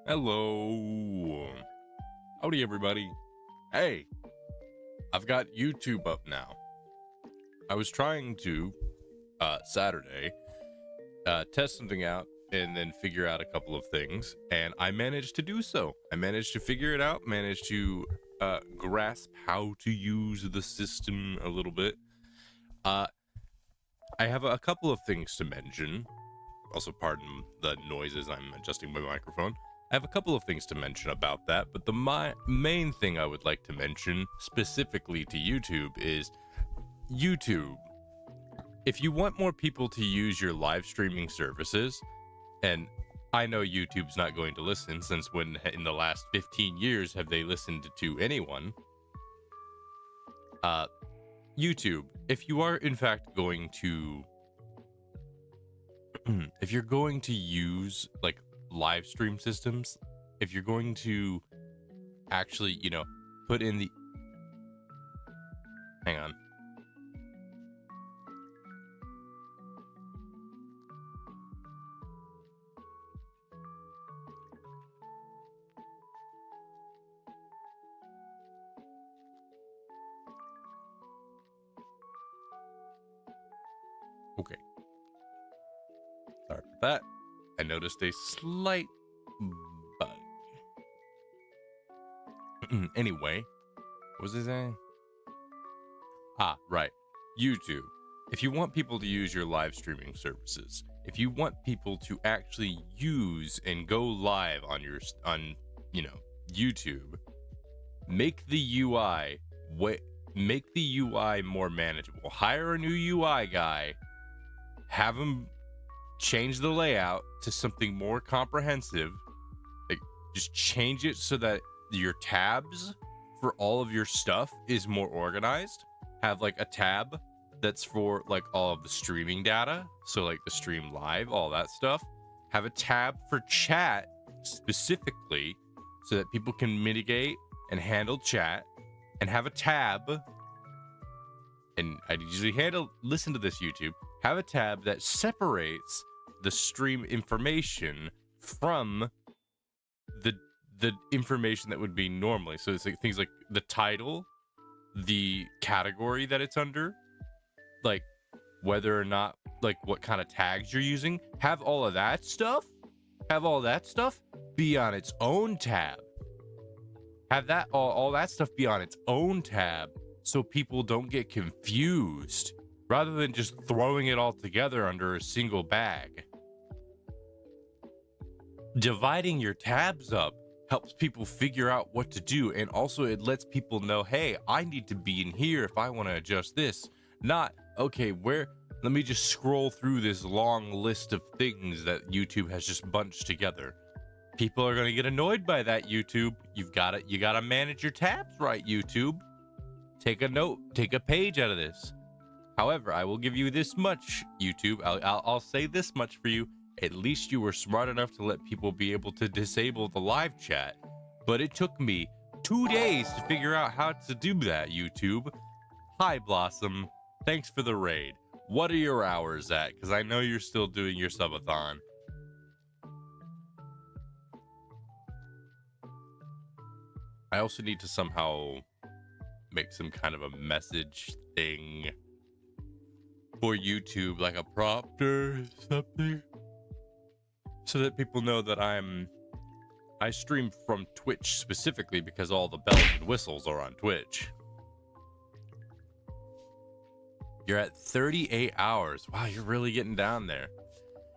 Hello. Howdy, everybody. Hey, I've got YouTube up now. I was trying to, Saturday, test something out and then figure out a couple of things, and I managed to do so. I managed to figure it out, managed to grasp how to use the system a little bit. I have a couple of things to mention. Also, pardon the noises, I'm adjusting my microphone. I have a couple of things to mention about that, but the main thing I would like to mention specifically to YouTube is YouTube. If you want more people to use your live streaming services, and I know YouTube's not going to listen, since when in the last 15 years have they listened to anyone? YouTube, if you are in fact going to if you're going to use like live stream systems, if you're going to actually, put in the hang on. Okay. Sorry for that. I noticed a slight bug. Anyway, what was I saying? Right. YouTube. If you want people to use your live streaming services, if you want people to actually use and go live on YouTube, make the UI more manageable. Hire a new UI guy, have him change the layout to something more comprehensive. Like, just change it so that your tabs for all of your stuff is more organized. Have like a tab that's for like all of the streaming data, so like the stream live, all that stuff. Have a tab for chat specifically so that people can mitigate and handle chat, and have a tab, and I usually listen to this YouTube, have a tab that separates the stream information from the information that would be normally. So it's like things like the title, the category that it's under, like whether or not, like what kind of tags you're using. Have all that stuff be on its own tab. Have that all that stuff be on its own tab so people don't get confused, rather than just throwing it all together under a single bag. Dividing your tabs up helps people figure out what to do, and also it lets people know, hey, I need to be in here if I want to adjust this. Not, okay, let me just scroll through this long list of things that YouTube has just bunched together. People are going to get annoyed by that, YouTube. You gotta manage your tabs right, YouTube. Take a note, take a page out of this. However, I will give you this much, YouTube. I'll say this much for you. At least you were smart enough to let people be able to disable the live chat. But it took me 2 days to figure out how to do that, YouTube. Hi, Blossom. Thanks for the raid. What are your hours at? Because I know you're still doing your subathon. I also need to somehow make some kind of a message thing for YouTube, like a prompt or something, so that people know that I stream from Twitch specifically, because all the bells and whistles are on Twitch. You're at 38 hours. Wow, you're really getting down there.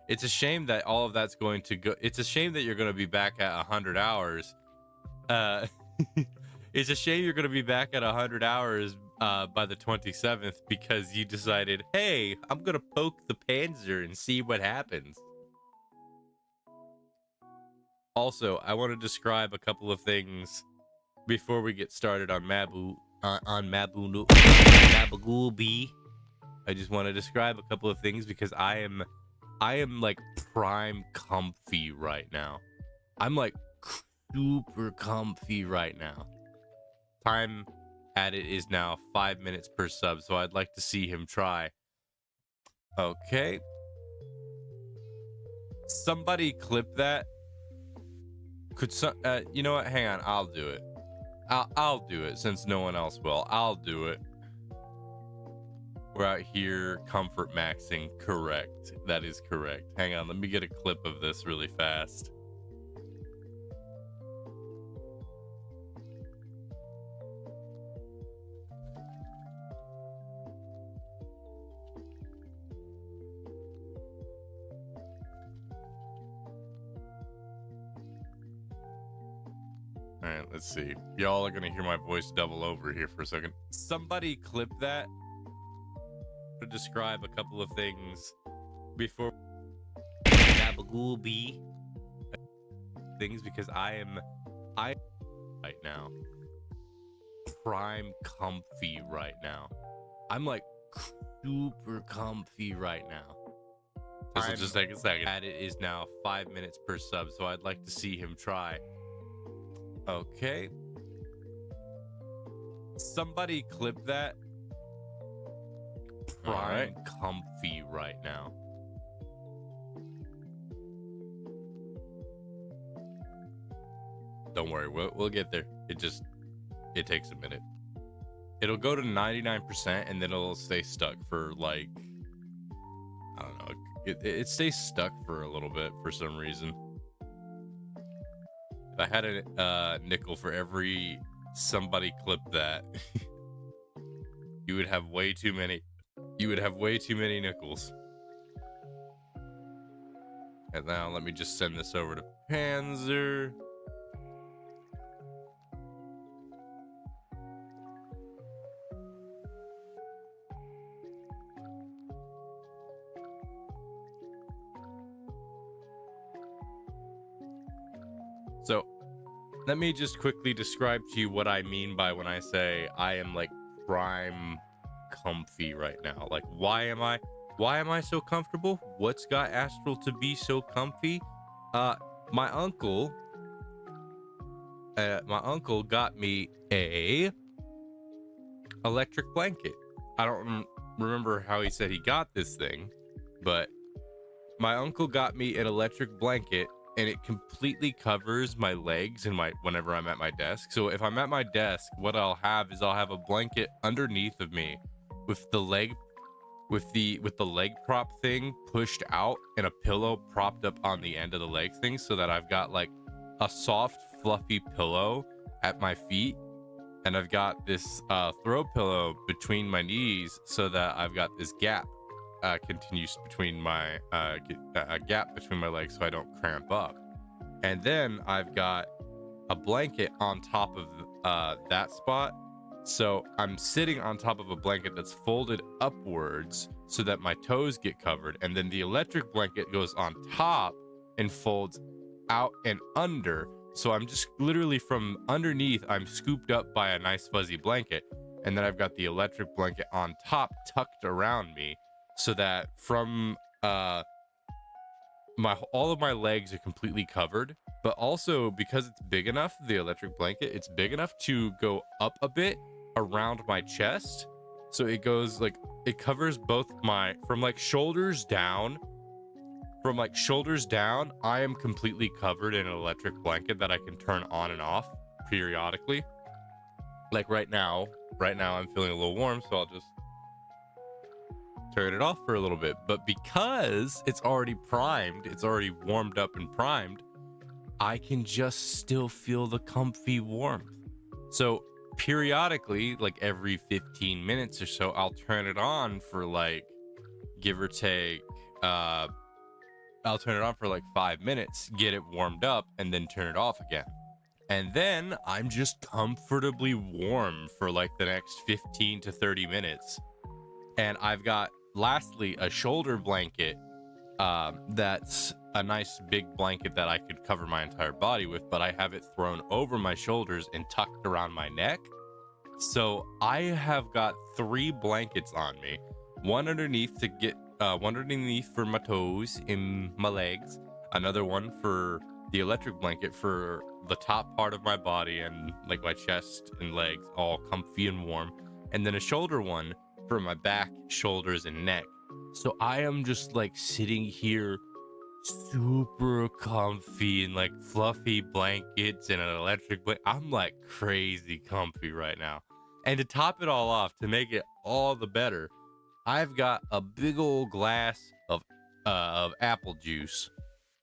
It's a shame that all of that's going to go. It's a shame that you're going to be back at 100 hours. It's a shame you're going to be back at 100 hours by the 27th, because you decided, hey, I'm going to poke the Panzer and see what happens. Also, I want to describe a couple of things before we get started on Mabagooby. I just want to describe a couple of things because I am like prime comfy right now. I'm like super comfy right now. Time at it is now 5 minutes per sub, so I'd like to see him try. Okay. Somebody clip that. Could some, you know what? Hang on, I'll do it. I'll do it since no one else will. I'll do it. We're out here comfort maxing. Correct. That is correct. Hang on, let me get a clip of this really fast. All right, let's see. Y'all are gonna hear my voice double over here for a second. Somebody clip that to describe a couple of things before Gabagooby things, because I right now prime comfy right now. I'm like super comfy right now. This will just take a second. And it is now 5 minutes per sub, so I'd like to see him try. Okay. Somebody clip that. Prime comfy right now. Don't worry, we'll get there. It takes a minute. It'll go to 99% and then it'll stay stuck for like, I don't know. It stays stuck for a little bit for some reason. If I had a nickel for every somebody clip that, you would have way too many. You would have way too many nickels. And now let me just send this over to Panzer. So let me just quickly describe to you what I mean by when I say I am like prime comfy right now. Like, why am I so comfortable? What's got Astral to be so comfy? My uncle got me a electric blanket. I don't remember how he said he got this thing, but my uncle got me an electric blanket, and it completely covers my legs and whenever I'm at my desk. So if I'm at my desk, what I'll have a blanket underneath of me with the leg prop thing pushed out and a pillow propped up on the end of the leg thing, so that I've got like a soft fluffy pillow at my feet, and I've got this throw pillow between my knees, so that I've got this gap continues between my a gap between my legs so I don't cramp up. And then I've got a blanket on top of that spot, so I'm sitting on top of a blanket that's folded upwards so that my toes get covered, and then the electric blanket goes on top and folds out and under, so I'm just literally from underneath, I'm scooped up by a nice fuzzy blanket, and then I've got the electric blanket on top tucked around me, so that from all of my legs are completely covered. But also, because it's big enough, the electric blanket, it's big enough to go up a bit around my chest, so it goes like, it covers both from shoulders down. From like shoulders down, I am completely covered in an electric blanket that I can turn on and off periodically. Like right now I'm feeling a little warm, so I'll just turn it off for a little bit. But because it's already primed, it's already warmed up and primed, I can just still feel the comfy warmth. So periodically, like every 15 minutes or so, I'll turn it on for like, give or take, I'll turn it on for like 5 minutes, get it warmed up, and then turn it off again. And then I'm just comfortably warm for like the next 15 to 30 minutes. And I've got, lastly, a shoulder blanket that's a nice big blanket that I could cover my entire body with, but I have it thrown over my shoulders and tucked around my neck. So I have got 3 blankets on me, one underneath for my toes and my legs, another one for the electric blanket for the top part of my body and like my chest and legs, all comfy and warm, and then a shoulder one for my back, shoulders, and neck. So I am just like sitting here super comfy and like fluffy blankets and an electric blanket. I'm like crazy comfy right now. And to top it all off, to make it all the better, I've got a big old glass of apple juice.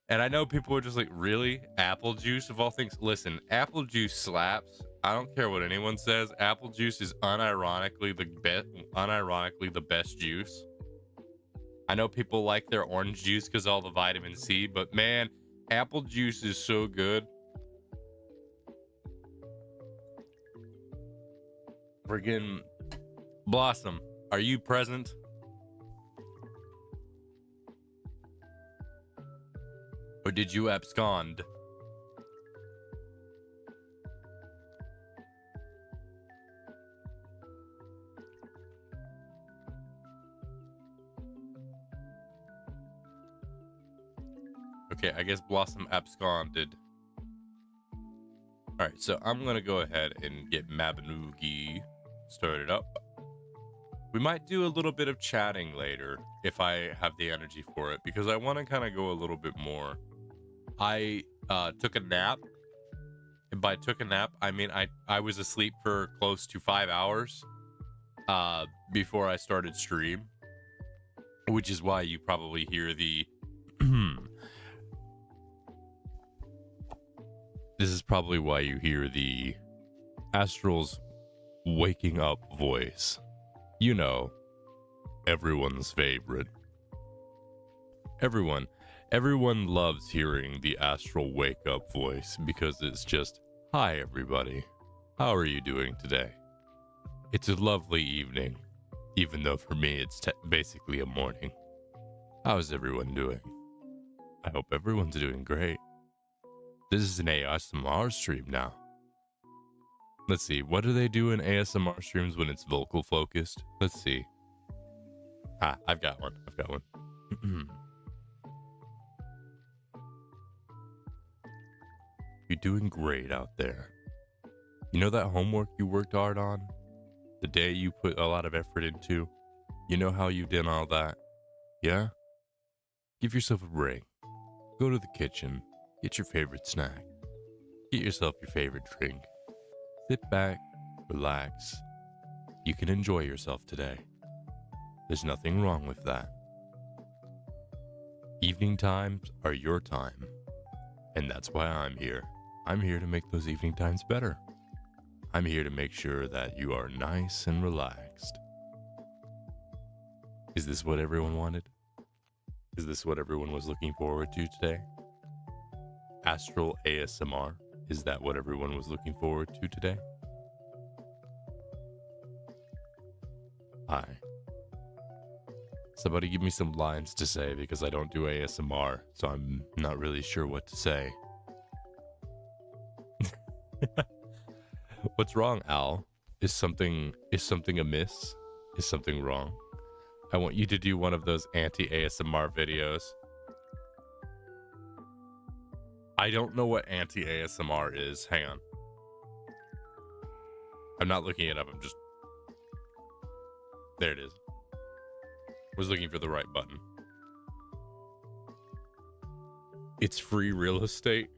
And I know people are just like, really? Apple juice of all things? Listen, apple juice slaps. I don't care what anyone says. Apple juice is unironically the best juice. I know people like their orange juice because all the vitamin C, but man, apple juice is so good. Friggin' Blossom, are you present? Or did you abscond? Okay, I guess Blossom absconded. Alright, so I'm gonna go ahead and get Mabinoogie started up. We might do a little bit of chatting later if I have the energy for it, because I want to kind of go a little bit more. I took a nap. And by took a nap, I mean I was asleep for close to 5 hours before I started stream, which is why you probably hear the this is probably why you hear the Astral's waking up voice. You know, everyone's favorite. Everyone loves hearing the Astral wake up voice because it's just, hi everybody, how are you doing today? It's a lovely evening, even though for me it's basically a morning. How's everyone doing? I hope everyone's doing great. This is an ASMR stream now. Let's see, what do they do in ASMR streams when it's vocal focused? Let's see. I've got one. You're doing great out there. You know that homework you worked hard on? The day you put a lot of effort into? You know how you did all that? Yeah? Give yourself a break. Go to the kitchen. Get your favorite snack. Get yourself your favorite drink. Sit back, relax. You can enjoy yourself today. There's nothing wrong with that. Evening times are your time. And that's why I'm here. I'm here to make those evening times better. I'm here to make sure that you are nice and relaxed. Is this what everyone wanted? Is this what everyone was looking forward to today? Astral ASMR. Is that what everyone was looking forward to today? Hi. Somebody give me some lines to say because I don't do ASMR, so I'm not really sure what to say. What's wrong, Al? Is something amiss? Is something wrong? I want you to do one of those anti-ASMR videos. I don't know what anti-ASMR is. Hang on. I'm not looking it up. I'm just... There it is. Was looking for the right button. It's free real estate.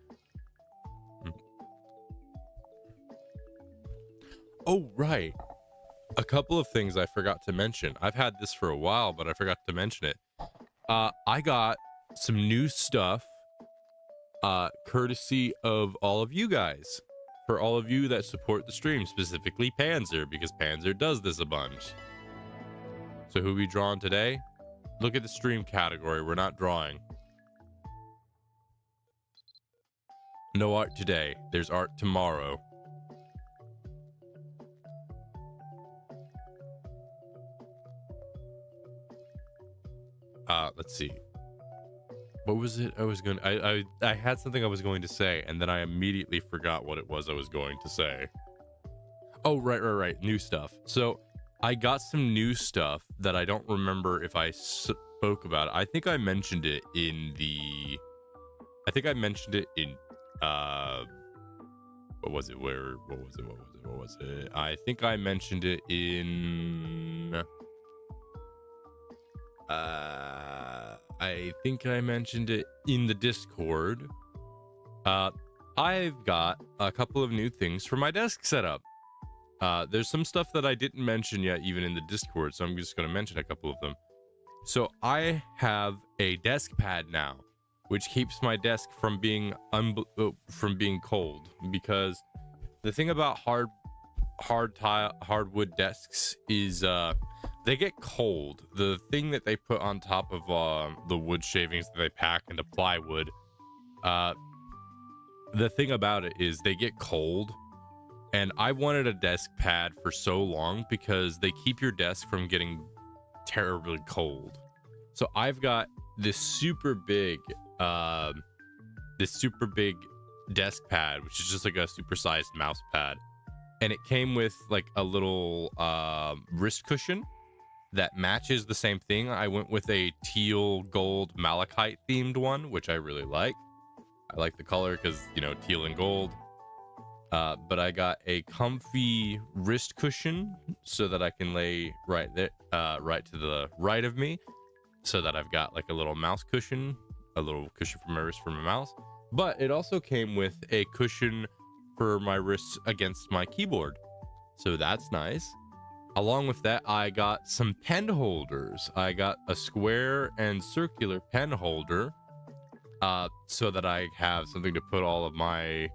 Oh, right. A couple of things I forgot to mention. I've had this for a while, but I forgot to mention it. I got some new stuff courtesy of all of you guys. For all of you that support the stream, specifically Panzer, because Panzer does this a bunch. So who we drawing today? Look at the stream category. We're not drawing. No art today. There's art tomorrow. Let's see. What was it I was going to... I had something I was going to say, and then I immediately forgot what it was I was going to say. Oh, right. New stuff. So... I got some new stuff that I don't remember if I spoke about it. I think I mentioned it in the... what was it? What was it? I think I mentioned it in... I think I mentioned it in the Discord. I've got a couple of new things for my desk setup. There's some stuff that I didn't mention yet, even in the Discord, so I'm just going to mention a couple of them. So I have a desk pad now, which keeps my desk from being cold. Because the thing about hardwood desks is they get cold. The thing that they put on top of the wood shavings that they pack into plywood, the thing about it is they get cold. And I wanted a desk pad for so long because they keep your desk from getting terribly cold. So I've got this super big desk pad, which is just like a supersized mouse pad, and it came with like a little wrist cushion that matches the same thing. I went with a teal gold malachite themed one, which I really like. I like the color because, you know, teal and gold. But I got a comfy wrist cushion so that I can lay right there, right to the right of me, so that I've got like a little mouse cushion, a little cushion for my wrist for my mouse. But it also came with a cushion for my wrists against my keyboard, so that's nice. Along with that, I got some pen holders. I got a square and circular pen holder, so that I have something to put all of my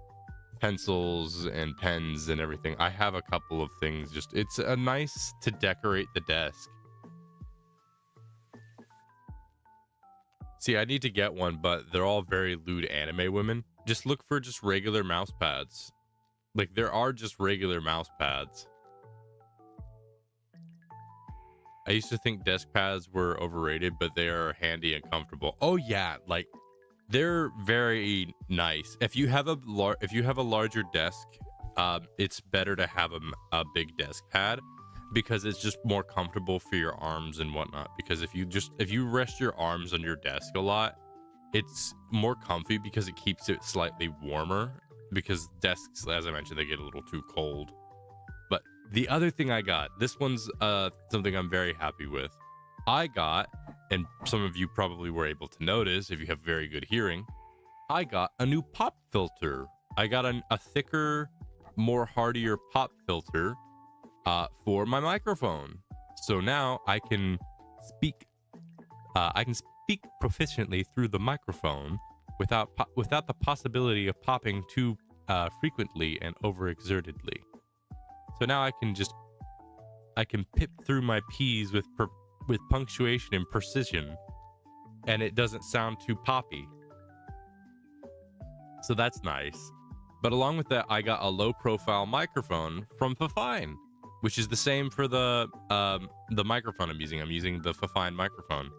pencils and pens and everything. I have a couple of things. Just it's a nice to decorate the desk. See, I need to get one, but they're all very lewd anime women. Just look for just regular mouse pads. Like, there are just regular mouse pads. I used to think desk pads were overrated, but they are handy and comfortable. Oh yeah, like they're very nice. If you have a larger desk, it's better to have a big desk pad because it's just more comfortable for your arms and whatnot. Because if you rest your arms on your desk a lot, it's more comfy because it keeps it slightly warmer. Because desks, as I mentioned, they get a little too cold. But the other thing I got, this one's something I'm very happy with. I got, and some of you probably were able to notice if you have very good hearing, I got a new pop filter. I got a thicker, more hardier pop filter for my microphone. So now I can speak proficiently through the microphone without the possibility of popping too frequently and overexertedly. So now I can pip through my P's with punctuation and precision, and it doesn't sound too poppy. So that's nice. But along with that, I got a low profile microphone from Fafine, which is the same for the microphone I'm using. I'm using the Fafine microphone.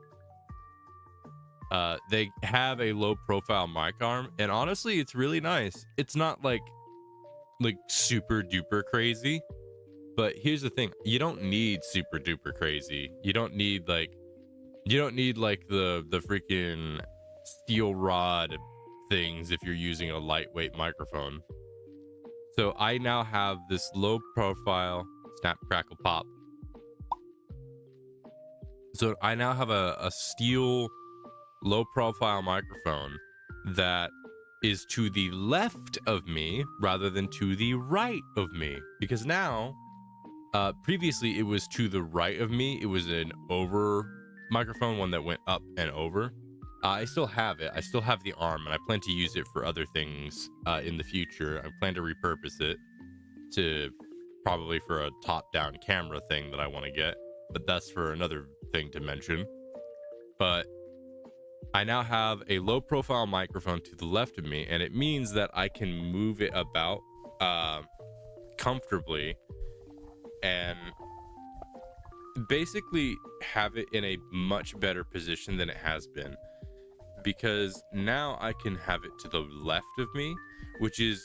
They have a low profile mic arm, and honestly, it's really nice. It's not like super duper crazy. But here's the thing, you don't need super duper crazy. You don't need like the freaking steel rod things if you're using a lightweight microphone. So I now have this low profile snap crackle pop. So I now have a steel low profile microphone that is to the left of me rather than to the right of me, because now previously it was to the right of me. It was an over microphone, one that went up and over. I still have it. I still have the arm, and I plan to use it for other things in the future. I plan to repurpose it to probably for a top-down camera thing that I want to get, but that's for another thing to mention. But I now have a low-profile microphone to the left of me, and it means that I can move it about comfortably and basically have it in a much better position than it has been, because now I can have it to the left of me, which is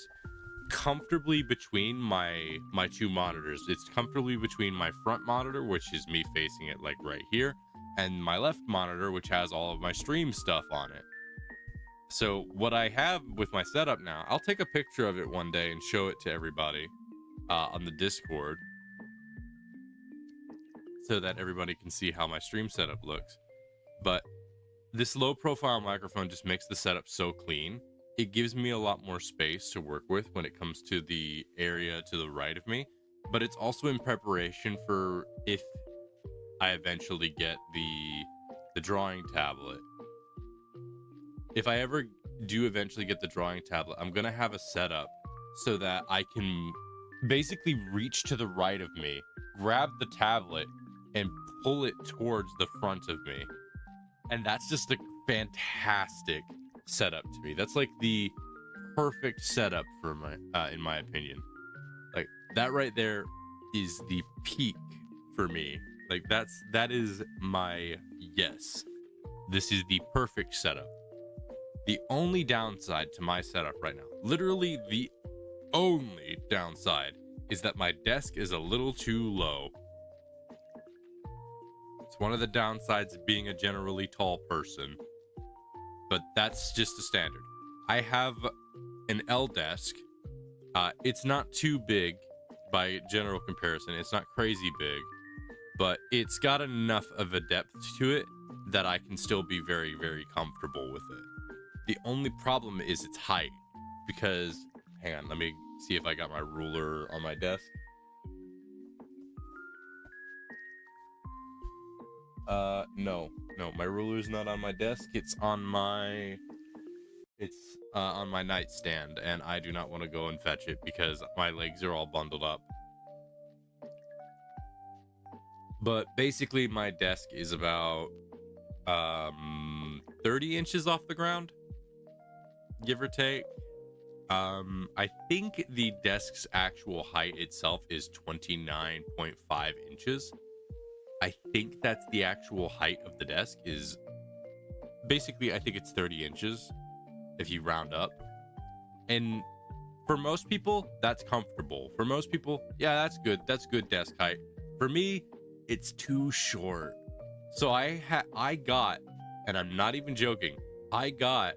comfortably between my two monitors. It's comfortably between my front monitor, which is me facing it like right here, and my left monitor, which has all of my stream stuff on it. So what I have with my setup now, I'll take a picture of it one day and show it to everybody on the Discord, so that everybody can see how my stream setup looks. But This low profile microphone just makes the setup so clean. It gives me a lot more space to work with when it comes to the area to the right of me, but it's also in preparation for if I eventually get the drawing tablet. If I ever do eventually get the drawing tablet, I'm going to have a setup so that I can basically reach to the right of me, grab the tablet, and pull it towards the front of me. And that's just a fantastic setup to me. That's like the perfect setup for my in my opinion. Like that right there is the peak for me. Like that is my yes. This is the perfect setup. The only downside to my setup right now, literally the only downside, is that my desk is a little too low. It's one of the downsides of being a generally tall person, but that's just the standard. I have an L desk. It's not too big by general comparison. It's not crazy big, but it's got enough of a depth to it that I can still be very, very comfortable with it. The only problem is its height, because, hang on, let me see if I got my ruler on my desk. No, my ruler is not on my desk. It's on my nightstand, and I do not want to go and fetch it because my legs are all bundled up. But basically, my desk is about 30 inches off the ground, give or take. I think the desk's actual height itself is 29.5 inches. I think that's the actual height of the desk. Is basically, I think it's 30 inches if you round up. And for most people, that's comfortable. For most people, yeah, that's good. That's good desk height. For me, it's too short. So I got, and I'm not even joking, I got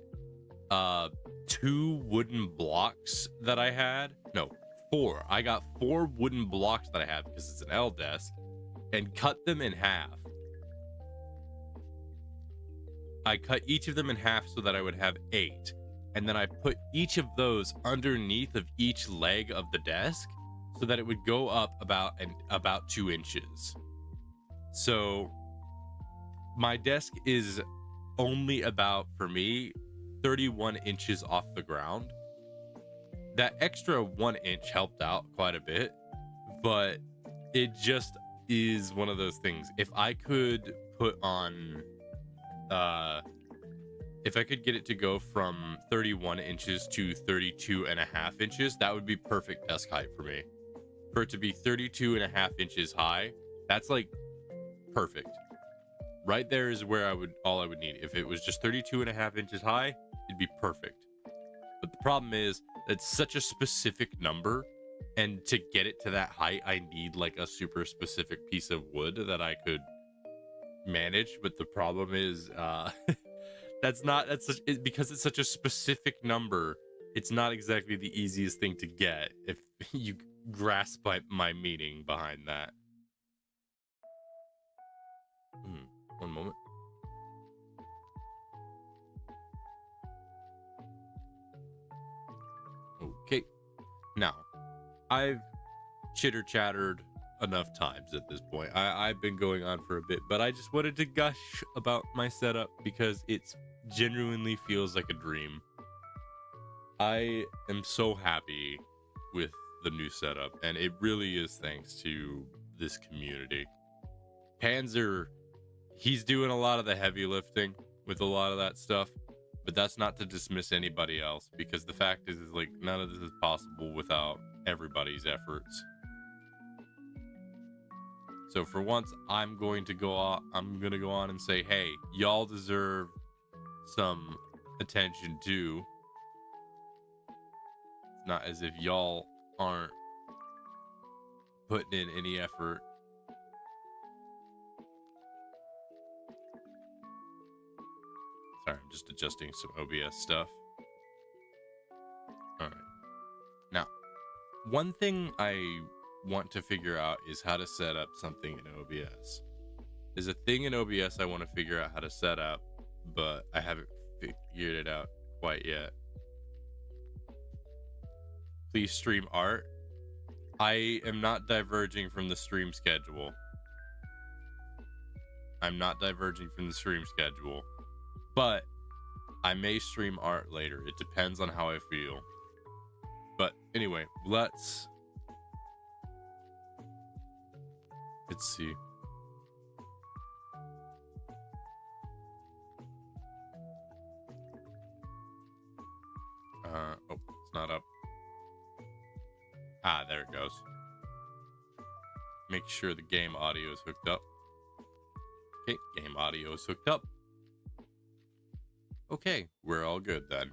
2 wooden blocks that I had. No, 4. I got 4 wooden blocks that I have because it's an L desk, and cut them in half. I cut each of them in half so that I would have 8. And then I put each of those underneath of each leg of the desk so that it would go up about 2 inches. So my desk is only about, for me, 31 inches off the ground. That extra 1 inch helped out quite a bit, but it just is one of those things. If I could put on if I could get it to go from 31 inches to 32 and a half inches, that would be perfect desk height for me. For it to be 32 and a half inches high, that's like perfect. Right there is where all I would need. If it was just 32 and a half inches high, it'd be perfect. But the problem is it's such a specific number, and to get it to that height, I need like a super specific piece of wood that I could manage. But the problem is because it's such a specific number, it's not exactly the easiest thing to get, if you grasp my meaning behind that. One moment. Okay. Now, I've chitter-chattered enough times at this point. I've been going on for a bit, but I just wanted to gush about my setup because it genuinely feels like a dream. I am so happy with the new setup, and it really is thanks to this community. Panzer, he's doing a lot of the heavy lifting with a lot of that stuff, but that's not to dismiss anybody else, because the fact is like none of this is possible without everybody's efforts. So for once, I'm going to go on and say, hey, y'all deserve some attention too. It's not as if y'all aren't putting in any effort. Sorry, I'm just adjusting some OBS stuff. All right. Now, one thing I want to figure out is how to set up something in OBS. There's a thing in OBS I want to figure out how to set up, but I haven't figured it out quite yet. Please stream art. I am not diverging from the stream schedule. I'm not diverging from the stream schedule, but I may stream art later. It depends on how I feel. But anyway, let's see. Oh, it's not up. Ah, there it goes. Make sure the game audio is hooked up. Okay, game audio is hooked up. Okay, we're all good then.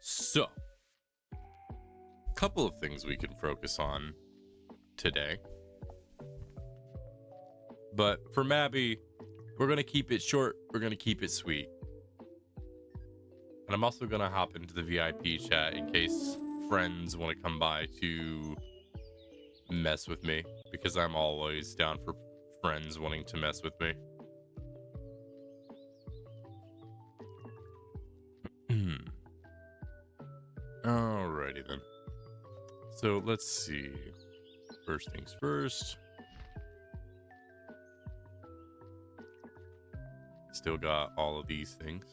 So, a couple of things we can focus on today. But for Mabby, we're going to keep it short. We're going to keep it sweet. And I'm also going to hop into the VIP chat in case friends want to come by to mess with me, because I'm always down for friends wanting to mess with me. Alrighty then. So let's see. First things first. Still got all of these things.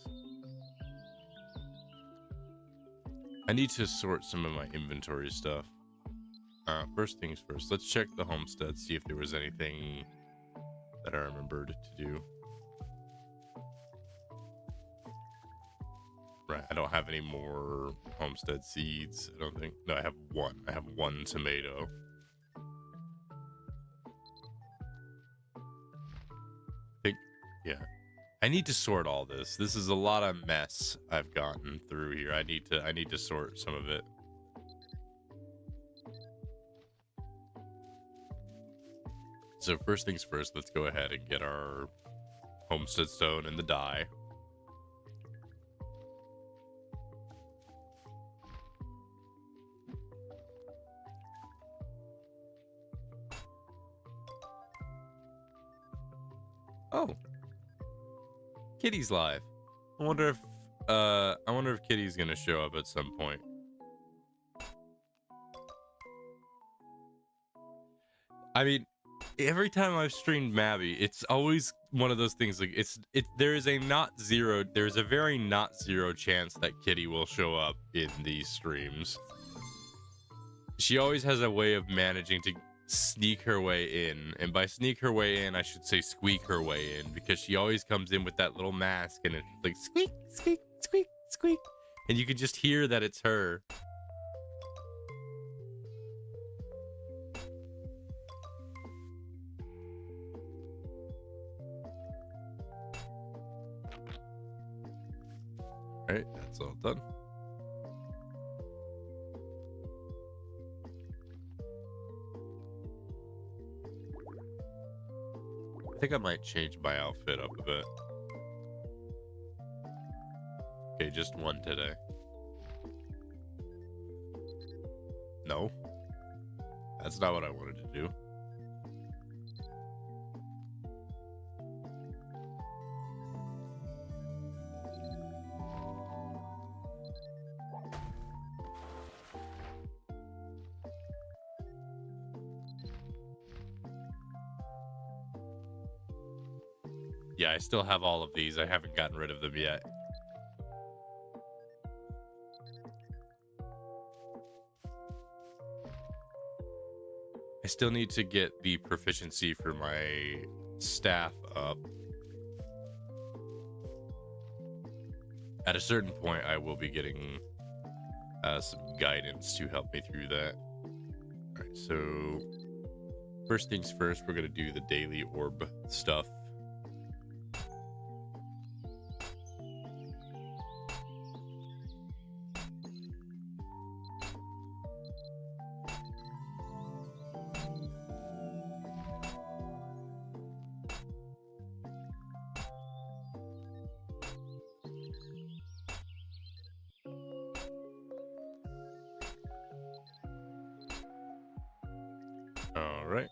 I need to sort some of my inventory stuff. First things first, let's check the homestead, see if there was anything that I remembered to do. Right, I don't have any more homestead seeds, I don't think. No, I have one. I have one tomato. I think, yeah. I need to sort all this. This is a lot of mess I've gotten through here. I need to sort some of it. So first things first, let's go ahead and get our homestead stone and the dye. Oh, Kitty's live. I wonder if Kitty's gonna show up at some point. I mean, every time I've streamed Mabby, it's always one of those things like there's a very not zero chance that Kitty will show up in these streams. She always has a way of managing to sneak her way in, and by sneak her way in I should say squeak her way in, because she always comes in with that little mask and it's like squeak squeak squeak squeak, and you can just hear that it's her. All right, that's all done. I think I might change my outfit up a bit. Okay, just one today. No, that's not what I wanted to do. Yeah, I still have all of these. I haven't gotten rid of them yet. I still need to get the proficiency for my staff up. At a certain point, I will be getting some guidance to help me through that. All right, so first things first, we're going to do the daily orb stuff. right.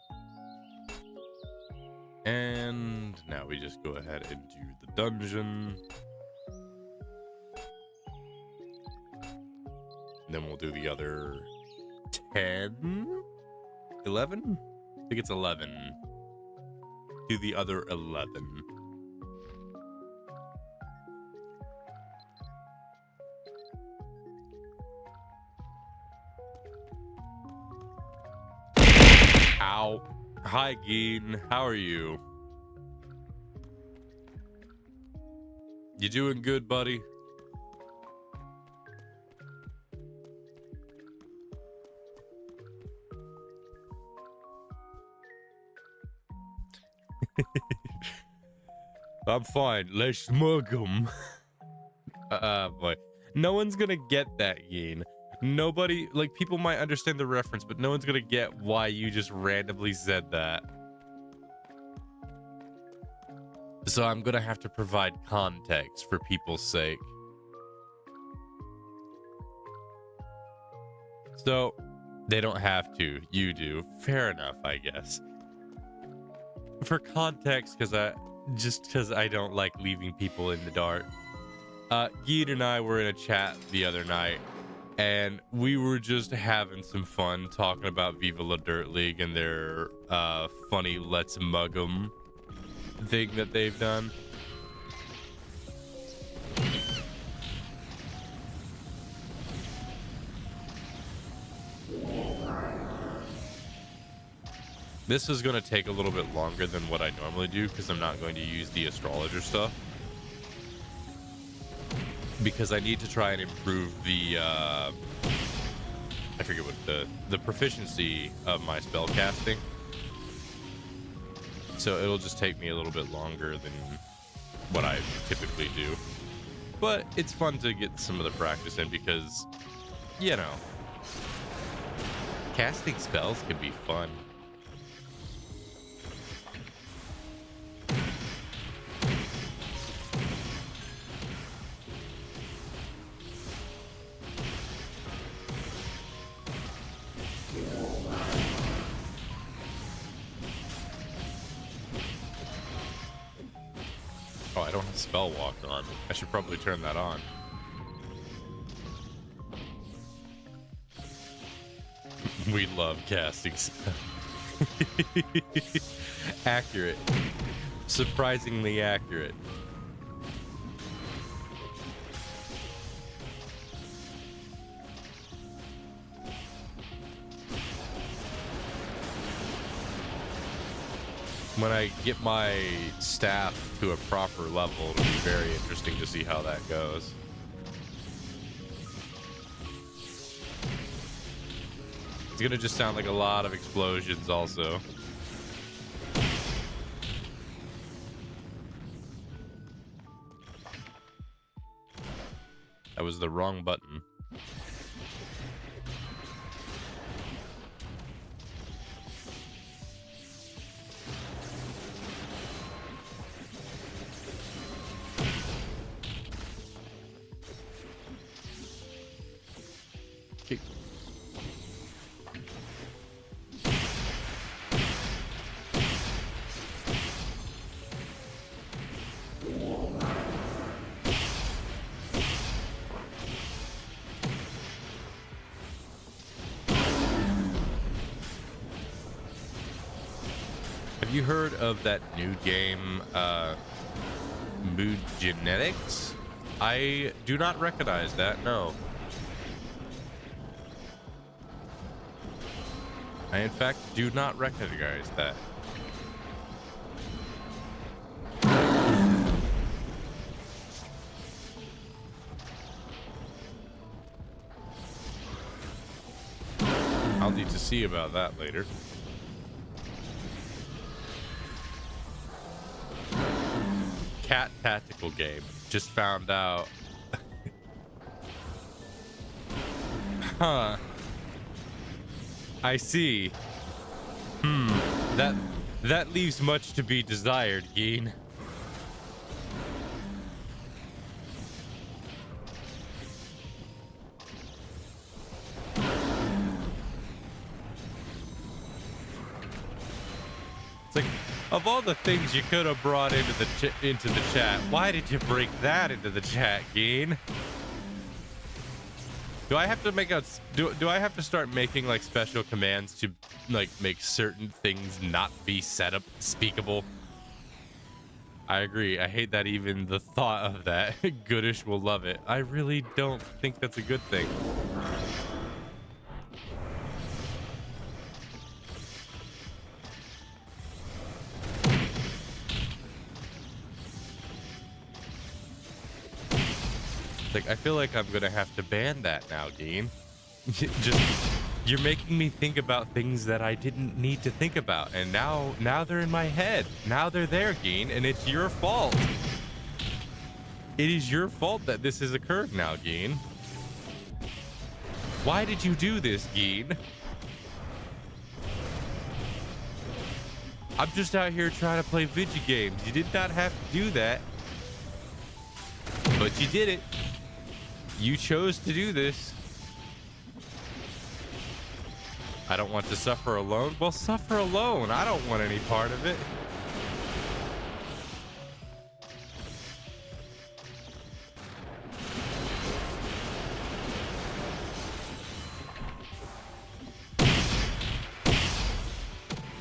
And now we just go ahead and do the dungeon. And then we'll do the other 10? 11? I think it's 11. Do the other 11. Ow. Hi, Geen. How are you? You doing good, buddy? I'm fine. Let's mug 'em. Boy. No one's gonna get that, Geen. Nobody, like, people might understand the reference, but no one's gonna get why you just randomly said that. So I'm gonna have to provide context for people's sake. So, they don't have to. You do. Fair enough, I guess. For context, because I don't like leaving people in the dark. Geet and I were in a chat the other night, and we were just having some fun talking about Viva La Dirt League and their funny Let's Mug 'em thing that they've done. This is going to take a little bit longer than what I normally do because I'm not going to use the astrologer stuff. Because I need to try and improve the, I forget what the proficiency of my spell casting. So it'll just take me a little bit longer than what I typically do. But it's fun to get some of the practice in because, you know, casting spells can be fun. Oh, I don't have spell walk on. I should probably turn that on. We love casting spells. Accurate. Surprisingly accurate. When I get my staff to a proper level, it'll be very interesting to see how that goes. It's gonna just sound like a lot of explosions also. That was the wrong button. Have you heard of that new game, Mood Genetics? I do not recognize that, no. I, in fact, do not recognize that. I'll need to see about that later. Cat tactical game. Just found out. Huh. I see. That leaves much to be desired, Geen. It's like, of all the things you could have brought into the chat, why did you bring that into the chat, Geen? Do I have to make a do I have to start making like special commands to like make certain things not be set up speakable? I agree. I hate that even the thought of that. Goodish will love it. I really don't think that's a good thing. Like, I feel like I'm gonna have to ban that now, Dean. Just, you're making me think about things that I didn't need to think about, and now they're in my head. Now they're there, Geen, and it's your fault. It is your fault that this has occurred now, Geen. Why did you do this, Geen? I'm just out here trying to play video games. You did not have to do that, but you did it. You chose to do this. I don't want to suffer alone. Well, suffer alone. I don't want any part of it.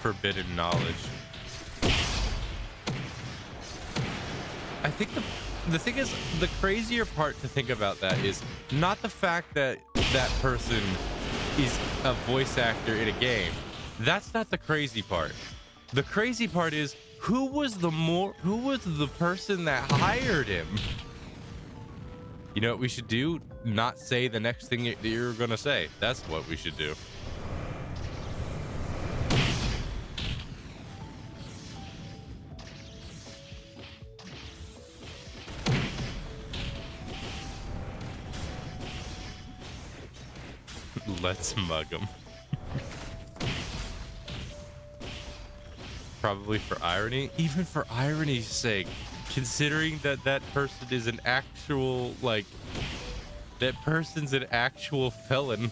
Forbidden knowledge. I think the thing is, the crazier part to think about that is not the fact that that person is a voice actor in a game. That's not the crazy part. The crazy part is who was the person that hired him? You know what we should do? Not say the next thing that you're gonna say. That's what we should do. Let's mug him. Probably for irony. Even for irony's sake, considering that that person is an actual, like, that person's an actual felon.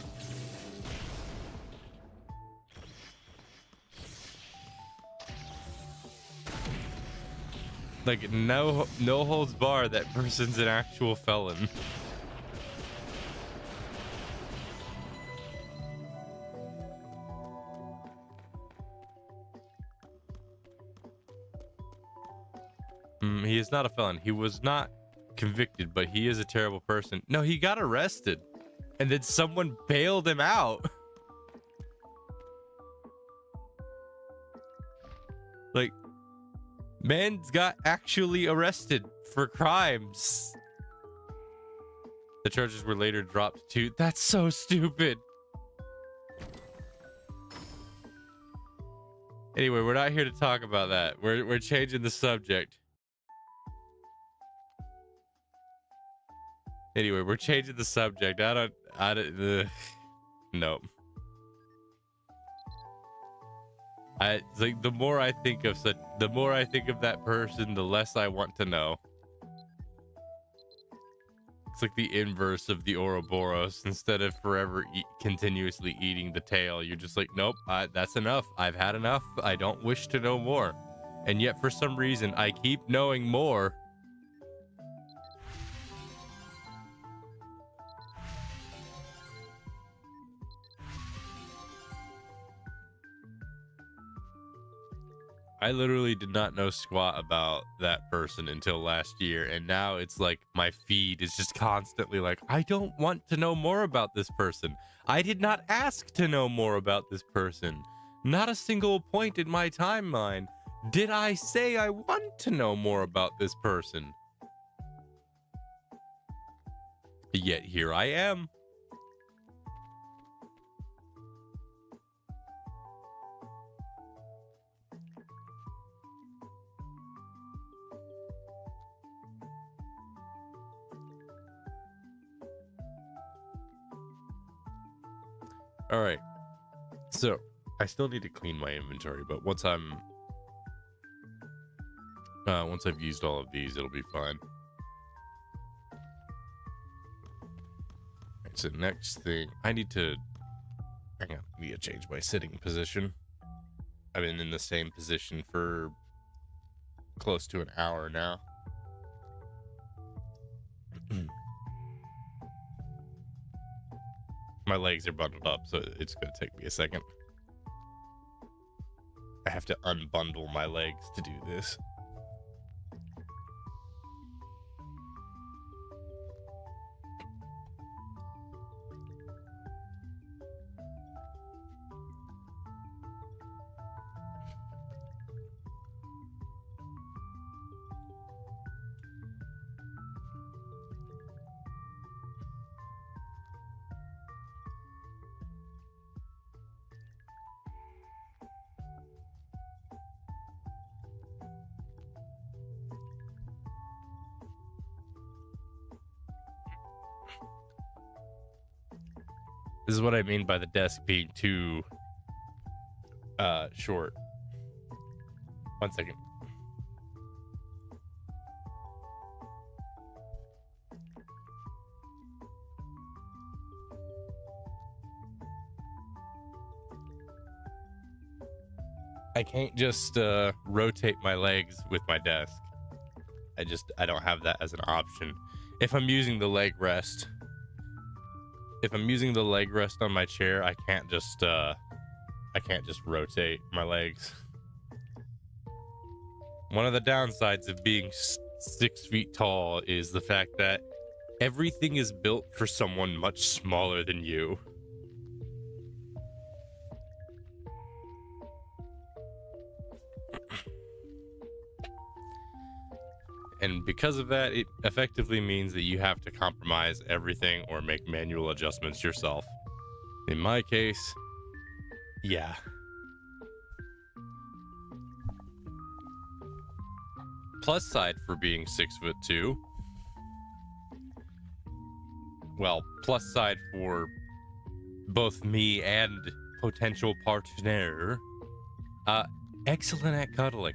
Like, no holds bar, that person's an actual felon. He is not a felon. He was not convicted, but he is a terrible person. No, he got arrested, and then someone bailed him out. Like, man's got actually arrested for crimes. The charges were later dropped too. That's so stupid. Anyway, we're not here to talk about that. We're changing the subject. Anyway, we're changing the subject. I don't, no. It's like the more I think of that person, the less I want to know. It's like the inverse of the Ouroboros. Instead of forever continuously eating the tail, you're just like, nope, that's enough. I've had enough. I don't wish to know more. And yet, for some reason, I keep knowing more. I literally did not know squat about that person until last year, and now it's like my feed is just constantly like, I don't want to know more about this person. I did not ask to know more about this person. Not a single point in my timeline did I say I want to know more about this person. Yet here I am. All right, so I still need to clean my inventory, but once I've used all of these, it'll be fine. All right, so next thing, I need to, hang on, I need to change my sitting position. I've been in the same position for close to an hour now. My legs are bundled up, so it's going to take me a second. I have to unbundle my legs to do this. This is what I mean by the desk being too short. 1 second. I can't just rotate my legs with my desk. I don't have that as an option. If I'm using the leg rest on my chair, I can't just rotate my legs. One of the downsides of being 6 feet tall is the fact that everything is built for someone much smaller than you. And because of that, it effectively means that you have to compromise everything or make manual adjustments yourself. In my case, yeah. Plus side for being 6'2". Well, plus side for both me and potential partner. Excellent at cuddling.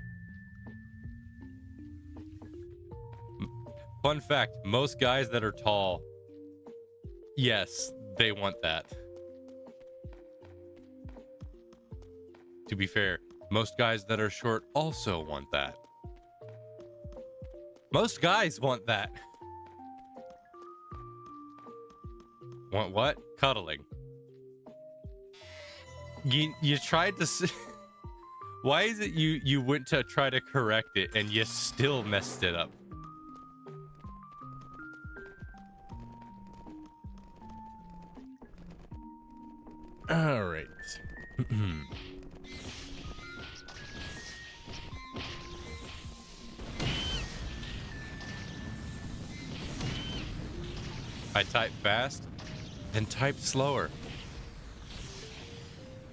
Fun fact, most guys that are tall, yes, they want that. To be fair, most guys that are short also want that. Most guys want that. Want what? Cuddling. You tried to... Why is it you went to try to correct it and you still messed it up? All right. I type fast, then type slower.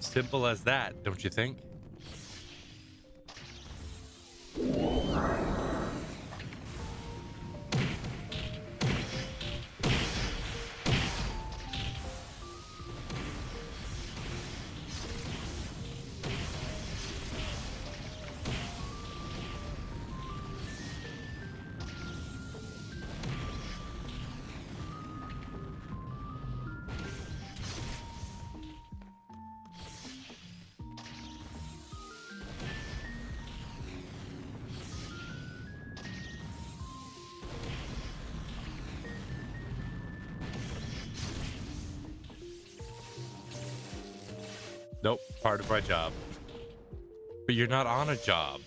Simple as that, don't you think? Nope, part of my job. But you're not on a job.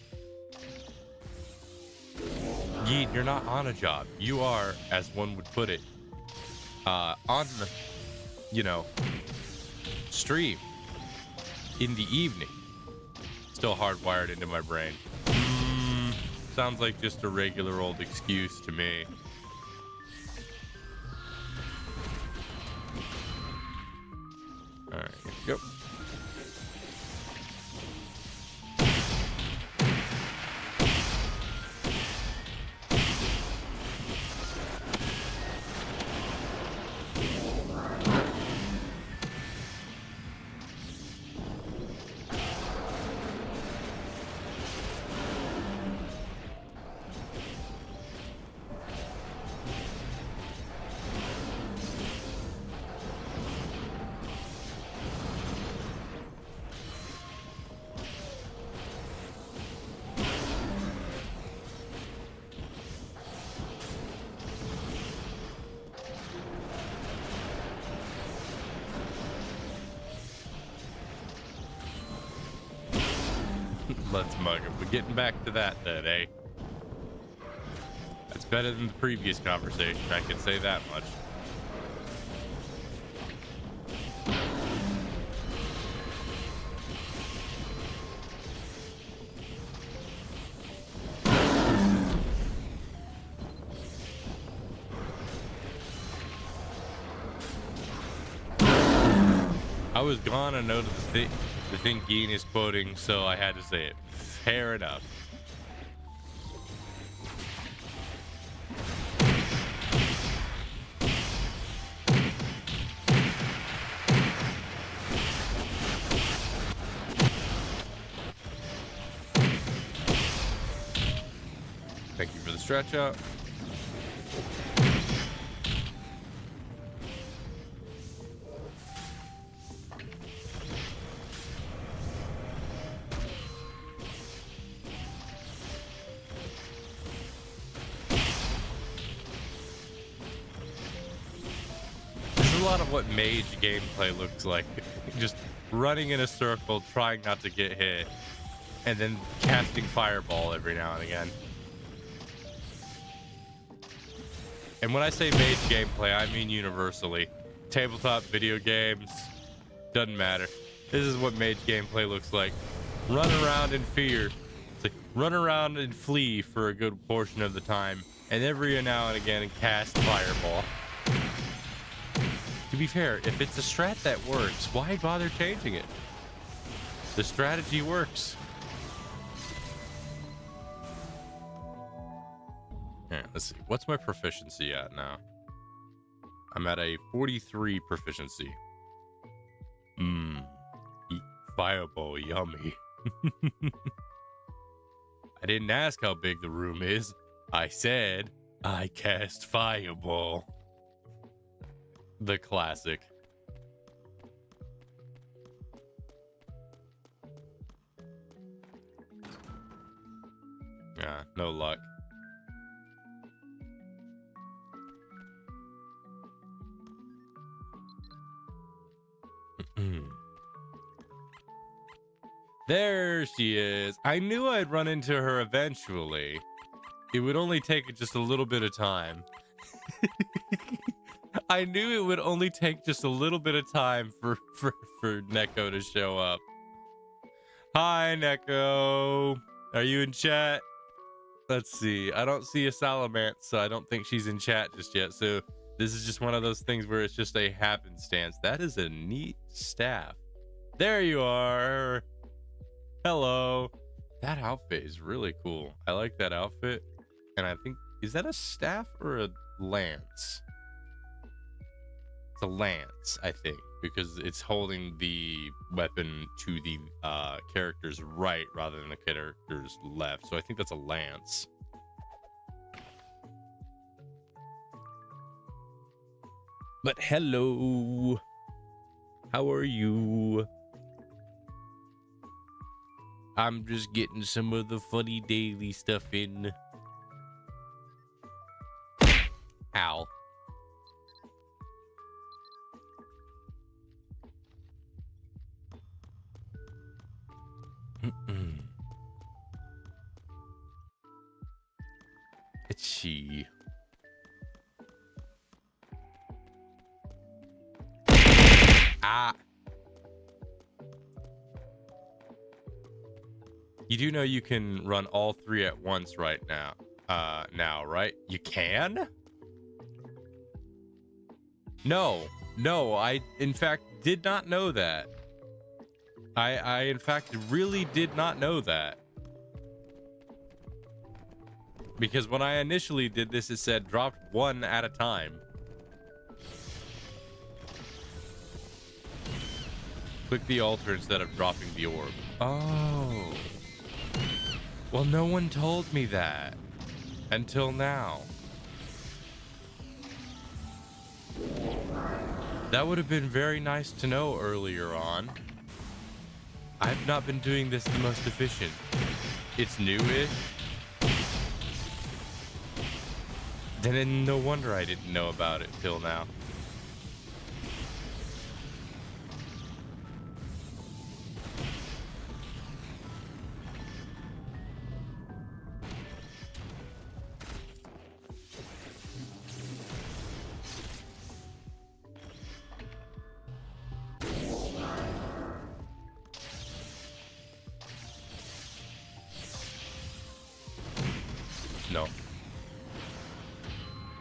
Yeet, you're not on a job. You are, as one would put it, on the, stream in the evening. Still hardwired into my brain. Sounds like just a regular old excuse to me. All right, here we go. Let's mug him. But getting back to that then, eh? That's better than the previous conversation, I can say that much. I was gonna know the thing Geen is quoting, so I had to say it. Fair enough. Thank you for the stretch out. A lot of what mage gameplay looks like. Just running in a circle, trying not to get hit, and then casting fireball every now and again. And when I say mage gameplay, I mean universally. Tabletop, video games, doesn't matter. This is what mage gameplay looks like. Run around in fear. It's like run around and flee for a good portion of the time, and every now and again cast fireball. To be fair, if it's a strat that works, why bother changing it? The strategy works. Yeah, let's see. What's my proficiency at now? I'm at a 43 proficiency. Fireball, yummy. I didn't ask how big the room is. I said I cast fireball. The classic. Yeah, no luck. There she is. I knew I'd run into her eventually. It would only take just a little bit of time. I knew it would only take just a little bit of time for Neko to show up. Hi, Neko. Are you in chat? Let's see. I don't see a Salamance, so I don't think she's in chat just yet. So this is just one of those things where it's just a happenstance. That is a neat staff. There you are. Hello. That outfit is really cool. I like that outfit. And I think, is that a staff or a lance? It's a lance, I think, because it's holding the weapon to the character's right rather than the character's left. So I think that's a lance. But hello. How are you? I'm just getting some of the funny daily stuff in. Ow. It's she. Ah. You do know you can run all three at once right now. Now, right? You can? No, I in fact did not know that. I in fact really did not know that. Because when I initially did this, it said drop one at a time. Click the altar instead of dropping the orb. Oh. Well, no one told me that until now. That would have been very nice to know earlier on. I've not been doing this the most efficient. It's new-ish. Then no wonder I didn't know about it till now.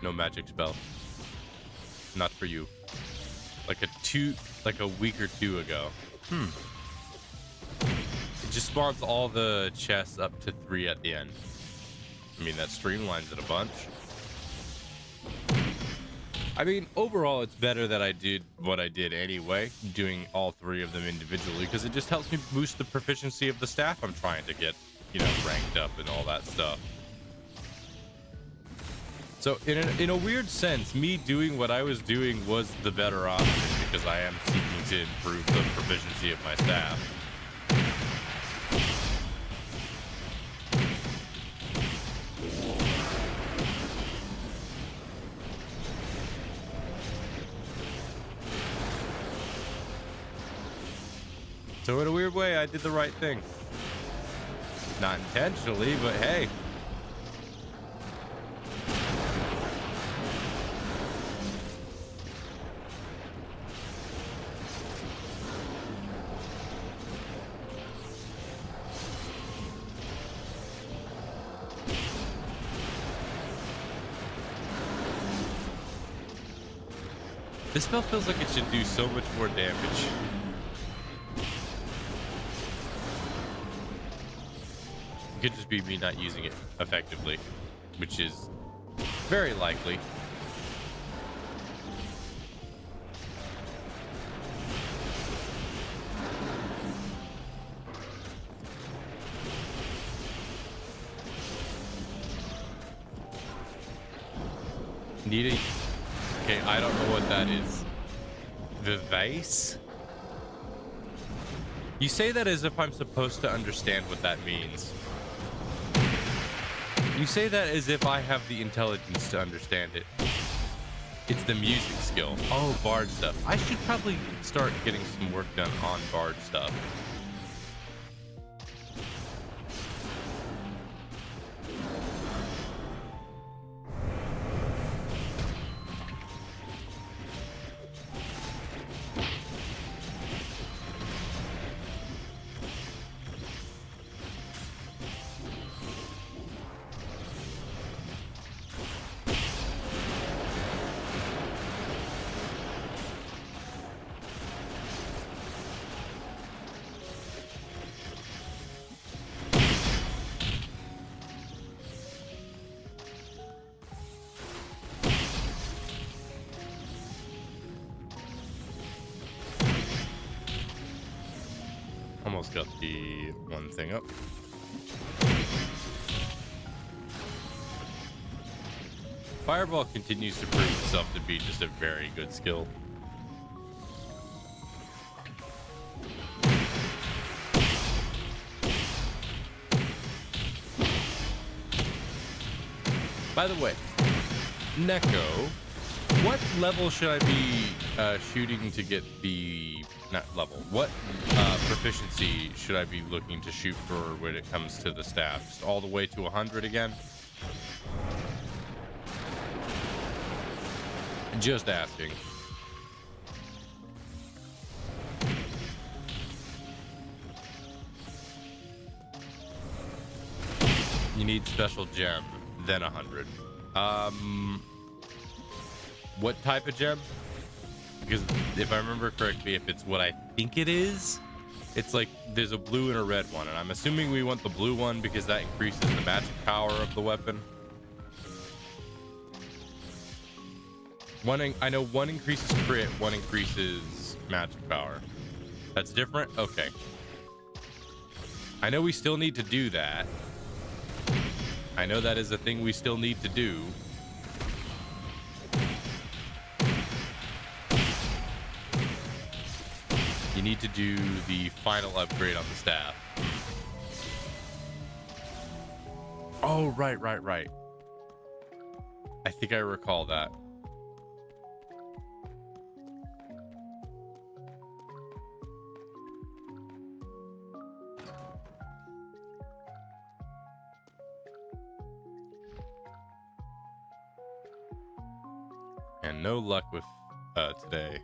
no magic spell. Not for you. Like a week or two ago. It just spawns all the chests up to 3 at the end. I mean, that streamlines it a bunch. I mean, overall, it's better that I did what I did anyway, doing all 3 of them individually, because it just helps me boost the proficiency of the staff I'm trying to get, you know, ranked up and all that stuff. So in a weird sense, me doing what I was doing was the better option, because I am seeking to improve the proficiency of my staff. So in a weird way, I did the right thing. Not intentionally, but hey. This spell feels like it should do so much more damage. It could just be me not using it effectively, which is very likely. Need a... Okay, I don't know what that is. The vase? You say that as if I'm supposed to understand what that means. You say that as if I have the intelligence to understand it. It's the music skill. Oh, bard stuff. I should probably start getting some work done on bard stuff. Almost got the one thing up. Fireball continues to prove itself to be just a very good skill. By the way, Neko, what level should I be shooting to get the... Not level. What proficiency should I be looking to shoot for when it comes to the staff? Just all the way to 100 again? Just asking. You need special gem, then 100. What type of gem? Because if I remember correctly, if it's what I think it is, it's like there's a blue and a red one, and I'm assuming we want the blue one because that increases the magic power of the weapon. I know one increases crit, one increases magic power. That's different? Okay. I know we still need to do that. I know that is a thing we still need to do. You need to do the final upgrade on the staff. Oh, right. I think I recall that. And no luck with today.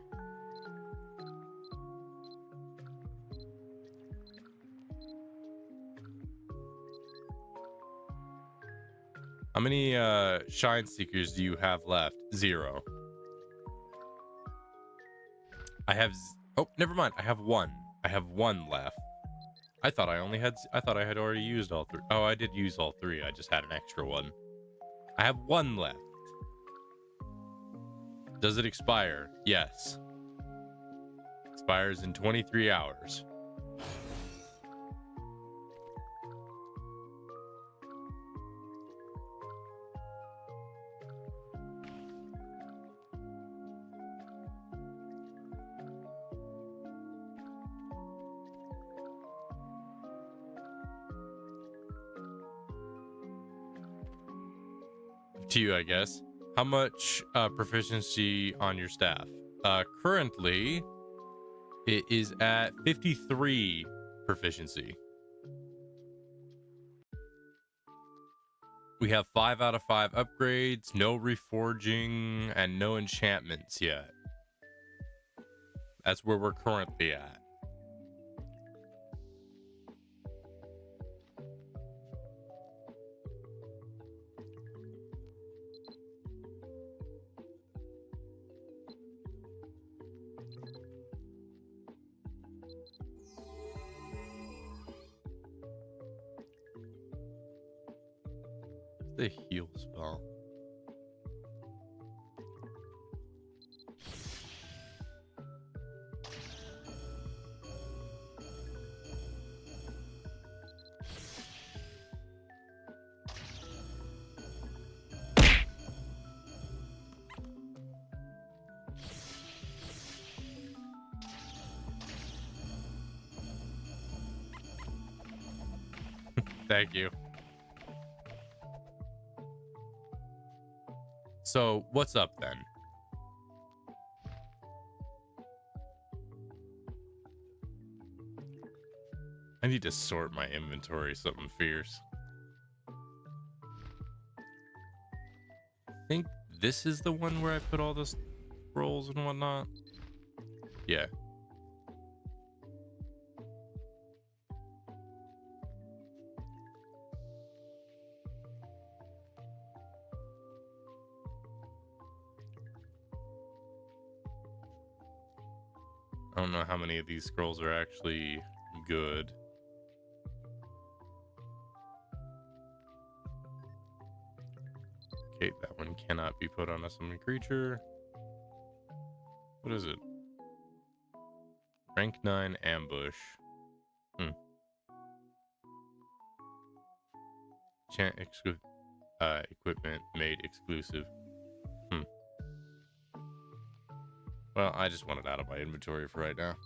How many Shine Seekers do you have left? 0. I have oh, never mind. I have 1. I have 1 left. I thought I only had I thought I had already used all 3. Oh, I did use all 3. I just had an extra one. I have 1 left. Does it expire? Yes. Expires in 23 hours. To you, I guess. How much proficiency on your staff? Currently, it is at 53 proficiency. We have 5 out of 5 upgrades, no reforging, and no enchantments yet. That's where we're currently at. The heal spell. Thank you. So, what's up then? I need to sort my inventory, something fierce. I think this is the one where I put all the scrolls and whatnot. Yeah. I don't know how many of these scrolls are actually good. Okay, that one cannot be put on a summon creature. What is it? Rank 9 ambush. Chant equipment made exclusive. Well, I just want it out of my inventory for right now.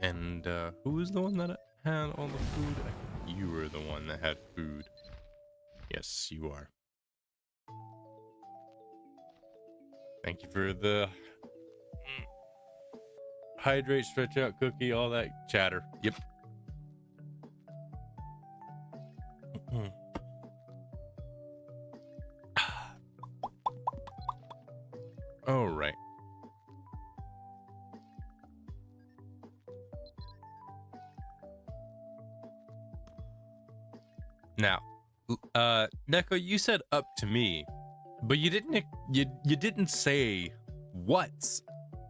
And who was the one that had all the food? I think you were the one that had food. Yes, you are. Thank you for the hydrate, stretch out cookie, all that chatter. Yep. All right. Now, Neko, you said up to me, but you didn't say what's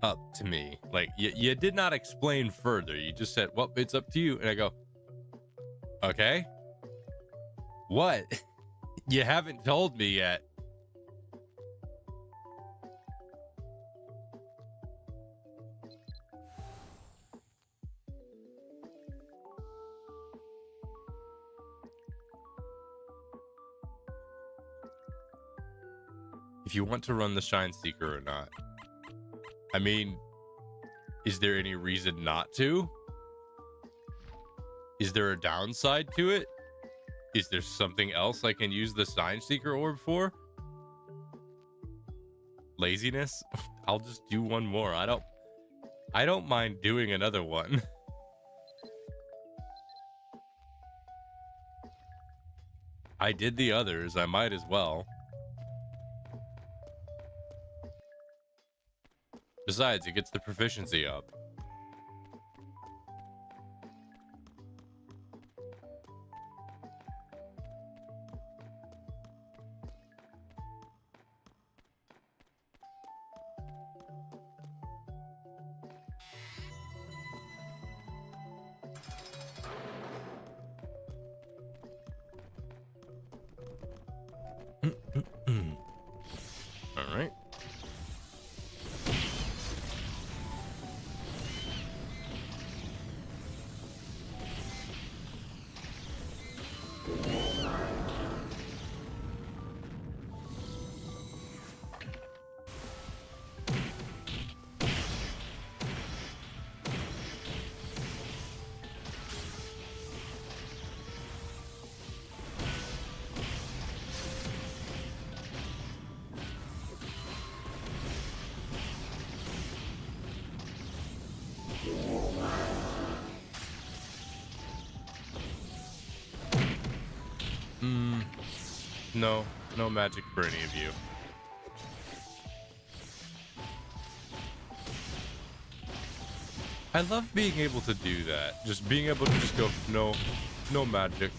up to me. Like you did not explain further. You just said, "Well, it's up to you," and I go, "Okay, what?" You haven't told me yet. If you want to run the Shine Seeker or not. I mean, is there any reason not to? Is there a downside to it? Is there something else I can use the Shine Seeker orb for? Laziness? I'll just do one more. I don't mind doing another one. I did the others. I might as well. Besides, it gets the proficiency up. No, no magic for any of you. I love being able to do that. Just being able to just go, no, no magic.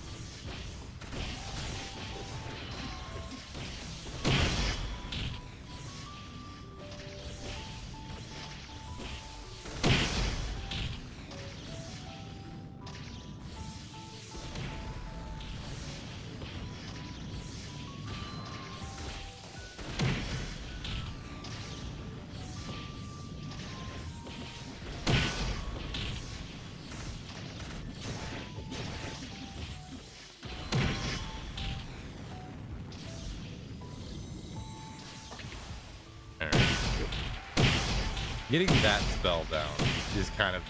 Getting that spell down is kind of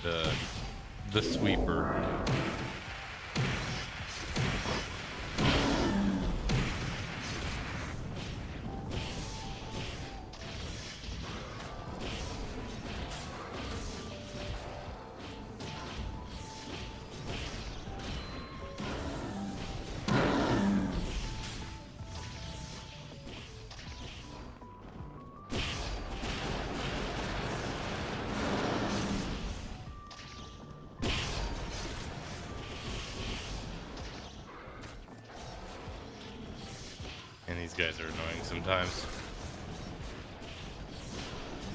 the sweeper. Guys are annoying sometimes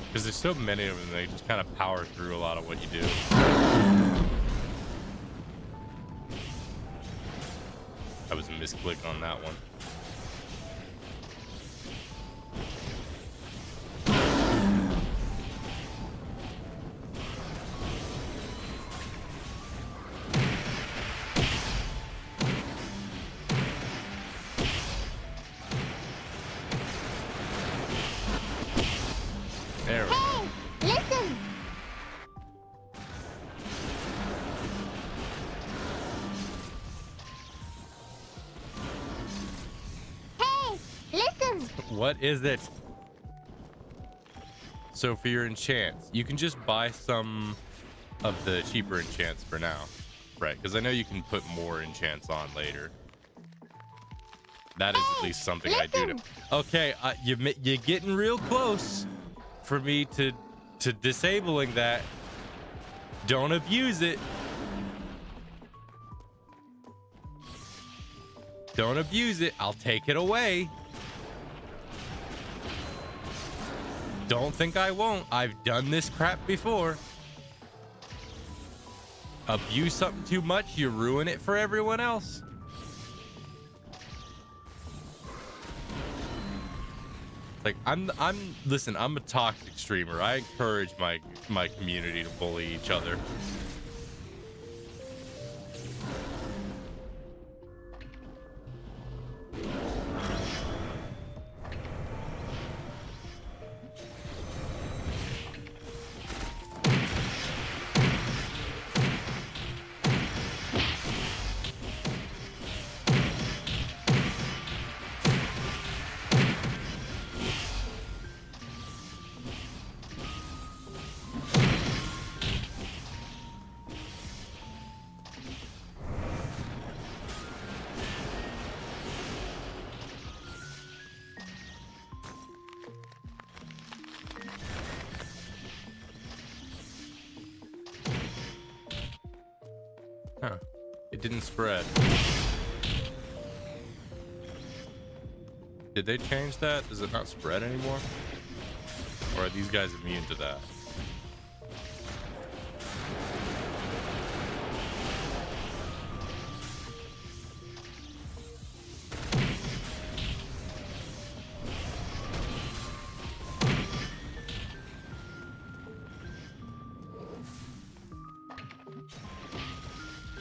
because there's so many of them. They just kind of power through a lot of what you do. I was a misclick on that one. What is it? So for your enchants, you can just buy some of the cheaper enchants for now, right? Because I know you can put more enchants on later. That is at least something I do. Okay, you're getting real close for me to disabling that. Don't abuse it. Don't abuse it. I'll take it away. Don't think I won't. I've done this crap before. Abuse something too much, you ruin it for everyone else. Like listen, I'm a toxic streamer. I encourage my community to bully each other. Huh. It didn't spread. Did they change that? Does it not spread anymore? Or are these guys immune to that?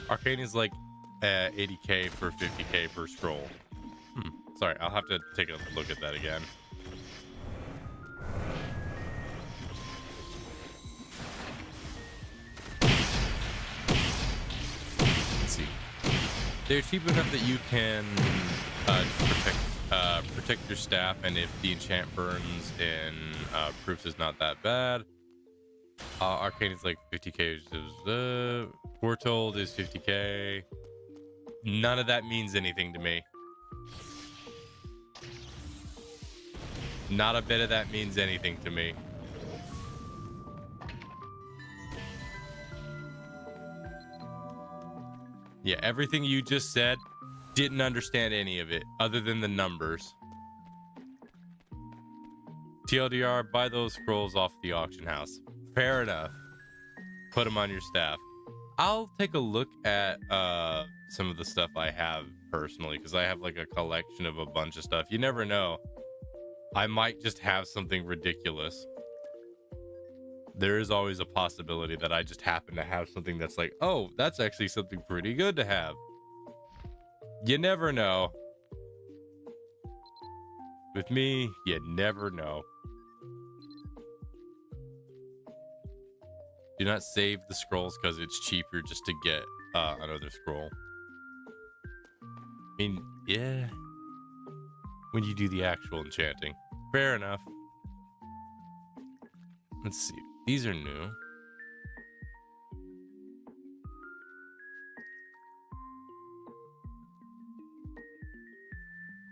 Arcane is like 80k for 50k per scroll. Sorry, I'll have to take a look at that again. Let's see. They're cheap enough that you can just protect your staff, and if the enchant burns in proofs is not that bad. Arcane is like 50k. Foretold is 50k. None of that means anything to me. Not a bit of that means anything to me. Yeah, everything you just said, didn't understand any of it other than the numbers. TLDR, buy those scrolls off the auction house. Fair enough. Put them on your staff. I'll take a look at some of the stuff I have personally, because I have like a collection of a bunch of stuff. You never know. I might just have something ridiculous. There is always a possibility that I just happen to have something that's like, oh, that's actually something pretty good to have. You never know. With me, you never know. Do not save the scrolls because it's cheaper just to get another scroll. I mean, yeah. When you do the actual enchanting. Fair enough. Let's see. These are new.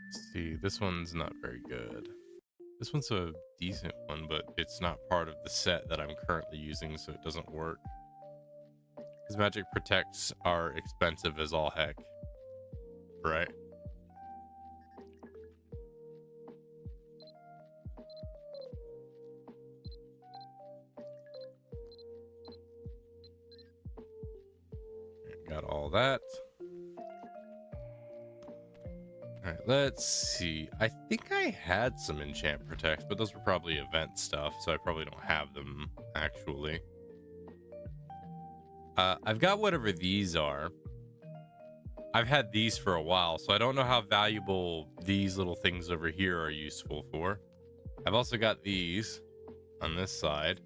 Let's see. This one's not very good. This one's a decent one, but it's not part of the set that I'm currently using, so it doesn't work. Because magic protects are expensive as all heck. Right? Got all that. All right, let's see. I think I had some enchant protects, but those were probably event stuff, so I probably don't have them actually. I've got whatever these are. I've had these for a while, so I don't know how valuable these little things over here are useful for. I've also got these on this side.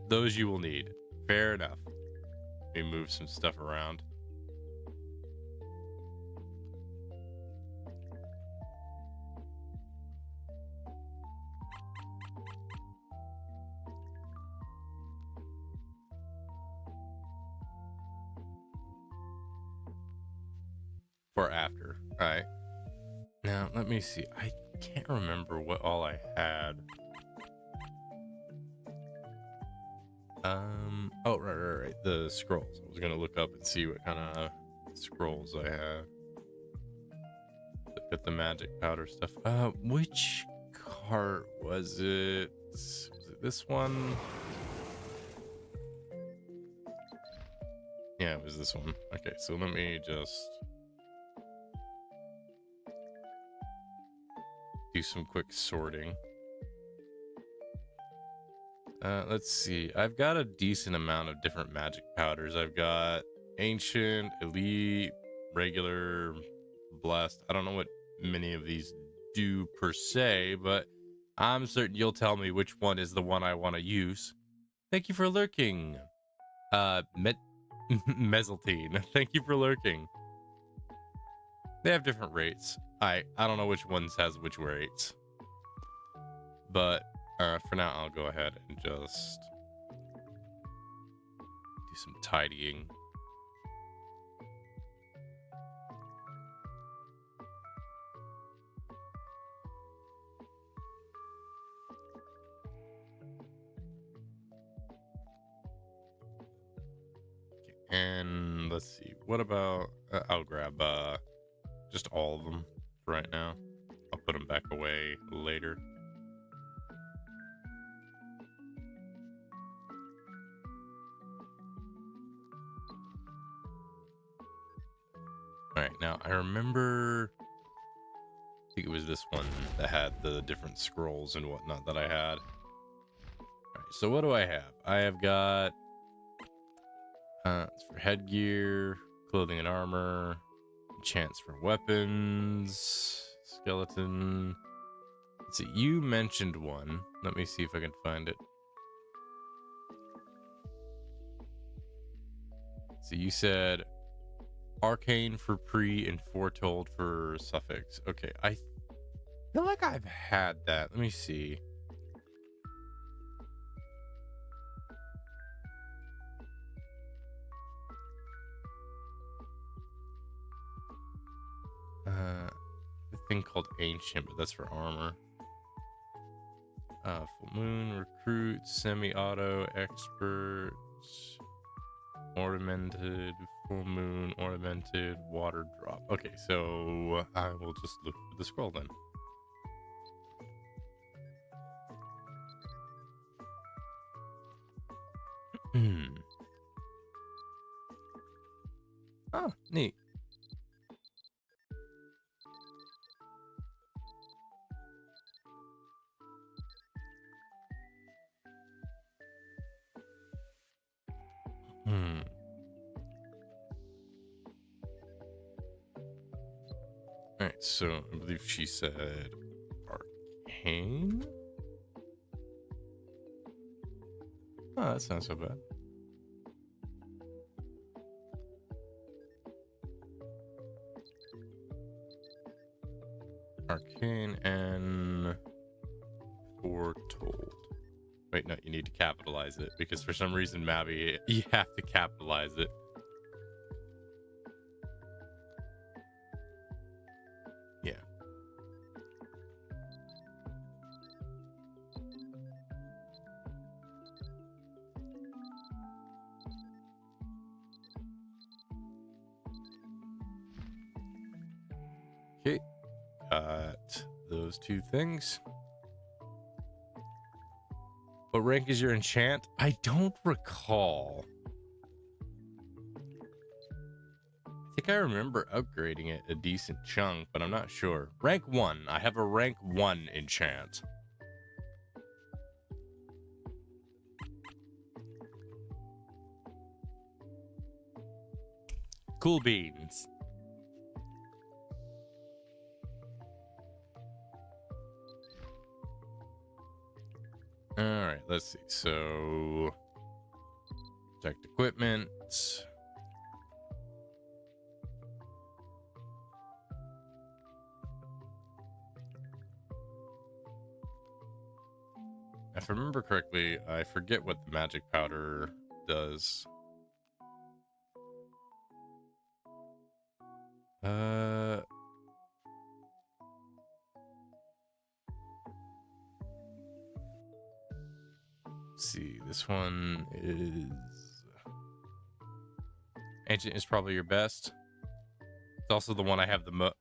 Those you will need. Fair enough. Let me move some stuff around. For after. All right. Now, let me see. I can't remember what all I had. Oh, right. The scrolls. I was gonna look up and see what kind of scrolls I had. Look at the magic powder stuff. Which cart was it? Was it this one? Yeah, it was this one. Okay, so let me just do some quick sorting. Let's see. I've got a decent amount of different magic powders. I've got ancient, elite, regular, blessed. I don't know what many of these do per se, but I'm certain you'll tell me which one is the one I want to use. Thank you for lurking. Mezzaltine. Thank you for lurking. They have different rates. I don't know which ones has which rates, but for now, I'll go ahead and just do some tidying. Okay, and let's see. What about? I'll grab just all of them for right now. I'll put them back away later. All right, now I remember, I think it was this one that had the different scrolls and whatnot that I had. All right, so what do I have? I have got, it's for headgear, clothing and armor, chance for weapons, skeleton. Let's see, you mentioned one. Let me see if I can find it. So you said arcane for pre and foretold for suffix. Okay, I feel like I've had that. Let me see. a thing called Ancient, but that's for armor. Full Moon, Recruit, Semi-Auto, Expert, Ornamented, Full Moon, Ornamented, Water Drop. Okay, so I will just look for the scroll then. Oh, neat. Alright, so I believe she said Arcane? Oh, that sounds so bad. Arcane and Foretold. Wait, no, you need to capitalize it because for some reason, Mavi, you have to capitalize it. Yeah. Okay. Got those two things. What rank is your enchant? I don't recall. I think I remember upgrading it a decent chunk, but I'm not sure. Rank 1. I have a rank 1 enchant. Cool beans. All right, let's see. So, protect equipment. If I remember correctly, I forget what the magic powder does. Let's see, this one is Ancient is probably your best. It's also the one I have the no,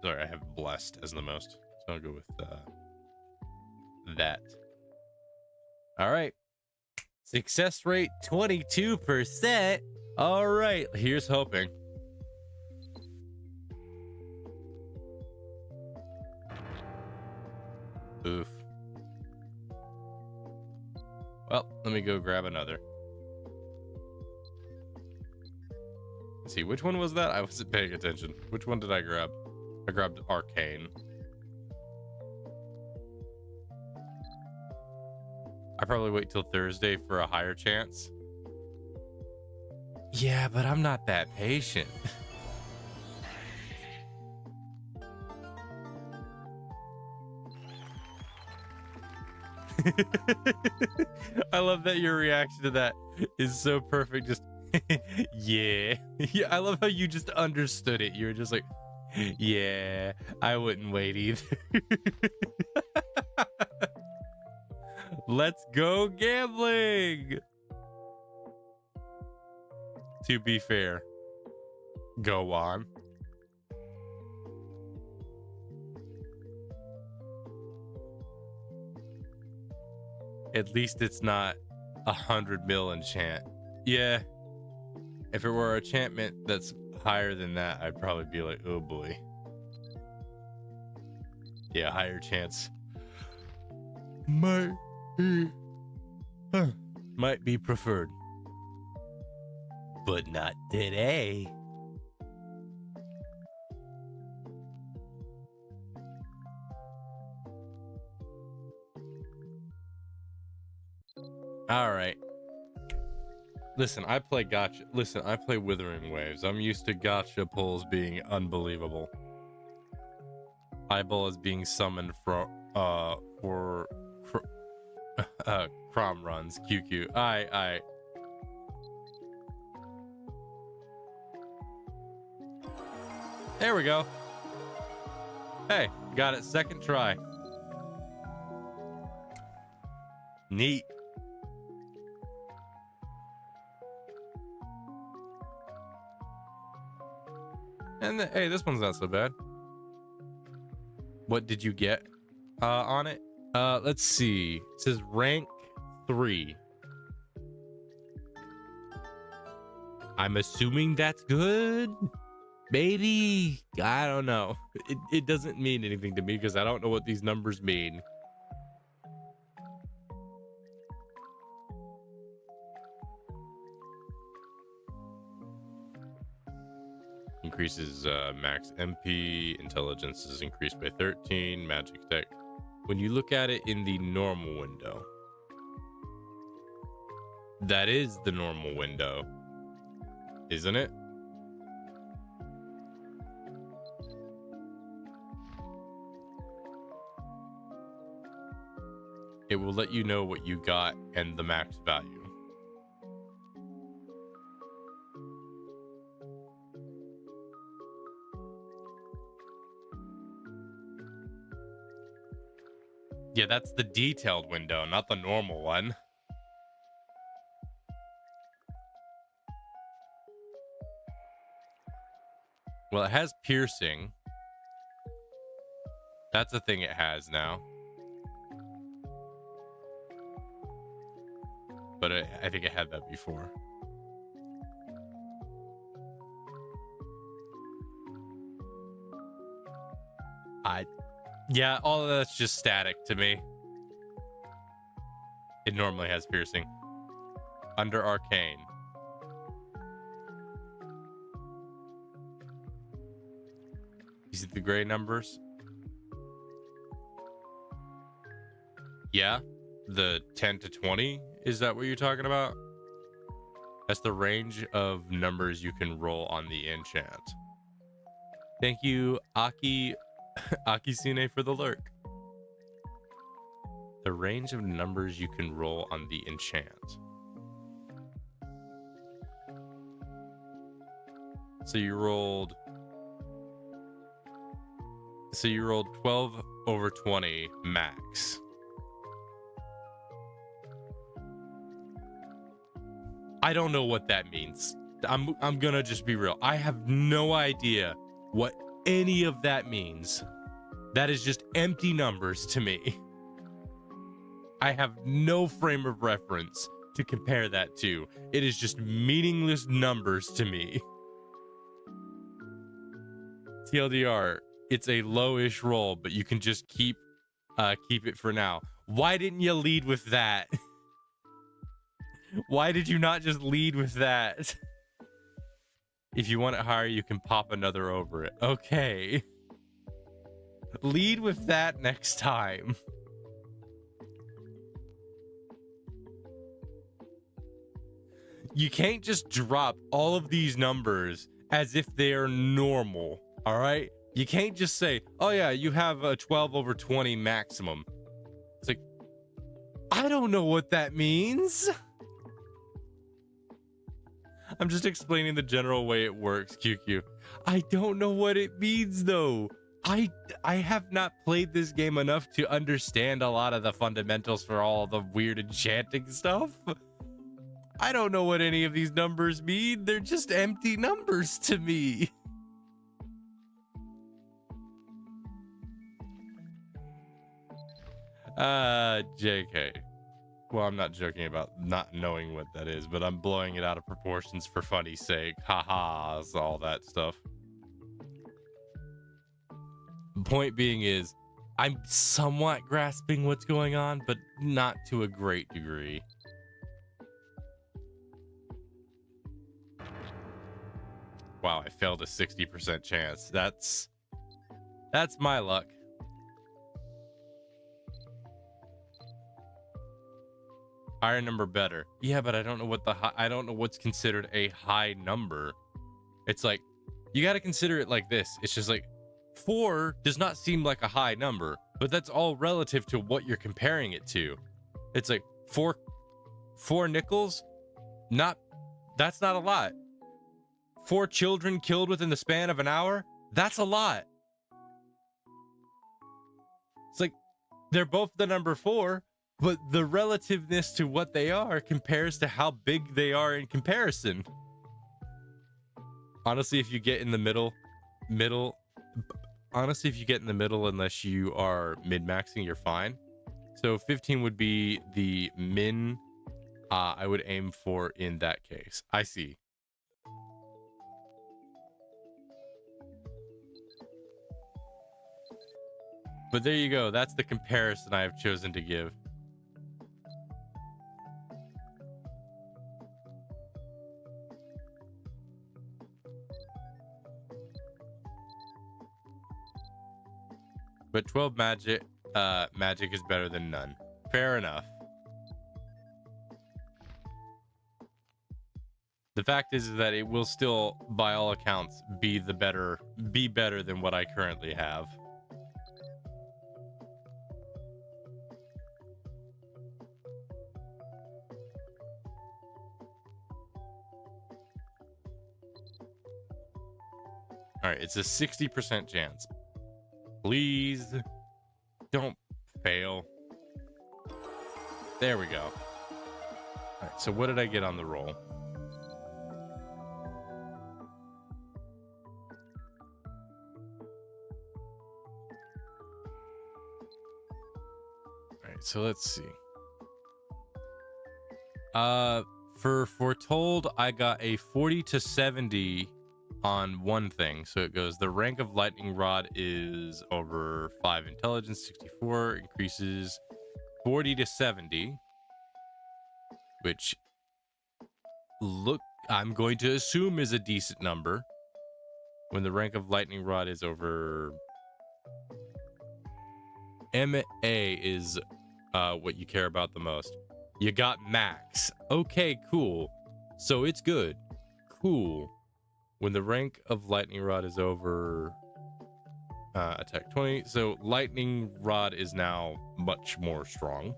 sorry, I have Blessed as the most. So I'll go with that. All right. Success rate 22%. All right, here's hoping. Oof. Well, let me go grab another. Let's see, which one was that? I wasn't paying attention. Which one did I grab? I grabbed Arcane. I probably wait till Thursday for a higher chance. Yeah, but I'm not that patient. I love that your reaction to that is so perfect. Just yeah. Yeah, I love how you just understood it. You were just like, yeah, I wouldn't wait either. Let's go gambling. To be fair, go on. At least it's not 100 mil enchant. Yeah. If it were a enchantment that's higher than that, I'd probably be like, oh boy. Yeah, higher chance. Might be preferred. But not today. All right. Listen, I play gotcha. Listen, I play Withering Waves. I'm used to gotcha pulls being unbelievable. Eyeball is being summoned for Crom runs. QQ. Aye. There we go. Hey, got it second try. Neat. And hey, this one's not so bad. What did you get on it? Let's see. It says rank 3. I'm assuming that's good. Maybe. I don't know. It doesn't mean anything to me because I don't know what these numbers mean. Increases max MP. Intelligence is increased by 13. Magic tech. When you look at it in the normal window, that is the normal window, isn't it? It will let you know what you got and the max value. Yeah, that's the detailed window, not the normal one. Well, it has piercing. That's a thing it has now. But I think it had that before. Yeah, all of that's just static to me. It normally has piercing. Under arcane. You see the gray numbers? Yeah, the 10 to 20. Is that what you're talking about? That's the range of numbers you can roll on the enchant. Thank you, Akisune, for the lurk. The range of numbers you can roll on the enchant. So you rolled 12 over 20 max. I don't know what that means. I'm gonna just be real. I have no idea what any of that means. That is just empty numbers to me. I have no frame of reference to compare that to. It is just meaningless numbers to me. TLDR, it's a low-ish roll, but you can just keep it for now. Why didn't you lead with that? Why did you not just lead with that? If you want it higher, you can pop another over it. Okay. Lead with that next time. You can't just drop all of these numbers as if they're normal, all right? You can't just say, oh yeah, you have a 12 over 20 maximum. It's like, I don't know what that means. I'm just explaining the general way it works, QQ. I don't know what it means, though. I have not played this game enough to understand a lot of the fundamentals for all the weird enchanting stuff. I don't know what any of these numbers mean. They're just empty numbers to me. JK. Well, I'm not joking about not knowing what that is, but I'm blowing it out of proportions for funny's sake. Haha, all that stuff. The point being is, I'm somewhat grasping what's going on, but not to a great degree. Wow, I failed a 60% chance. That's my luck. Higher number better. Yeah, but I don't know what I don't know what's considered a high number. It's like, you got to consider it like this. It's just like 4 does not seem like a high number, but that's all relative to what you're comparing it to. It's like four nickels, that's not a lot. 4 children killed within the span of an hour, that's a lot. They're both the number 4, but the relativeness to what they are compares to how big they are in comparison. Honestly, if you get in the middle, honestly, if you get in the middle, unless you are min-maxing, you're fine. So 15 would be the min I would aim for in that case. I see. But there you go. That's the comparison I have chosen to give. But 12 magic is better than none. Fair enough. The fact is that it will still, by all accounts, be better than what I currently have. All right, it's a 60% chance. Please don't fail. There we go. All right, so what did I get on the roll? All right, so let's see. For foretold, I got a 40 to 70 on one thing. So it goes, the rank of lightning rod is over 5 intelligence, 64 increases 40 to 70, which I'm going to assume is a decent number. When the rank of lightning rod is over MA is what you care about the most. You got max. Okay, cool. So it's good. Cool. When the rank of lightning rod is over attack 20. So lightning rod is now much more strong,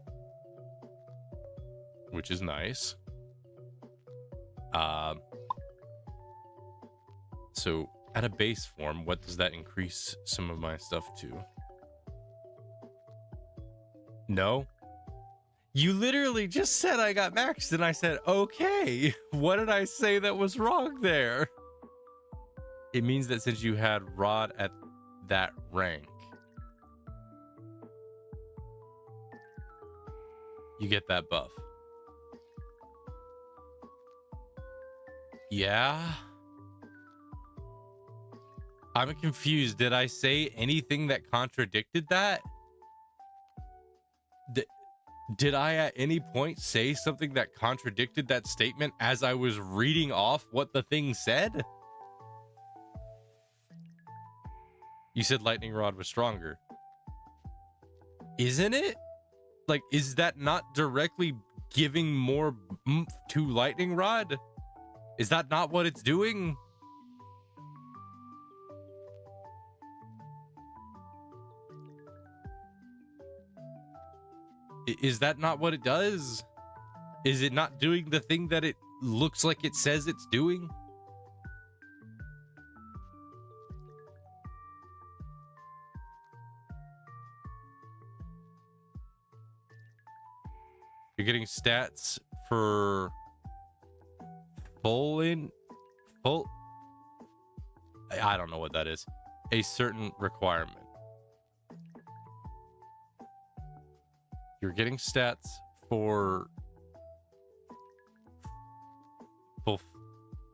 which is nice. So at a base form, what does that increase some of my stuff to? No. You literally just said I got maxed and I said, okay. What did I say that was wrong there? It means that since you had rod at that rank, you get that buff. Yeah. I'm confused. Did I say anything that contradicted that? Did I at any point say something that contradicted that statement as I was reading off what the thing said? You said lightning rod was stronger. Isn't it? Like, is that not directly giving more oomph to lightning rod? Is that not what it's doing? Is that not what it does? Is it not doing the thing that it looks like it says it's doing? You're getting stats for full. I don't know what that is. A certain requirement. You're getting stats for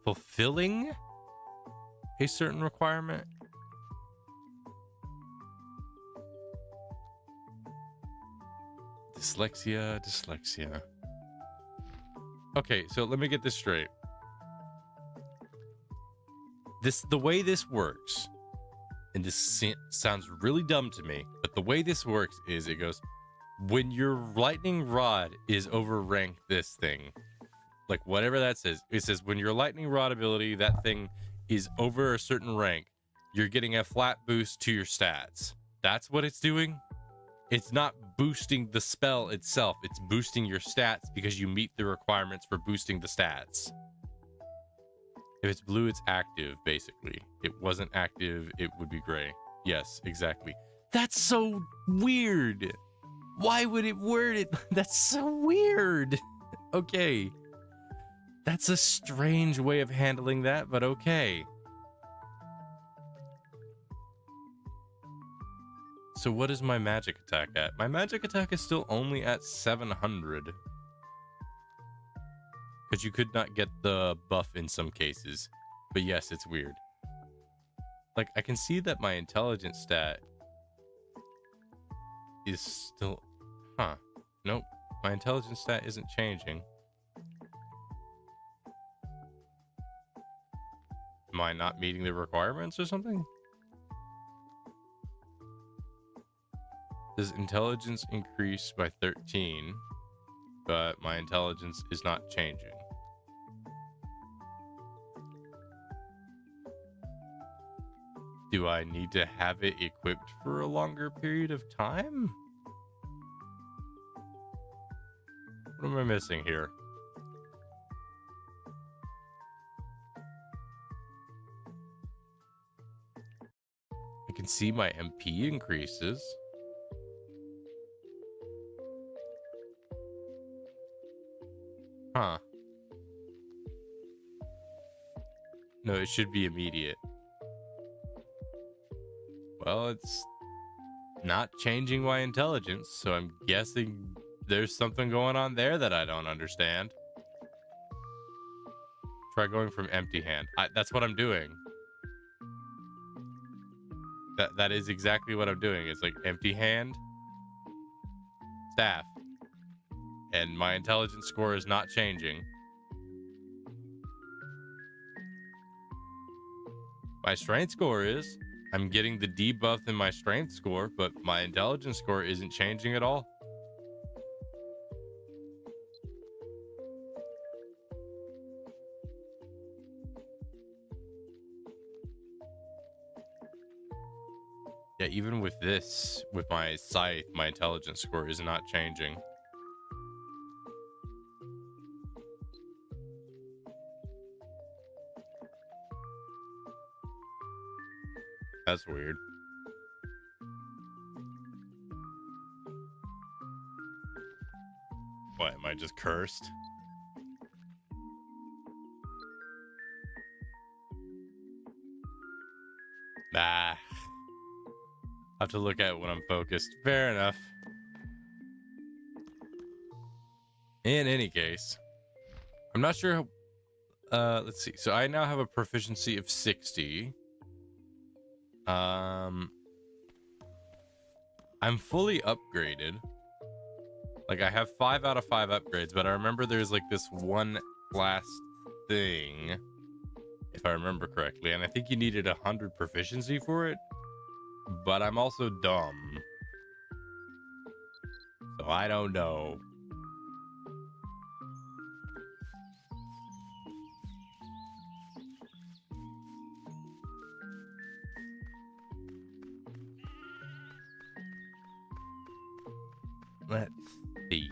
fulfilling a certain requirement. Dyslexia. Okay, so let me get this straight. The way this works, and this sounds really dumb to me, but the way this works is it goes, when your lightning rod is over rank this thing, like whatever that says, it says when your lightning rod ability, that thing is over a certain rank, you're getting a flat boost to your stats. That's what it's doing. It's not boosting the spell itself. It's boosting your stats because you meet the requirements for boosting the stats. If it's blue, it's active, basically. It wasn't active, it would be gray. Yes, exactly. That's so weird. Why would it word it? That's so weird. Okay. That's a strange way of handling that, but okay. So what is my magic attack at? My magic attack is still only at 700. Because you could not get the buff in some cases. But yes, it's weird. Like, I can see that my intelligence stat is still... Huh. Nope. My intelligence stat isn't changing. Am I not meeting the requirements or something? Does intelligence increase by 13, but my intelligence is not changing? Do I need to have it equipped for a longer period of time? What am I missing here? I can see my MP increases. Huh. No, it should be immediate. Well, it's not changing my intelligence, so I'm guessing there's something going on there that I don't understand. Try going from empty hand. That's what I'm doing. That is exactly what I'm doing. It's like empty hand, staff. And my intelligence score is not changing. My strength score is. I'm getting the debuff in my strength score, but my intelligence score isn't changing at all. Yeah, even with this, with my scythe, my intelligence score is not changing. That's weird. What, am I just cursed? Nah. I have to look at it when I'm focused. Fair enough. In any case, I'm not sure how... let's see. So I now have a proficiency of 60. I'm fully upgraded. Like, I have 5 out of 5 upgrades, but I remember there's like this one last thing, if I remember correctly, and I think you needed 100 proficiency for it, but I'm also dumb, so I don't know. Let's see.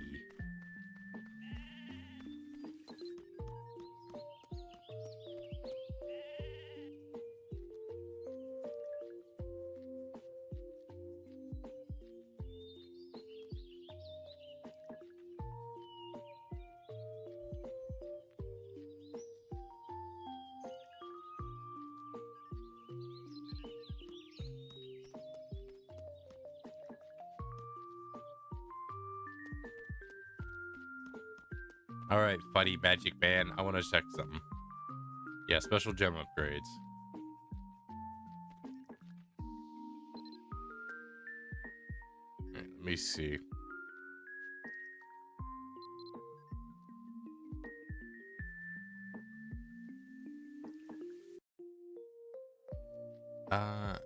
All right, Funny Magic Man, I want to check something. Yeah, special gem upgrades. Let me see. I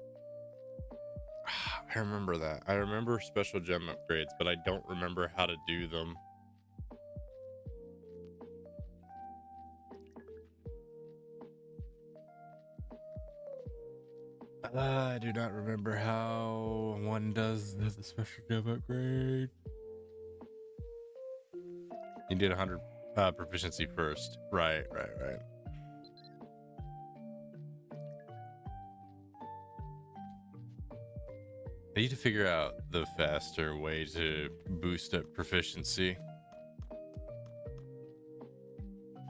remember that. I remember special gem upgrades, but I don't remember how to do them. I do not remember how one does the special gem upgrade. You did 100 proficiency first. Right. I need to figure out the faster way to boost up proficiency.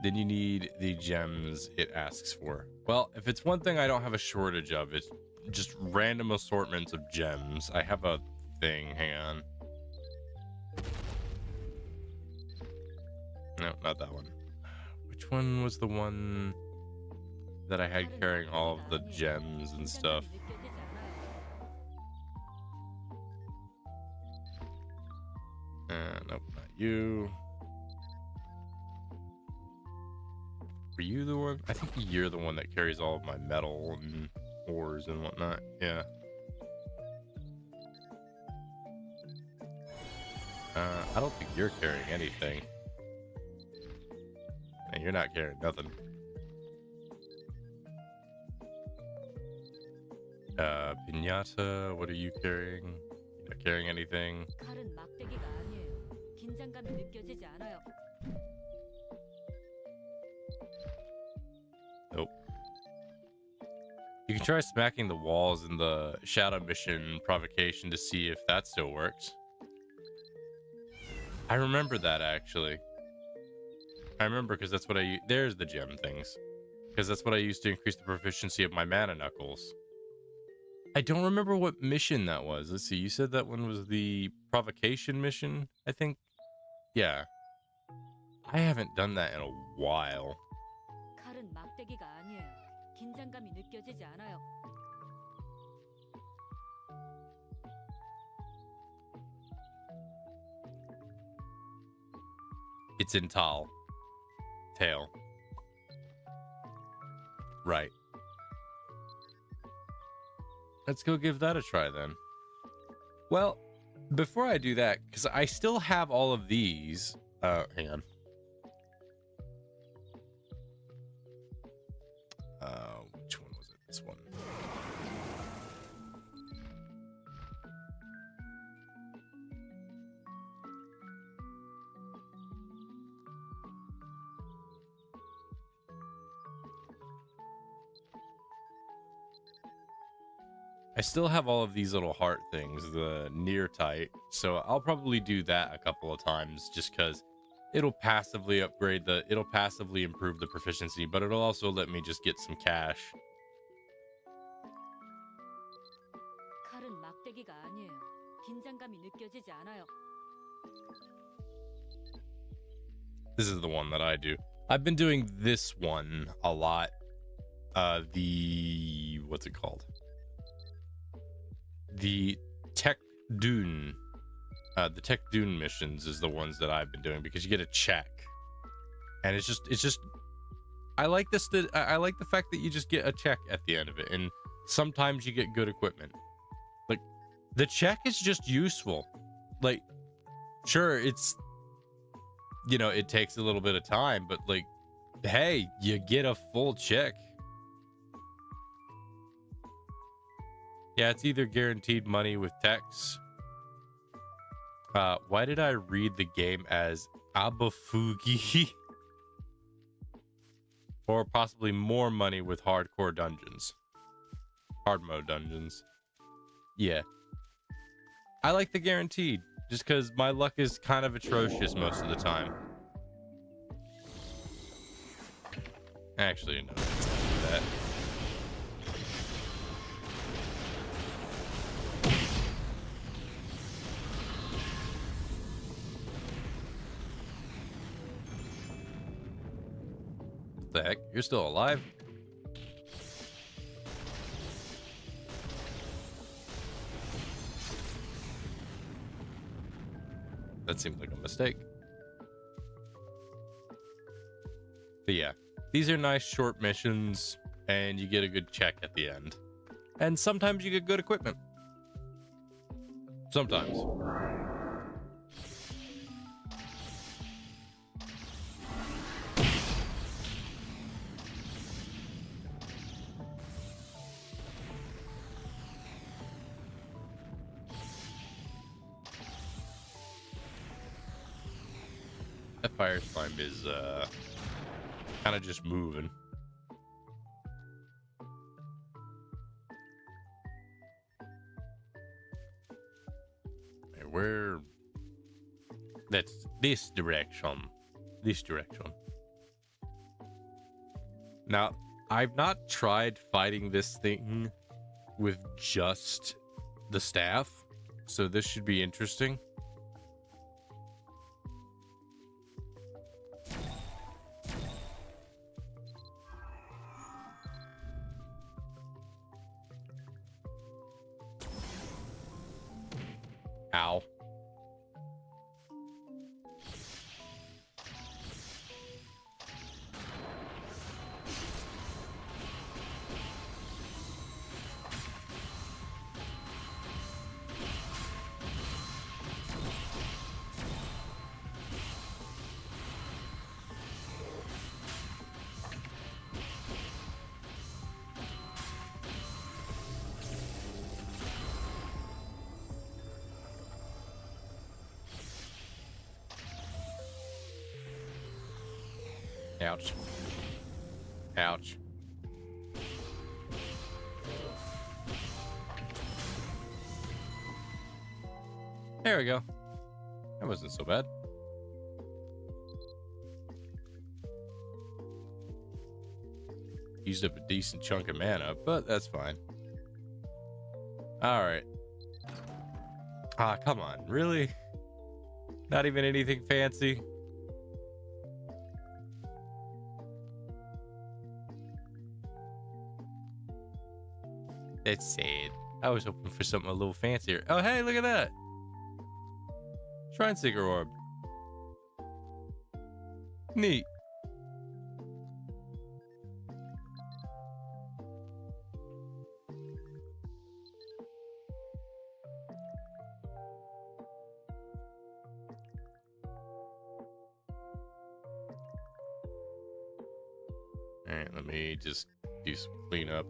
Then you need the gems it asks for. Well, if it's one thing I don't have a shortage of, it's just random assortments of gems. I have a thing. Hang on. No, not that one. Which one was the one that I had carrying all of the gems and stuff? Nope, not you. Were you the one? I think you're the one that carries all of my metal and ores and whatnot. Yeah. I don't think you're carrying anything. And you're not carrying nothing. Piñata, what are you carrying? You're not carrying anything. Nope. You can try smacking the walls in the shadow mission provocation to see if that still works. I remember that, actually. I remember because that's what I... There's the gem things. Because that's what I used to increase the proficiency of my mana knuckles. I don't remember what mission that was. Let's see. You said that one was the provocation mission, I think? Yeah. I haven't done that in a while. It's in Tail. Right. Let's go give that a try then. Well, before I do that, because I still have all of these. Hang on. Which one was it? This one. I still have all of these little heart things, the near tight, so I'll probably do that a couple of times just because it'll passively it'll passively improve the proficiency, but it'll also let me just get some cash. This is the one that I do. I've been doing this one a lot. What's it called? The Tech Dune. The Tech Dune missions is the ones that I've been doing because you get a check. And it's just I like this I like the fact that you just get a check at the end of it, and sometimes you get good equipment. Like, the check is just useful. Like, sure, it's, you know, it takes a little bit of time, but like, hey, you get a full check. Yeah, it's either guaranteed money with techs. Why did I read the game as Abafugi? Or possibly more money with hardcore dungeons. Hard mode dungeons. Yeah. I like the guaranteed, just because my luck is kind of atrocious most of the time. Actually, no, let's not do that. What the heck? You're still alive? That seemed like a mistake. But yeah, these are nice short missions, and you get a good check at the end. And sometimes you get good equipment. Sometimes. That fire slime is kind of just moving. where? That's this direction. This direction. Now, I've not tried fighting this thing with just the staff, so this should be interesting. Ow. Ouch. Ouch. There we go. That wasn't so bad. Used up a decent chunk of mana, but that's fine. Alright. Ah, come on. Really? Not even anything fancy? That's sad. I was hoping for something a little fancier. Oh, hey, look at that. Shrine Seeker Orb. Neat. Alright, let me just do some cleanup.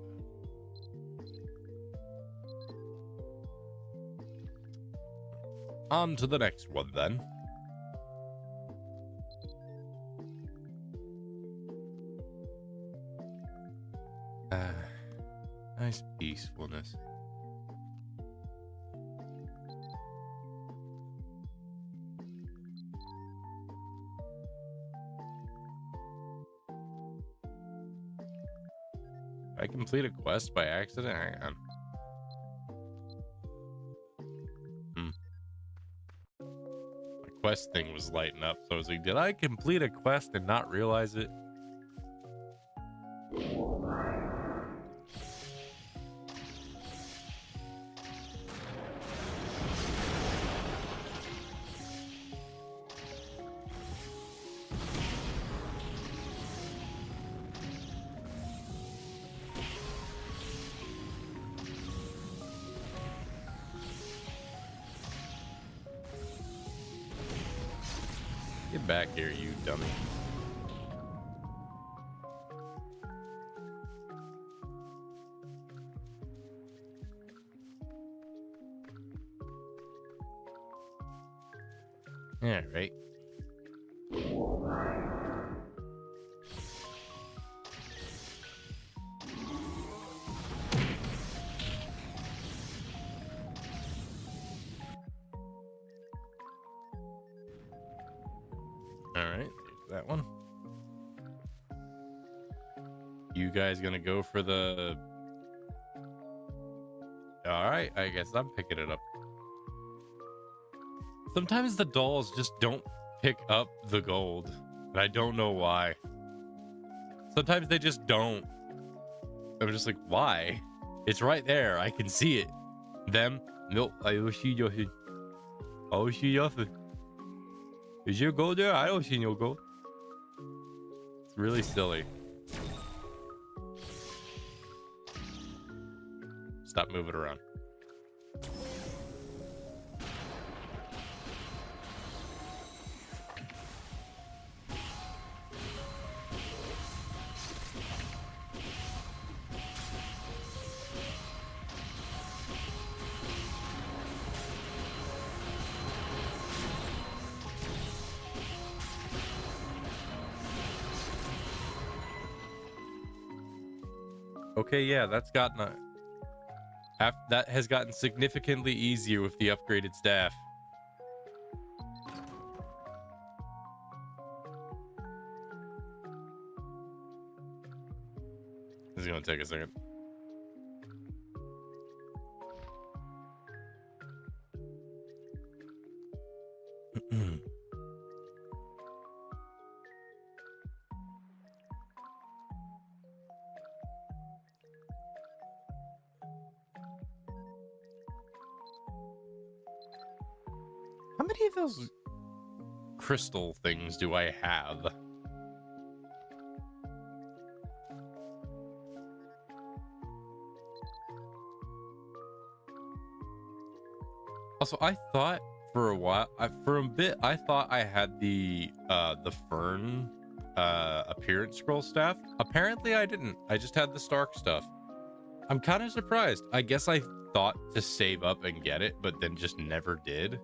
On to the next one, then. Nice peacefulness. I complete a quest by accident? Hang on. Quest thing was lighting up, so I was like, did I complete a quest and not realize it? Get back here, you dummy. All right. That one. You guys gonna go for the... All right, I guess I'm picking it up. Sometimes the dolls just don't pick up the gold, and I don't know why. Sometimes they just don't. I'm just like, why? It's right there. I can see it. Them? Nope. I don't see nothing. I don't see nothing. Is your gold there? I don't see no gold. It's really silly. Stop moving around. Okay, yeah, that's gotten that has gotten significantly easier with the upgraded staff. It's gonna take a second. How many of those crystal things do I have? Also, I thought for a while, for a bit, I thought I had the Fern appearance scroll staff. Apparently, I didn't. I just had the Stark stuff. I'm kind of surprised. I guess I thought to save up and get it, but then just never did.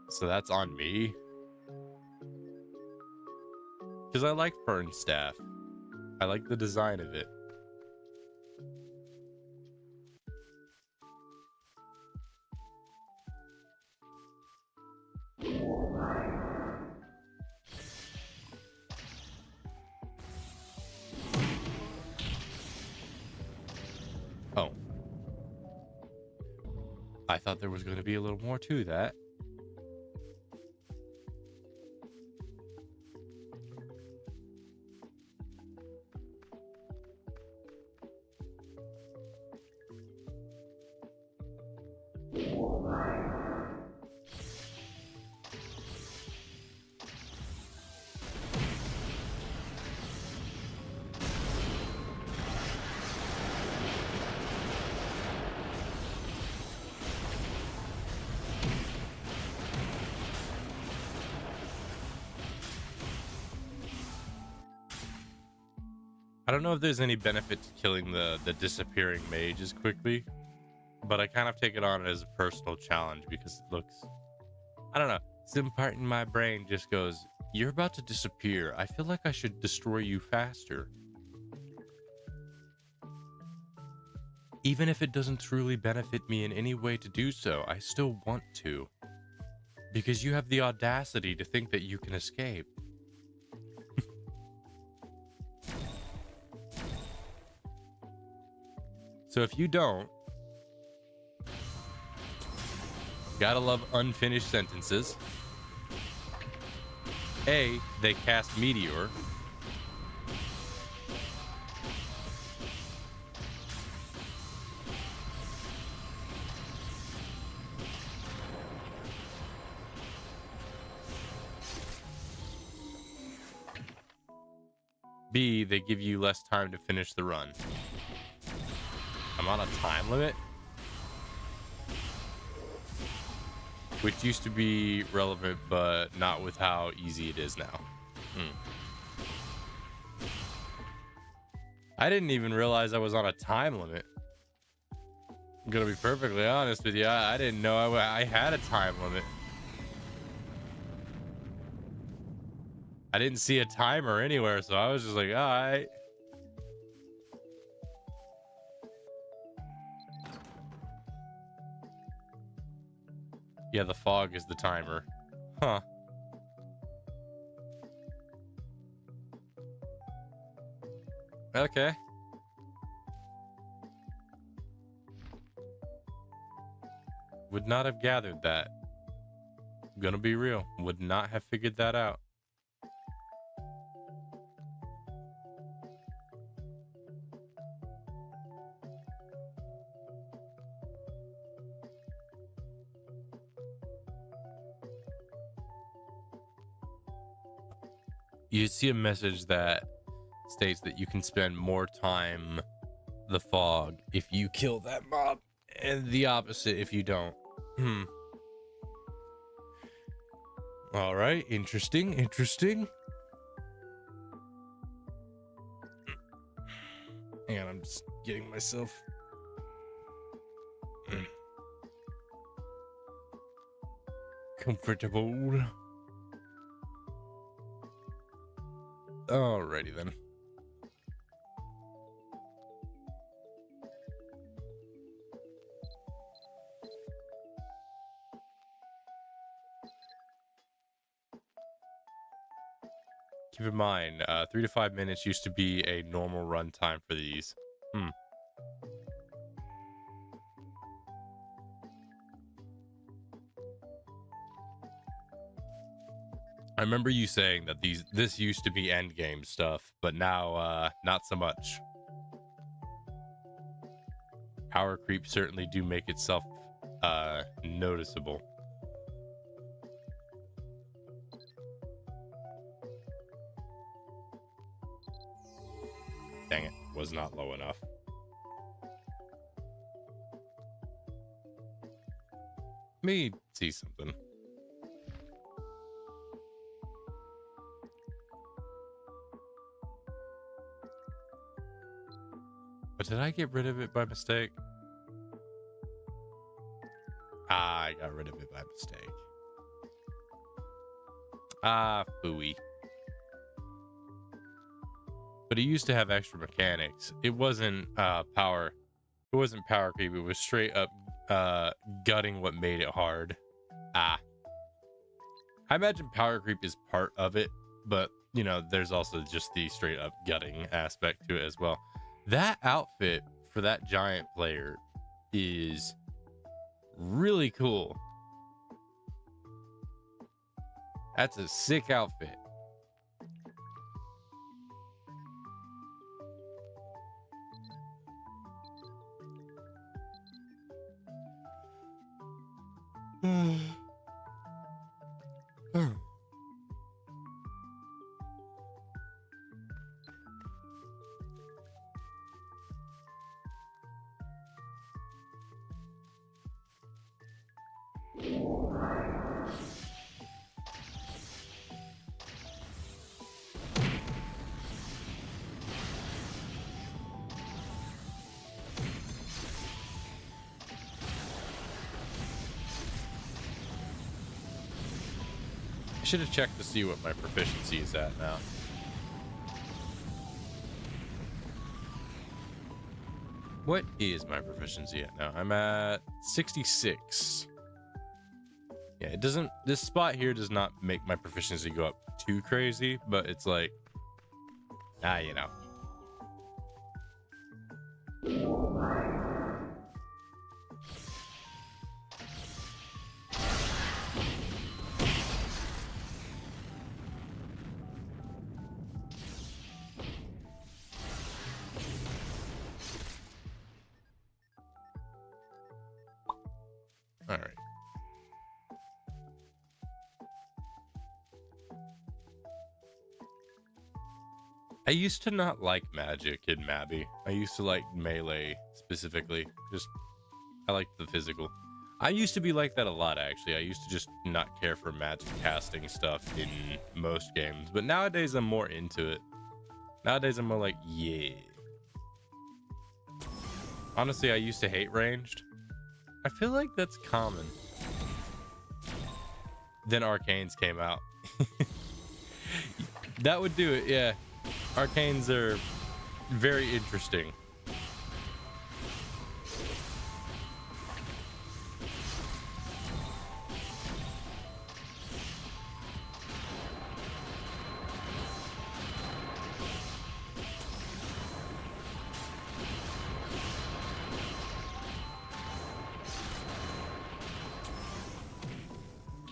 So that's on me. Because I like Fern staff. I like the design of it. Oh. I thought there was going to be a little more to that. I don't know if there's any benefit to killing the disappearing mages quickly, but I kind of take it on as a personal challenge because it looks, I don't know, some part in my brain just goes, you're about to disappear. I feel like I should destroy you faster. Even if it doesn't truly benefit me in any way to do so, I still want to. Because you have the audacity to think that you can escape. So if you don't, gotta love unfinished sentences. A, they cast Meteor. B, they give you less time to finish the run. I'm on a time limit, which used to be relevant, but not with how easy it is now. I didn't even realize I was on a time limit. I'm gonna be perfectly honest with you. I didn't know I had a time limit. I didn't see a timer anywhere, so I was just like, all right. Yeah, the fog is the timer. Huh. Okay. Would not have gathered that. Gonna be real. Would not have figured that out. You see a message that states that you can spend more time the fog if you kill that mob, and the opposite if you don't. All right, interesting. Hang on, I'm just getting myself comfortable. Alrighty then. keep in mind, 3 to 5 minutes used to be a normal run time for these. I remember you saying that this used to be end game stuff, but now not so much. Power creep certainly do make itself noticeable. Dang it, was not low enough. Let me see something. But did I get rid of it by mistake? Ah, I got rid of it by mistake. Ah, phooey. But it used to have extra mechanics. It wasn't power. It wasn't power creep. It was straight up gutting what made it hard. I imagine power creep is part of it, but you know, there's also just the straight up gutting aspect to it as well. That outfit for that giant player is really cool. That's a sick outfit. I should have checked to see what my proficiency is at now. What is my proficiency at now? I'm at 66. Yeah, it doesn't, this spot here does not make my proficiency go up too crazy, but it's like, you know. All right. I used to not like magic in Mabby. I used to like melee specifically. I liked the physical. I used to be like that a lot, actually. I used to just not care for magic casting stuff in most games. But nowadays, I'm more into it. Nowadays, I'm more like, yeah. Honestly, I used to hate ranged. I feel like that's common. Then Arcanes came out. That would do it, yeah. Arcanes are very interesting.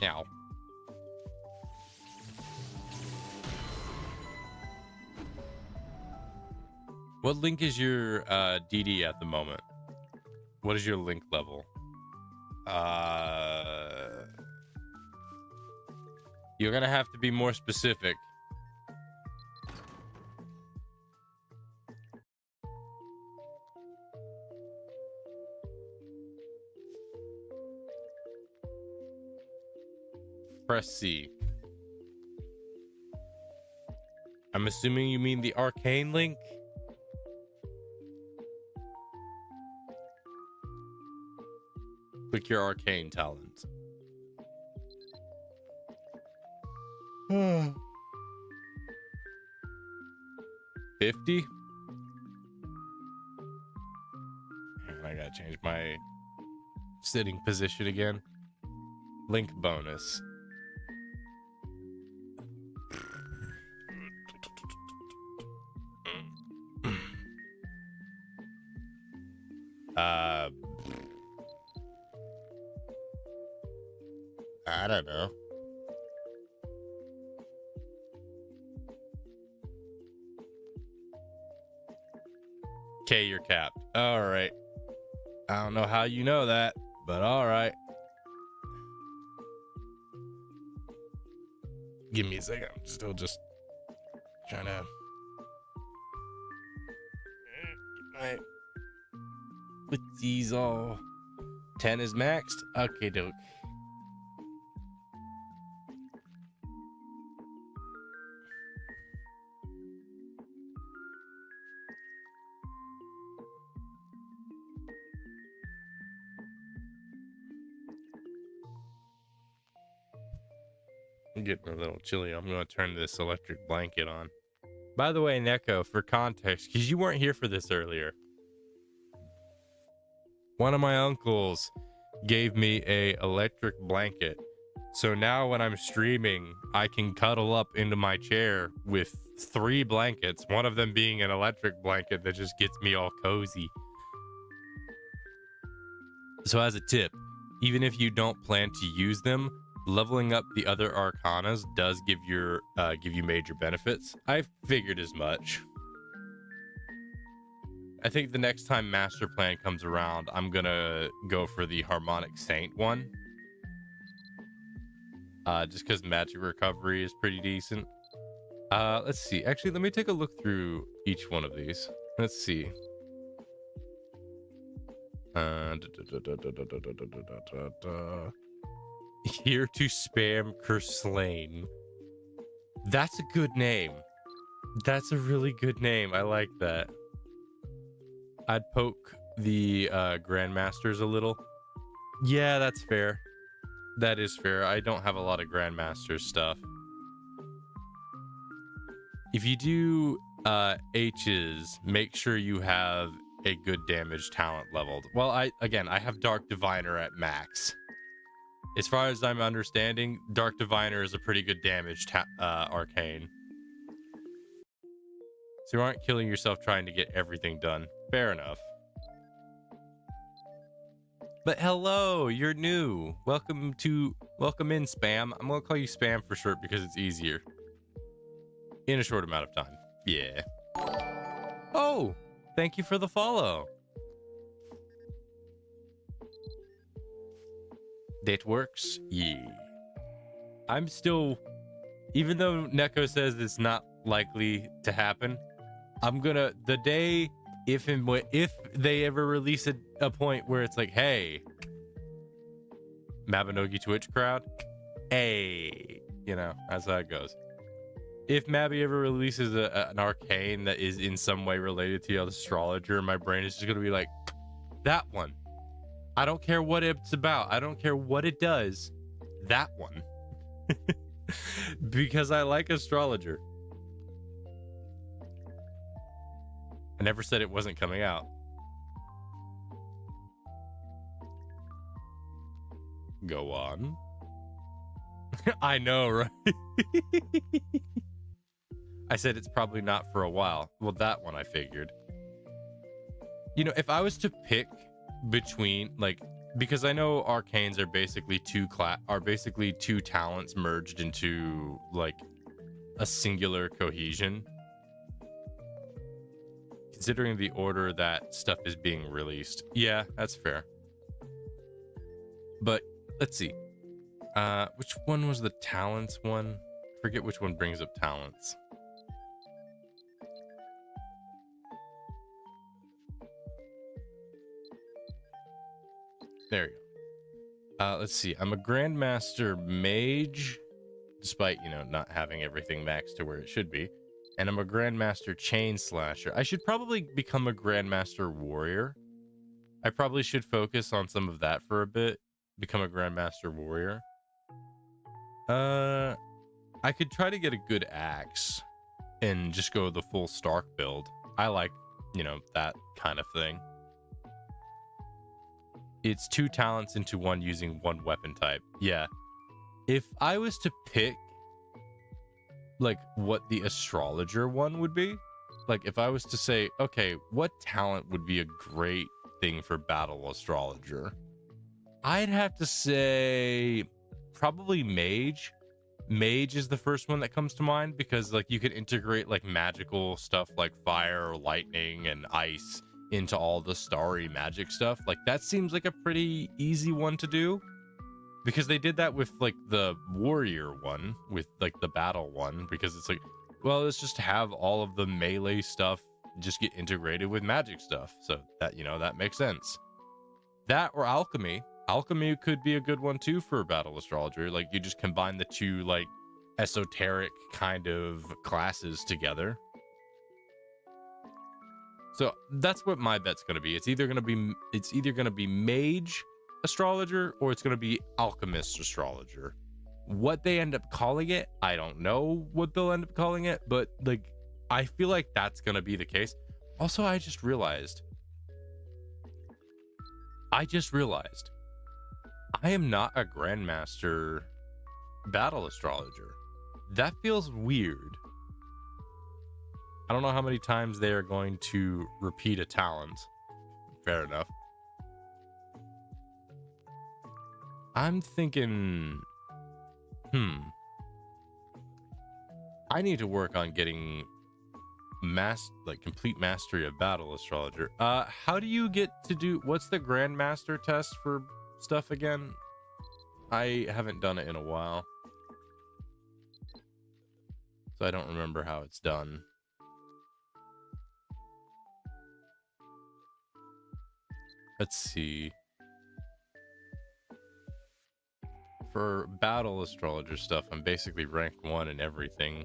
Now. What link is your DD at the moment? What is your link level? You're gonna have to be more specific. Press C. I'm assuming you mean the arcane link? Click your arcane talent. 50? I gotta change my sitting position again. Link bonus. I don't know. Okay, you're capped. All right. I don't know how you know that, but all right. Give me a second. I'm still just trying to get my footsies all. 10 is maxed. Okay, doke. I'm getting a little chilly. I'm going to turn this electric blanket on. By the way, Neko, for context, because you weren't here for this earlier, one of my uncles gave me a electric blanket. So now when I'm streaming, I can cuddle up into my chair with 3 blankets, one of them being an electric blanket that just gets me all cozy. So as a tip, even if you don't plan to use them, leveling up the other arcanas does give you major benefits. I figured as much. I think the next time Master Plan comes around, I'm gonna go for the Harmonic Saint one. Just because magic recovery is pretty decent. Let's see. Actually, let me take a look through each one of these. Let's see. Here to spam Kerslane. That's a good name. That's a really good name. I like that. I'd poke the Grandmasters a little. Yeah, that's fair. That is fair. I don't have a lot of Grandmaster stuff. If you do H's, make sure you have a good damage talent leveled. Well, I have Dark Diviner at max. As far as I'm understanding, Dark Diviner is a pretty good damage arcane. So you aren't killing yourself trying to get everything done. Fair enough. But hello, you're new. Welcome in, Spam. I'm gonna call you Spam for short because it's easier. In a short amount of time. Yeah. Oh, thank you for the follow. That works. Yeah. I'm still, even though Neko says it's not likely to happen, I'm gonna, the day if they ever release a point where it's like, hey, Mabinogi Twitch crowd, hey, you know, that's how it goes. If Mabby ever releases an arcane that is in some way related to the astrologer, my brain is just gonna be like, that one. I don't care what it's about. I don't care what it does. That one. Because I like astrologer. I never said it wasn't coming out. Go on. I know, right? I said it's probably not for a while. Well, that one I figured. You know, if I was to pick between, like, because I know arcanes are basically two talents merged into like a singular cohesion. Considering the order that stuff is being released, yeah, that's fair. But let's see, which one was the talents one? I forget which one brings up talents. There you go. Let's see. I'm a Grandmaster Mage, despite, you know, not having everything maxed to where it should be. And I'm a Grandmaster Chain Slasher. I should probably become a Grandmaster Warrior. I probably should focus on some of that for a bit. Become a Grandmaster Warrior. I could try to get a good axe and just go the full Stark build. I like, you know, that kind of thing. It's 2 talents into 1 using 1 weapon type. Yeah. If I was to pick like what the astrologer one would be, like if I was to say, okay, what talent would be a great thing for Battle Astrologer? I'd have to say probably Mage. Mage is the first one that comes to mind because like you could integrate like magical stuff like fire, lightning, and ice into all the starry magic stuff. Like that seems like a pretty easy one to do because they did that with like the warrior one, with like the battle one, because it's like, well, let's just have all of the melee stuff just get integrated with magic stuff. So that, you know, that makes sense. That or alchemy. Alchemy could be a good one too for Battle Astrologer. Like you just combine the two like esoteric kind of classes together. So that's what my bet's going to be. It's either going to be Mage Astrologer or it's going to be Alchemist Astrologer. What they end up calling it, I don't know what they'll end up calling it, but like I feel like that's going to be the case. Also, I just realized I am not a Grandmaster Battle Astrologer. That feels weird. I don't know how many times they are going to repeat a talent. Fair enough. I'm thinking, I need to work on getting complete mastery of Battle Astrologer. How do you get to do, what's the Grandmaster test for stuff again? I haven't done it in a while, so I don't remember how it's done. Let's see. For Battle Astrologer stuff, I'm basically rank 1 in everything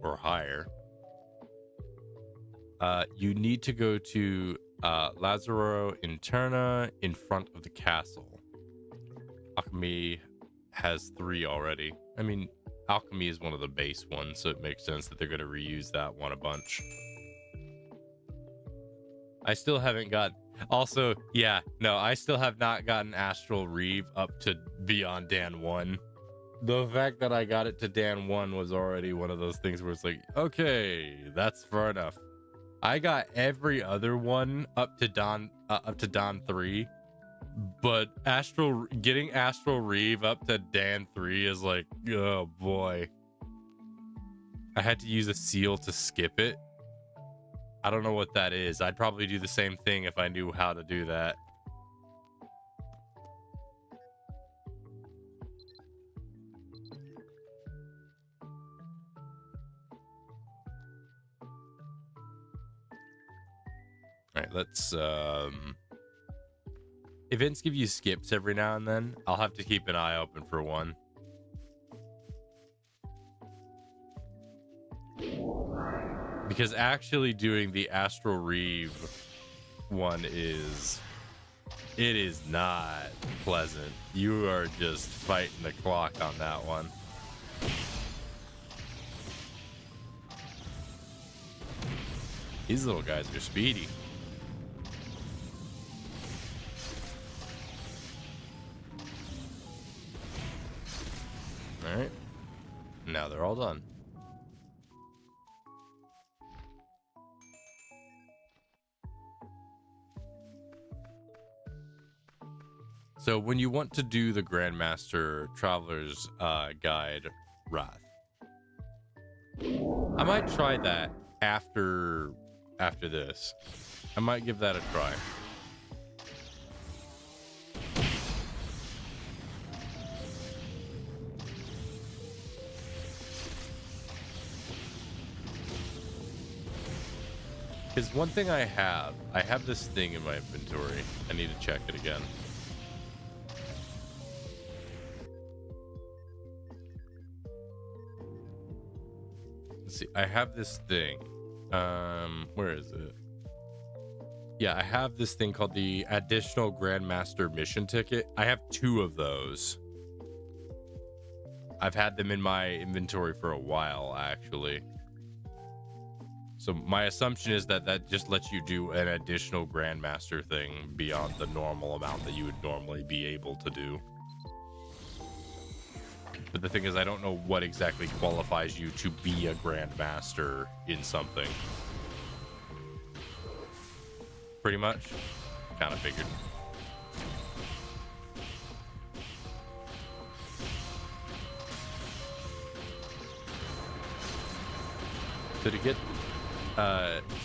or higher. You need to go to Lazaro Interna in front of the castle. Alchemy has 3 already. I mean, Alchemy is one of the base ones, so it makes sense that they're going to reuse that one a bunch. I still haven't got... Also, yeah, no, I still have not gotten Astral Reeve up to beyond Dan 1. The fact that I got it to Dan 1 was already one of those things where it's like, okay, that's far enough. I got every other one up to Dawn 3, but getting Astral Reeve up to Dan 3 is like, oh boy. I had to use a seal to skip it. I don't know what that is. I'd probably do the same thing if I knew how to do that. All right, let's events give you skips every now and then. I'll have to keep an eye open for one. Because actually doing the Astral Reeve one is not pleasant. You are just fighting the clock on that one. These little guys are speedy. All right. Now they're all done. So when you want to do the Grandmaster Traveler's Guide Wrath, I might try that after this. I might give that a try. Because one thing I have this thing in my inventory. I need to check it again. See, I have this thing. Where is it? Yeah, I have this thing called the additional Grandmaster mission ticket. I have 2 of those. I've had them in my inventory for a while, actually. So my assumption is that that just lets you do an additional Grandmaster thing beyond the normal amount that you would normally be able to do. But the thing is, I don't know what exactly qualifies you to be a Grandmaster in something. Pretty much. kind of figured.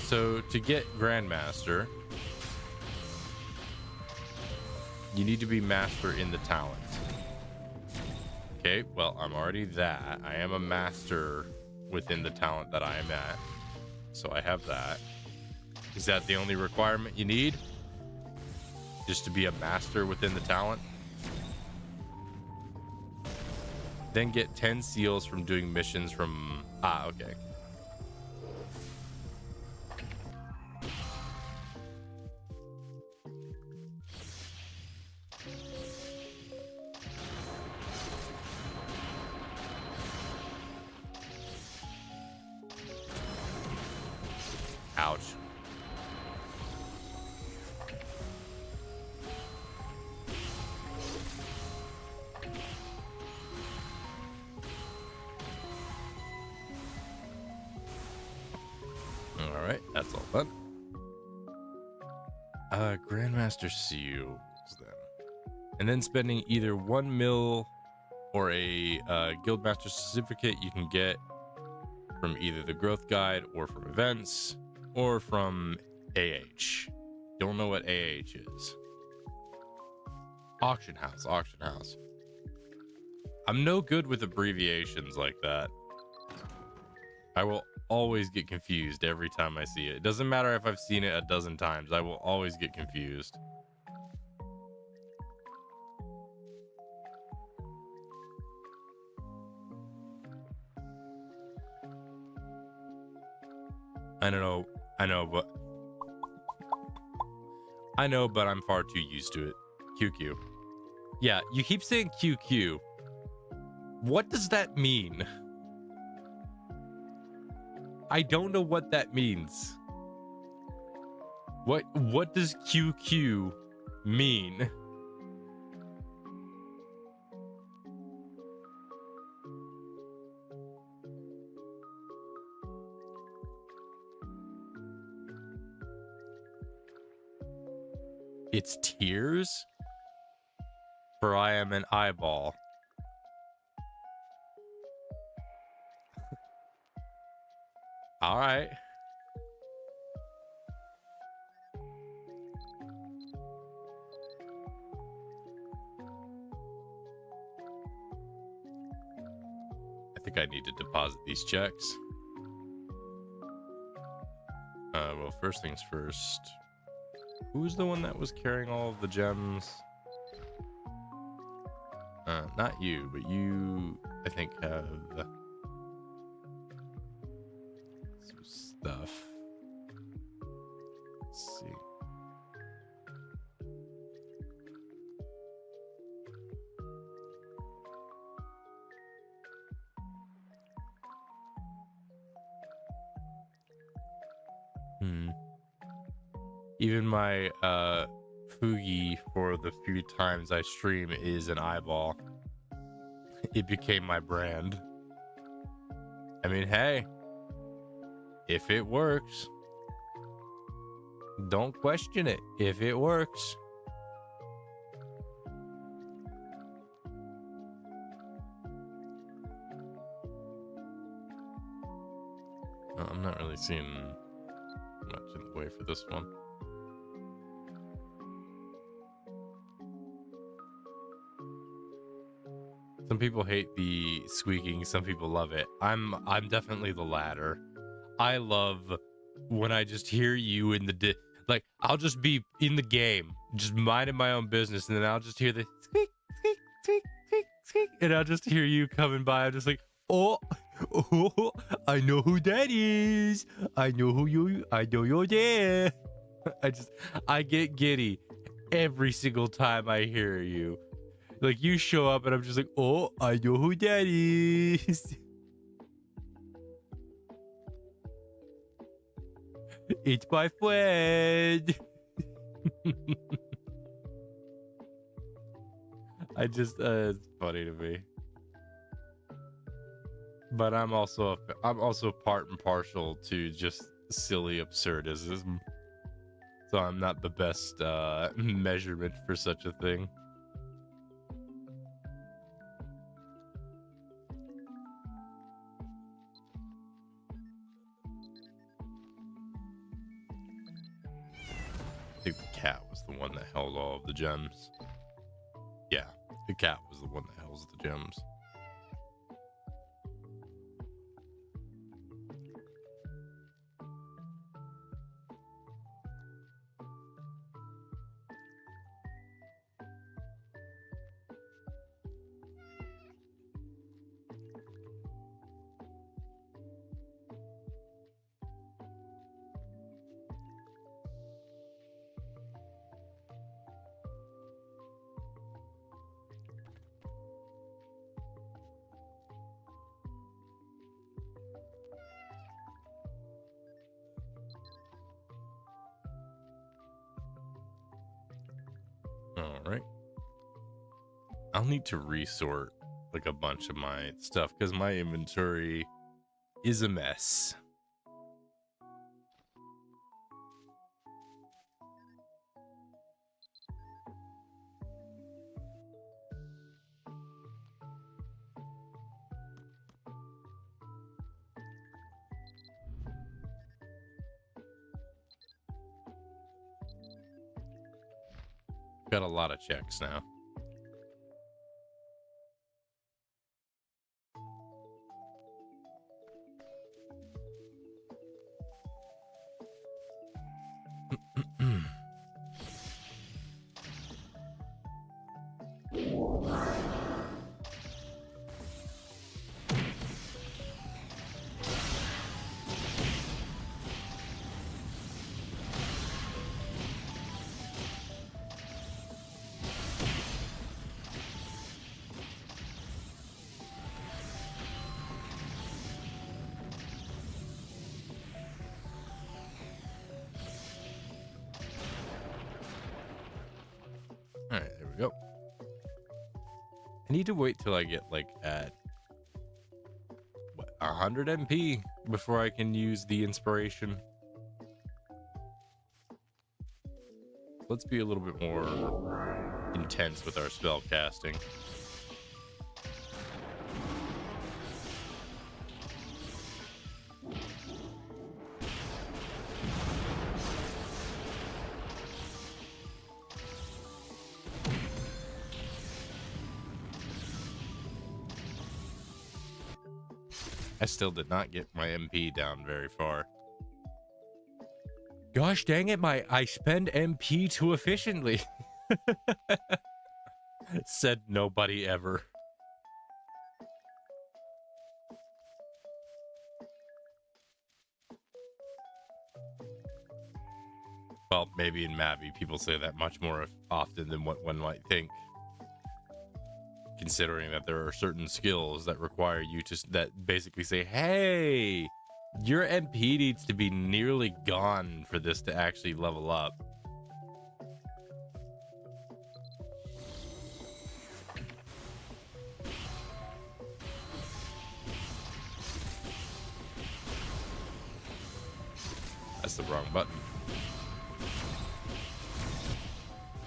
So to get Grandmaster, you need to be master in the talent. Okay, well, I'm already that. I am a master within the talent that I am at. So I have that. Is that the only requirement you need? Just to be a master within the talent? Then get 10 seals from doing missions from... Ah, okay. Ouch. All right, that's all done. Grandmaster Seals then. And then spending either 1 mil or a Guildmaster certificate you can get from either the growth guide or from events or from AH. Don't know what AH is. Auction house. I'm no good with abbreviations like that. I will always get confused every time I see it. It doesn't matter if I've seen it a dozen times. I will always get confused. I know, but I'm far too used to it. QQ. Yeah, you keep saying QQ. What does that mean? I don't know what that means. What does QQ mean? It's tears? For I am an eyeball. All right. I think I need to deposit these checks. Well, first things first. Who's the one that was carrying all of the gems? Not you, but you, I think, have some stuff. Let's see. Even my Fugi for the few times I stream is an eyeball. It became my brand. I mean, hey, if it works, don't question it. If it works. I'm not really seeing much in the way for this one. Some people hate the squeaking, some people love it. I'm definitely the latter. I love when I just hear you in the like I'll just be in the game, just minding my own business, and then I'll just hear the squeak, squeak, squeak, squeak, squeak, and I'll just hear you coming by. I'm just like, oh, I know who that is. I know you're there. I get giddy every single time I hear you. Like, you show up and I'm just like, oh, I know who that is. It's my friend. It's funny to me. But I'm also part and partial to just silly absurdism. So I'm not the best measurement for such a thing. I think the cat was the one that held all of the gems. Yeah, the cat was the one that held the gems. All right. I'll need to resort like a bunch of my stuff because my inventory is a mess. Got a lot of checks now. All right, there we go. I need to wait till I get like at what, 100 MP before I can use the inspiration. Let's be a little bit more intense with our spell casting. I still did not get my MP down very far. Gosh dang it, I spend MP too efficiently. Said nobody ever. Well, maybe in Mabby people say that much more often than what one might think. Considering that there are certain skills that require you to that basically say, hey, your MP needs to be nearly gone for this to actually level up. That's the wrong button.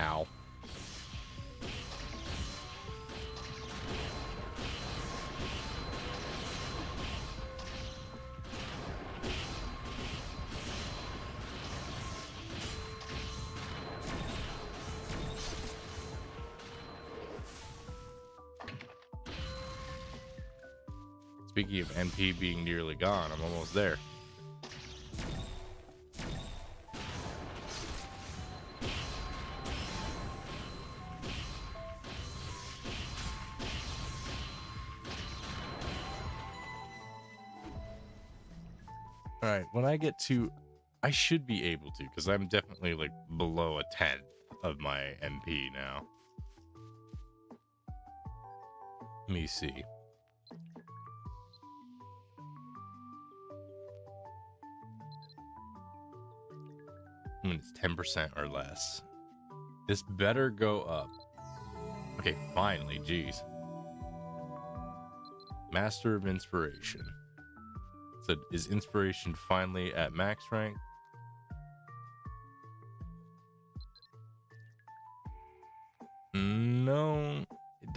Ow. Speaking of MP being nearly gone, I'm almost there. All right, when I get to, I should be able to, because I'm definitely like below a 10th of my MP now. Let me see. When it's 10% or less. This better go up. Okay, finally, geez. Master of Inspiration. So is Inspiration finally at max rank?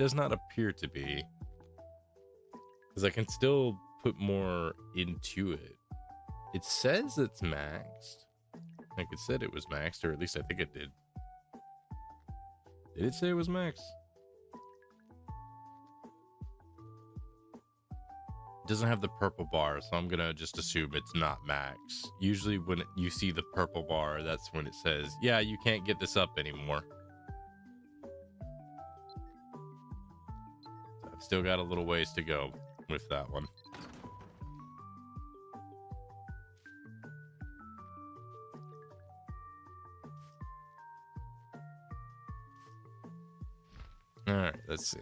does not appear to be. Because I can still put more into it. It says it's maxed. Like it said it was maxed, or at least I think it did. Did it say it was maxed? It doesn't have the purple bar, so I'm gonna just assume it's not max. Usually when you see the purple bar, that's when it says, yeah, you can't get this up anymore. So I've still got a little ways to go with that one. All right, let's see.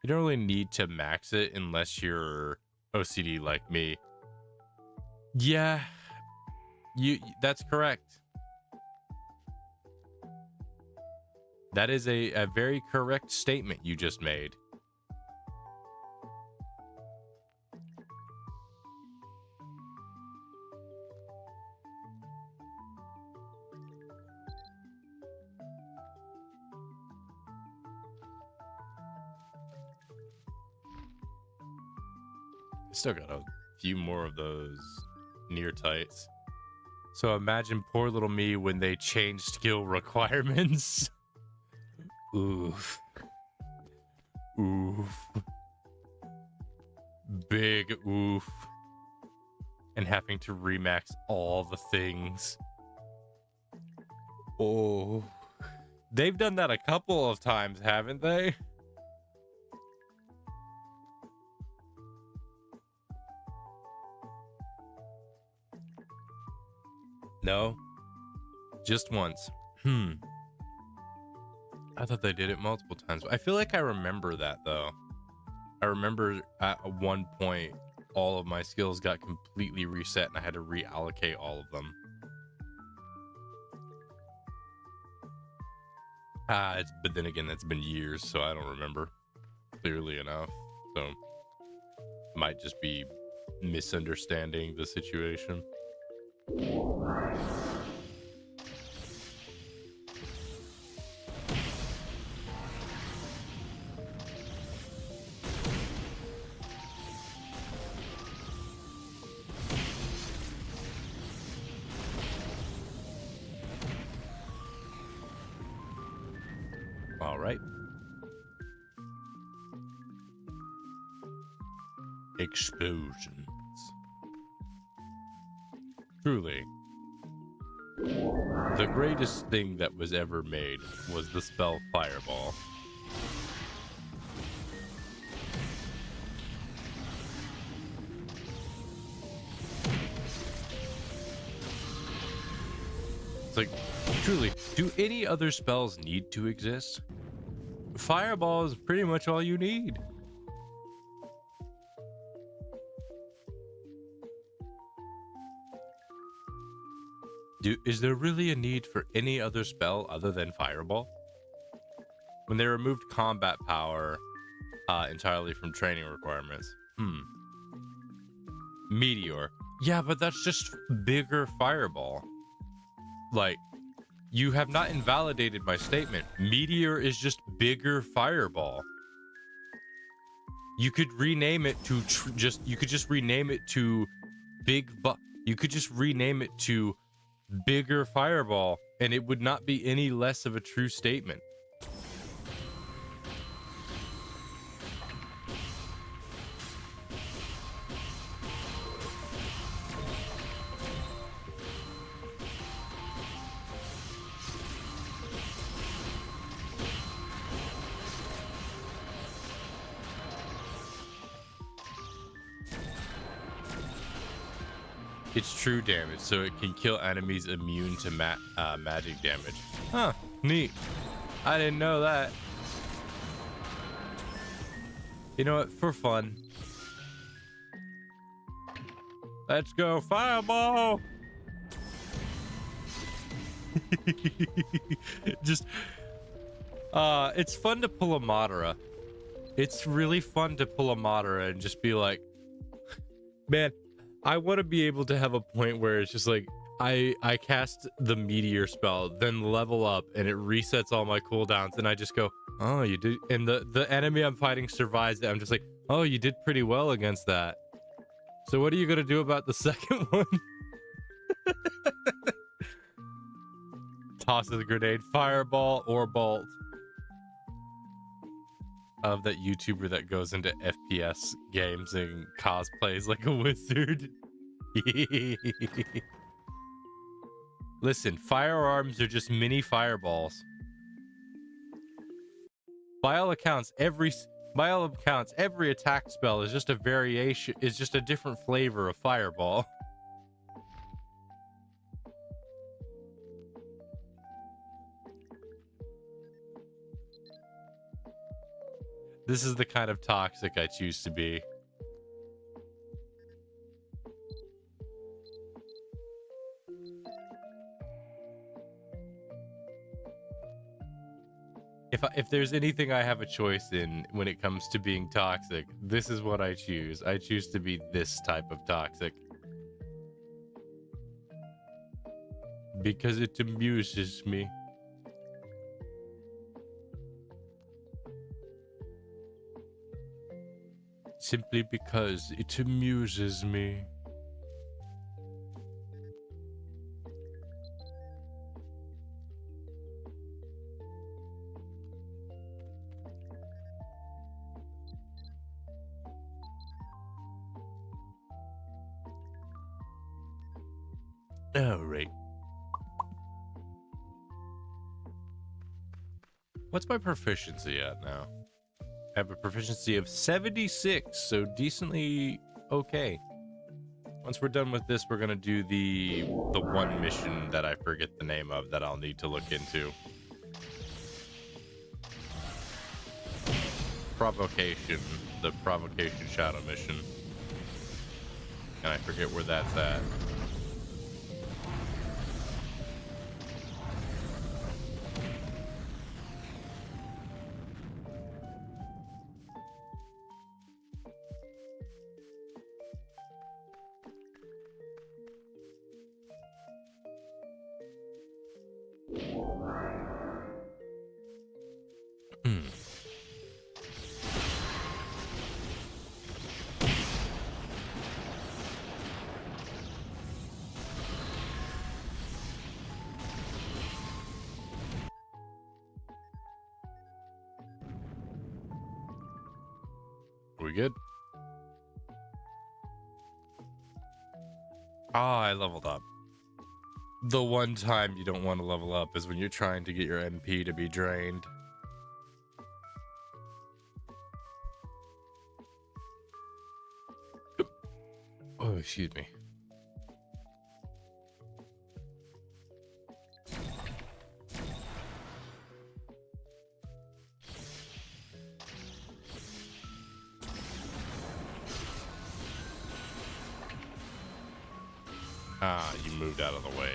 You don't really need to max it unless you're OCD like me. Yeah, that's correct. That is a very correct statement you just made. Still got a few more of those near tights. So imagine poor little me when they change skill requirements. Oof. Oof. Big oof. And having to remax all the things. Oh. They've done that a couple of times, haven't they? No, just once. I thought they did it multiple times. I feel like I remember that though. I remember at one point all of my skills got completely reset and I had to reallocate all of them. But then again, that's been years, so I don't remember clearly enough. So might just be misunderstanding the situation. All right. Explosions. Truly, the greatest thing that was ever made was the spell Fireball. It's like, truly, do any other spells need to exist? Fireball is pretty much all you need. Is there really a need for any other spell other than Fireball? When they removed combat power entirely from training requirements. Meteor. Yeah, but that's just bigger Fireball. Like, you have not invalidated my statement. Meteor is just bigger Fireball. You could rename it to you could just rename it to you could just rename it to Bigger Fireball, and it would not be any less of a true statement. It's true damage, so it can kill enemies immune to magic damage. Huh, neat. I didn't know that. You know what, for fun. Let's go Fireball! Just, it's fun to pull a Madara. It's really fun to pull a Madara and just be like, man, I want to be able to have a point where it's just like, I cast the meteor spell, then level up, and it resets all my cooldowns, and I just go, oh, you did, and the enemy I'm fighting survives it. I'm just like, oh, you did pretty well against that. So what are you gonna do about the second one? Tosses a grenade, fireball, or bolt. Of that YouTuber that goes into FPS games and cosplays like a wizard. Listen, firearms are just mini fireballs. By all accounts, every attack spell is just a variation, is just a different flavor of fireball. This is the kind of toxic I choose to be. If there's anything I have a choice in when it comes to being toxic, this is what I choose. I choose to be this type of toxic. Because it amuses me. Simply because it amuses me. All right. What's my proficiency at now? I have a proficiency of 76, so decently okay. Once we're done with this, we're gonna do the one mission that I forget the name of that I'll need to look into. Provocation, the provocation shadow mission. And I forget where that's at. We good? Ah, I leveled up. The one time you don't want to level up is when you're trying to get your MP to be drained. Oh, excuse me. Ah, you moved out of the way.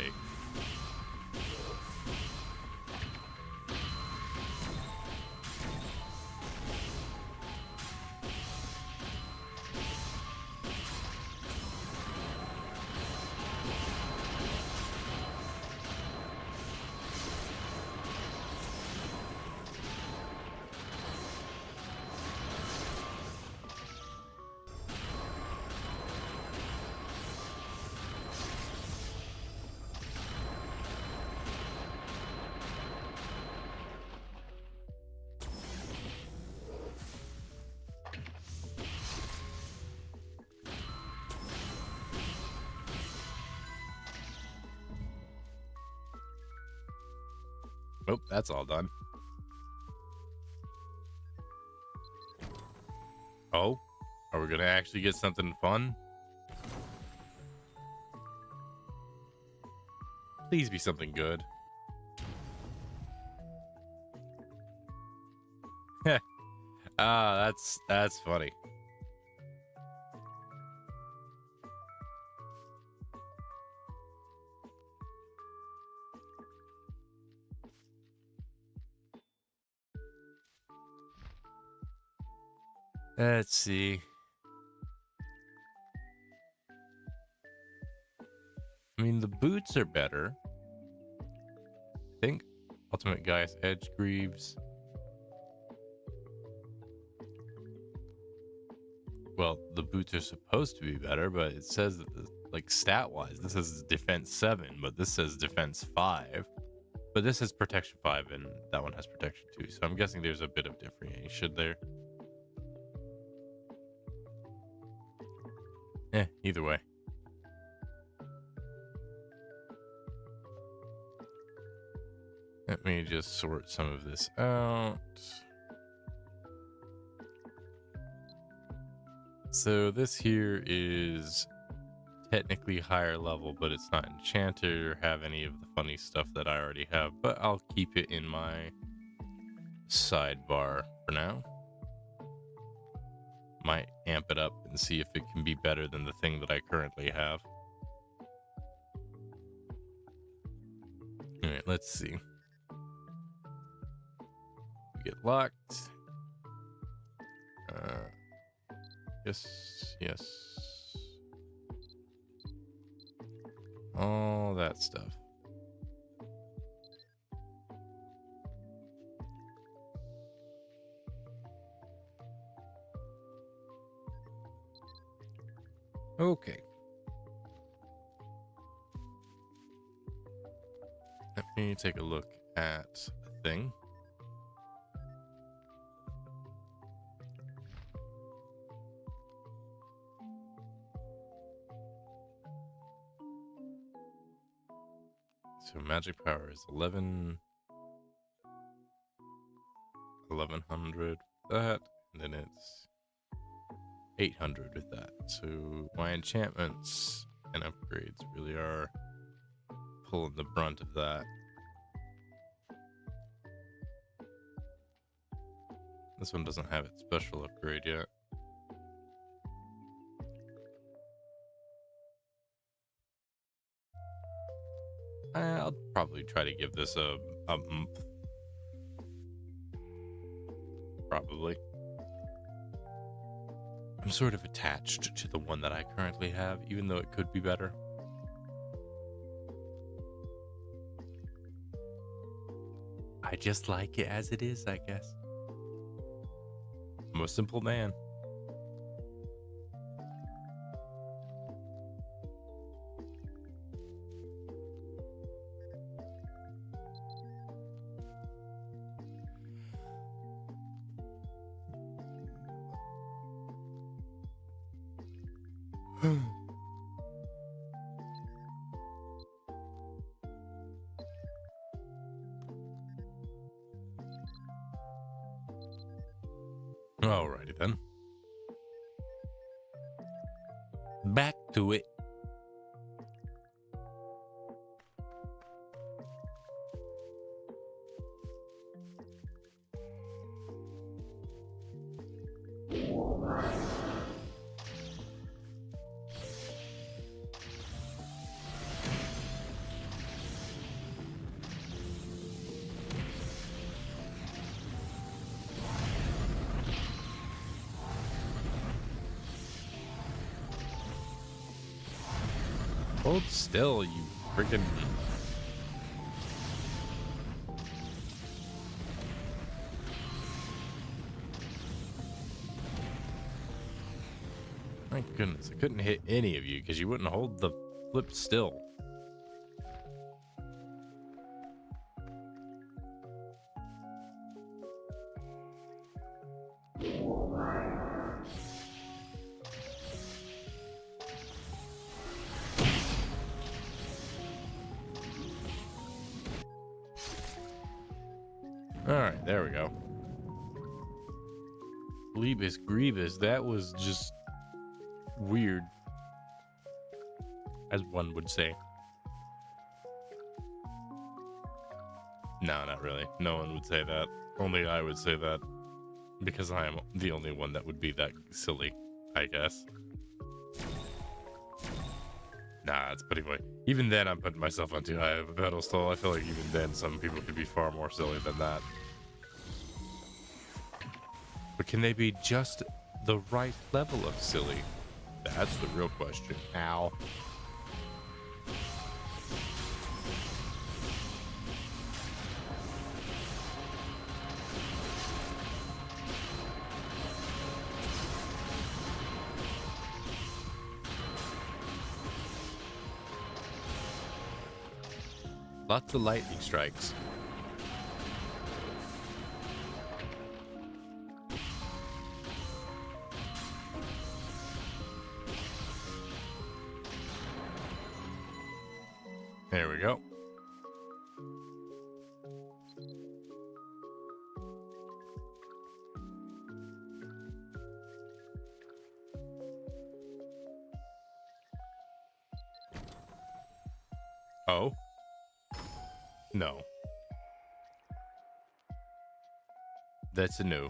Nope, that's all done. Oh, are we gonna actually get something fun? Please be something good. Ah, that's funny. Let's see. I mean, the boots are better. I think Ultimate Gaius Edge Greaves. Well, the boots are supposed to be better, but it says that, like, stat-wise, this is defense 7, but this says defense 5. But this has protection 5, and that one has protection 2, so I'm guessing there's a bit of differentiation there. Either way. Let me just sort some of this out. So this here is technically higher level, but it's not enchanted or have any of the funny stuff that I already have, but I'll keep it in my sidebar for now. Might amp it up and see if it can be better than the thing that I currently have. All right, let's see. Get locked. Yes. All that stuff. Okay. Let me take a look at a thing. So magic power is 1100 with that, and then it's 800 with that. So my enchantments and upgrades really are pulling the brunt of that. This one doesn't have its special upgrade yet. I'll probably try to give this a month. Probably. I'm sort of attached to the one that I currently have, even though it could be better. I just like it as it is, I guess. I'm a simple man. Alrighty then. Back to it. Hold still, you freaking... My goodness, I couldn't hit any of you because you wouldn't hold the flip still. Alright, there we go. Grievous, that was just weird, as one would say. No, not really. No one would say that. Only I would say that. Because I am the only one that would be that silly, I guess. Nah, it's putting my... Even then, I'm putting myself on too high of a pedestal. I feel like even then, some people could be far more silly than that. But can they be just the right level of silly? That's the real question. Ow. Lots of lightning strikes. There we go. Oh. No. That's a no.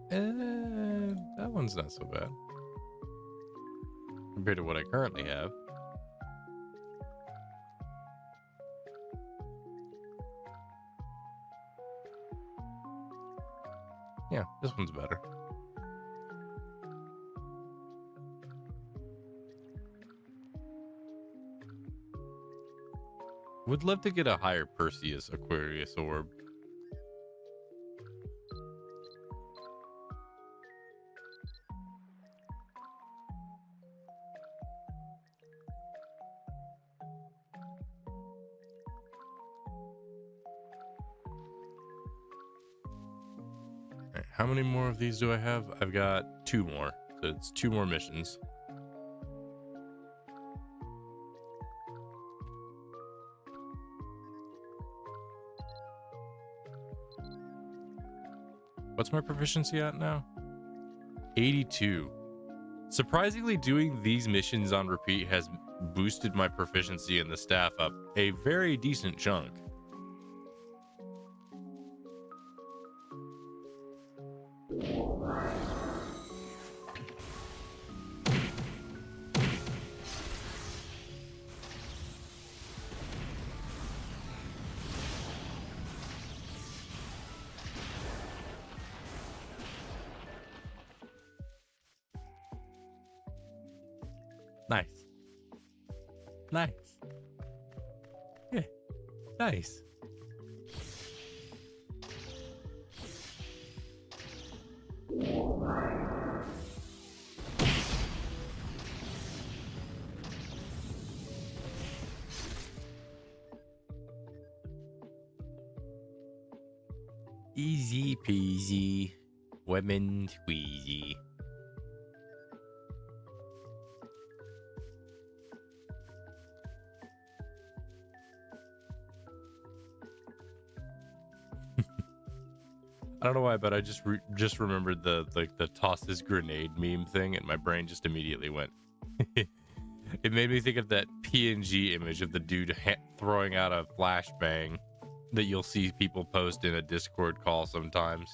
That one's not so bad compared to what I currently have. Yeah, this one's better. Would love to get a higher Perseus Aquarius orb. Right, how many more of these do I have? I've got 2 more. So it's 2 more missions. What's my proficiency at now? 82. Surprisingly, doing these missions on repeat has boosted my proficiency in the staff up a very decent chunk. Nice. Nice. Yeah. Nice. Easy peasy. Lemon squeezy. I don't know why, but I just remembered the toss this grenade meme thing, and my brain just immediately went. It made me think of that PNG image of the dude throwing out a flashbang that you'll see people post in a Discord call sometimes.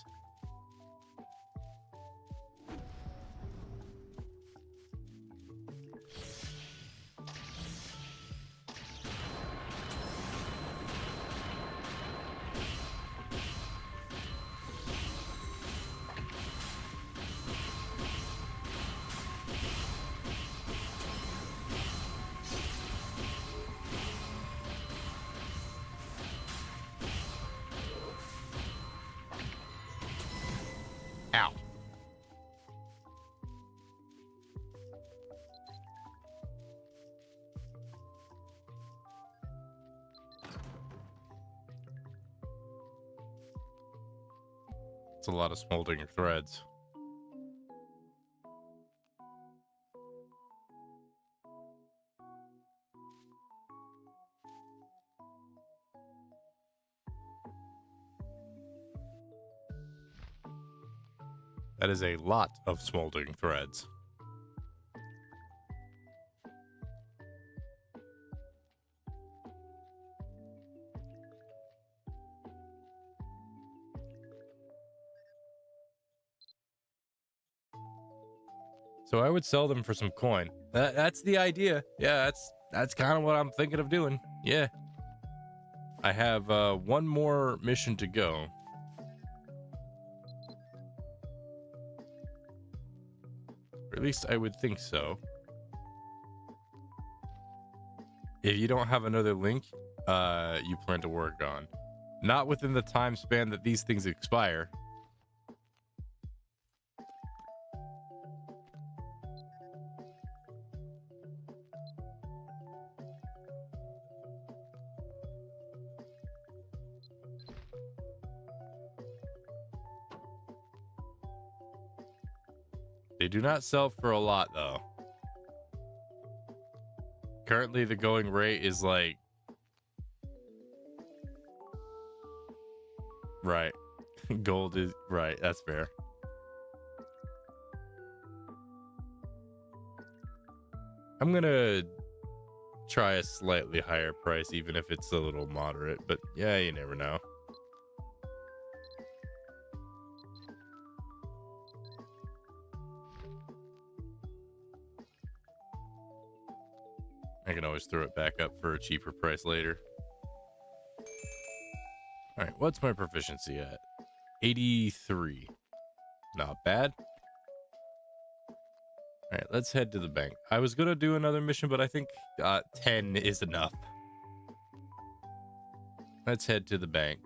Ow. It's a lot of smoldering threads. That is a lot of smoldering threads. So I would sell them for some coin. That's the idea. Yeah, that's kind of what I'm thinking of doing. Yeah. I have one more mission to go. Or at least I would think so. If you don't have another link you plan to work on. Not within the time span that these things expire. They do not sell for a lot, though. Currently, the going rate is like... Right. Gold is... Right, that's fair. I'm gonna try a slightly higher price, even if it's a little moderate. But yeah, you never know. I can always throw it back up for a cheaper price later. All right, what's my proficiency at? 83. Not bad. All right, let's head to the bank. I was gonna do another mission, but I think 10 is enough. Let's head to the bank.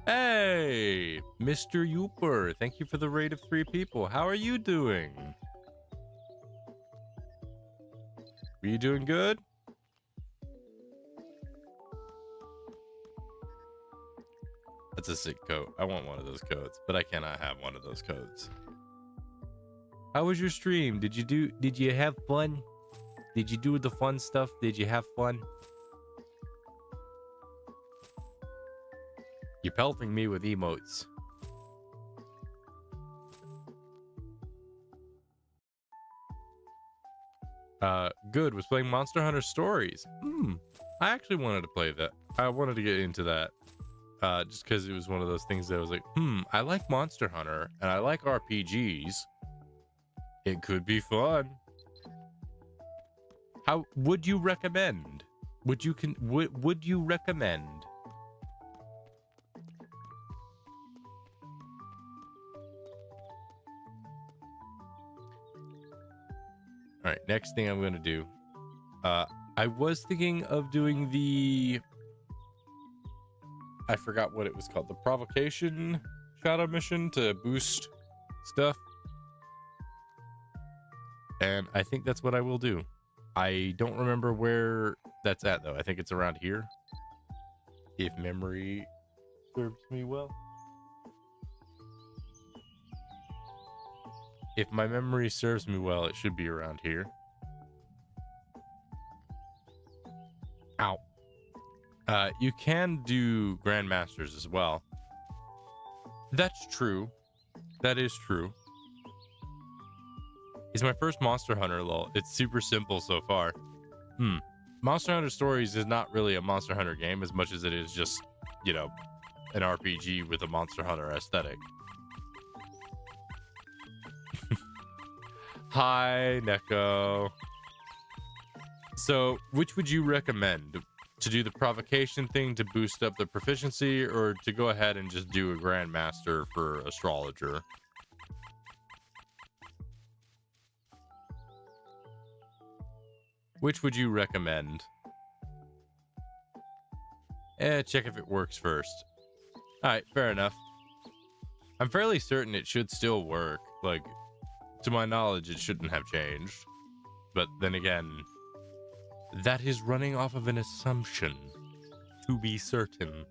Hey, Mr. Youper, thank you for the raid of 3 people. How are you doing? Are you doing good? That's a sick coat. I want one of those coats, but I cannot have one of those coats. How was your stream? Did you have fun? Did you do the fun stuff? Did you have fun? You're pelting me with emotes. Good. Was playing Monster Hunter Stories. I actually wanted to play that. I wanted to get into that. Just because it was one of those things that I was like, I like Monster Hunter and I like RPGs. It could be fun. How would you recommend? Would you recommend? All right, next thing I'm going to do. I was thinking of doing the... I forgot what it was called. The provocation shadow mission to boost stuff. And I think that's what I will do. I don't remember where that's at, though. I think it's around here. If memory serves me well. If my memory serves me well, it should be around here. Ow. You can do Grandmasters as well. That's true. That is true. It's my first Monster Hunter, lol. It's super simple so far. Monster Hunter Stories is not really a Monster Hunter game as much as it is just, you know, an RPG with a Monster Hunter aesthetic. Hi, Neko. So, which would you recommend? To do the provocation thing to boost up the proficiency, or to go ahead and just do a Grandmaster for Astrologer? Which would you recommend? Check if it works first. Alright, fair enough. I'm fairly certain it should still work. Like, to my knowledge, it shouldn't have changed. But then again, that is running off of an assumption, to be certain.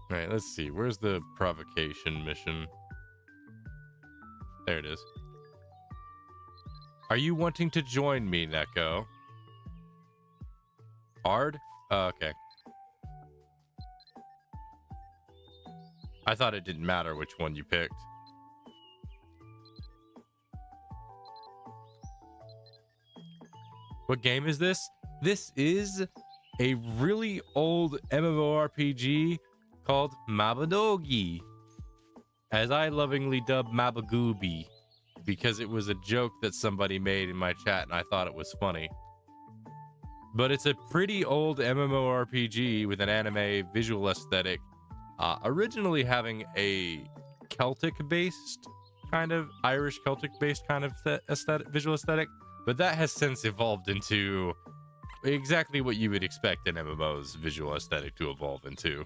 Alright, let's see. Where's the provocation mission? There it is. Are you wanting to join me, Neko? Hard? Oh, okay. I thought it didn't matter which one you picked. What game is this? This is a really old MMORPG called Mabadogi, as I lovingly dub Mabagooby, because it was a joke that somebody made in my chat and I thought it was funny. But it's a pretty old MMORPG with an anime visual aesthetic, originally having a Celtic-based kind of Irish Celtic-based kind of aesthetic, visual aesthetic, but that has since evolved into exactly what you would expect an MMO's visual aesthetic to evolve into.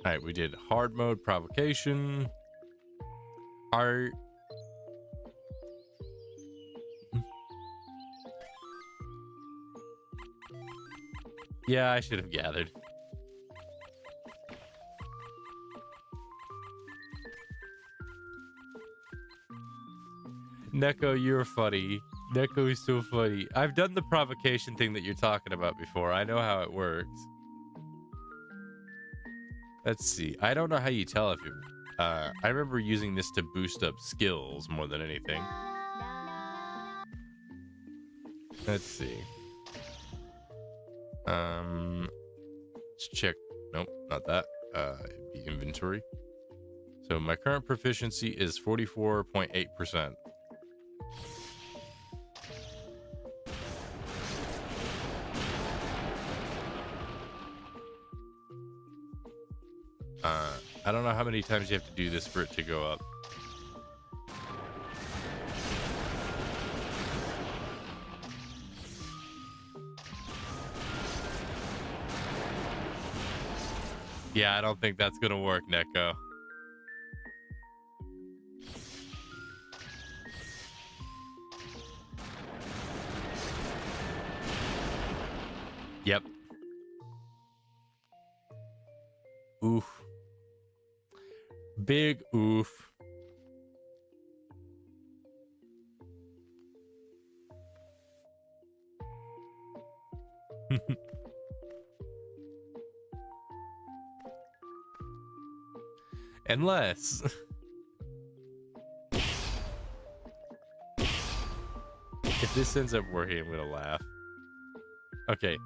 All right, we did hard mode, provocation, art. Yeah, I should have gathered. Neko, you're funny. Neko is so funny. I've done the provocation thing that you're talking about before. I know how it works. Let's see. I don't know how you tell if you... I remember using this to boost up skills more than anything. Let's see. Let's check. Nope, not that. It'd be inventory. So my current proficiency is 44.8%. I don't know how many times you have to do this for it to go up. Yeah, I don't think that's gonna work, Neko. Yep. Oof. Big oof. Unless if this ends up working, I'm gonna laugh. Okay.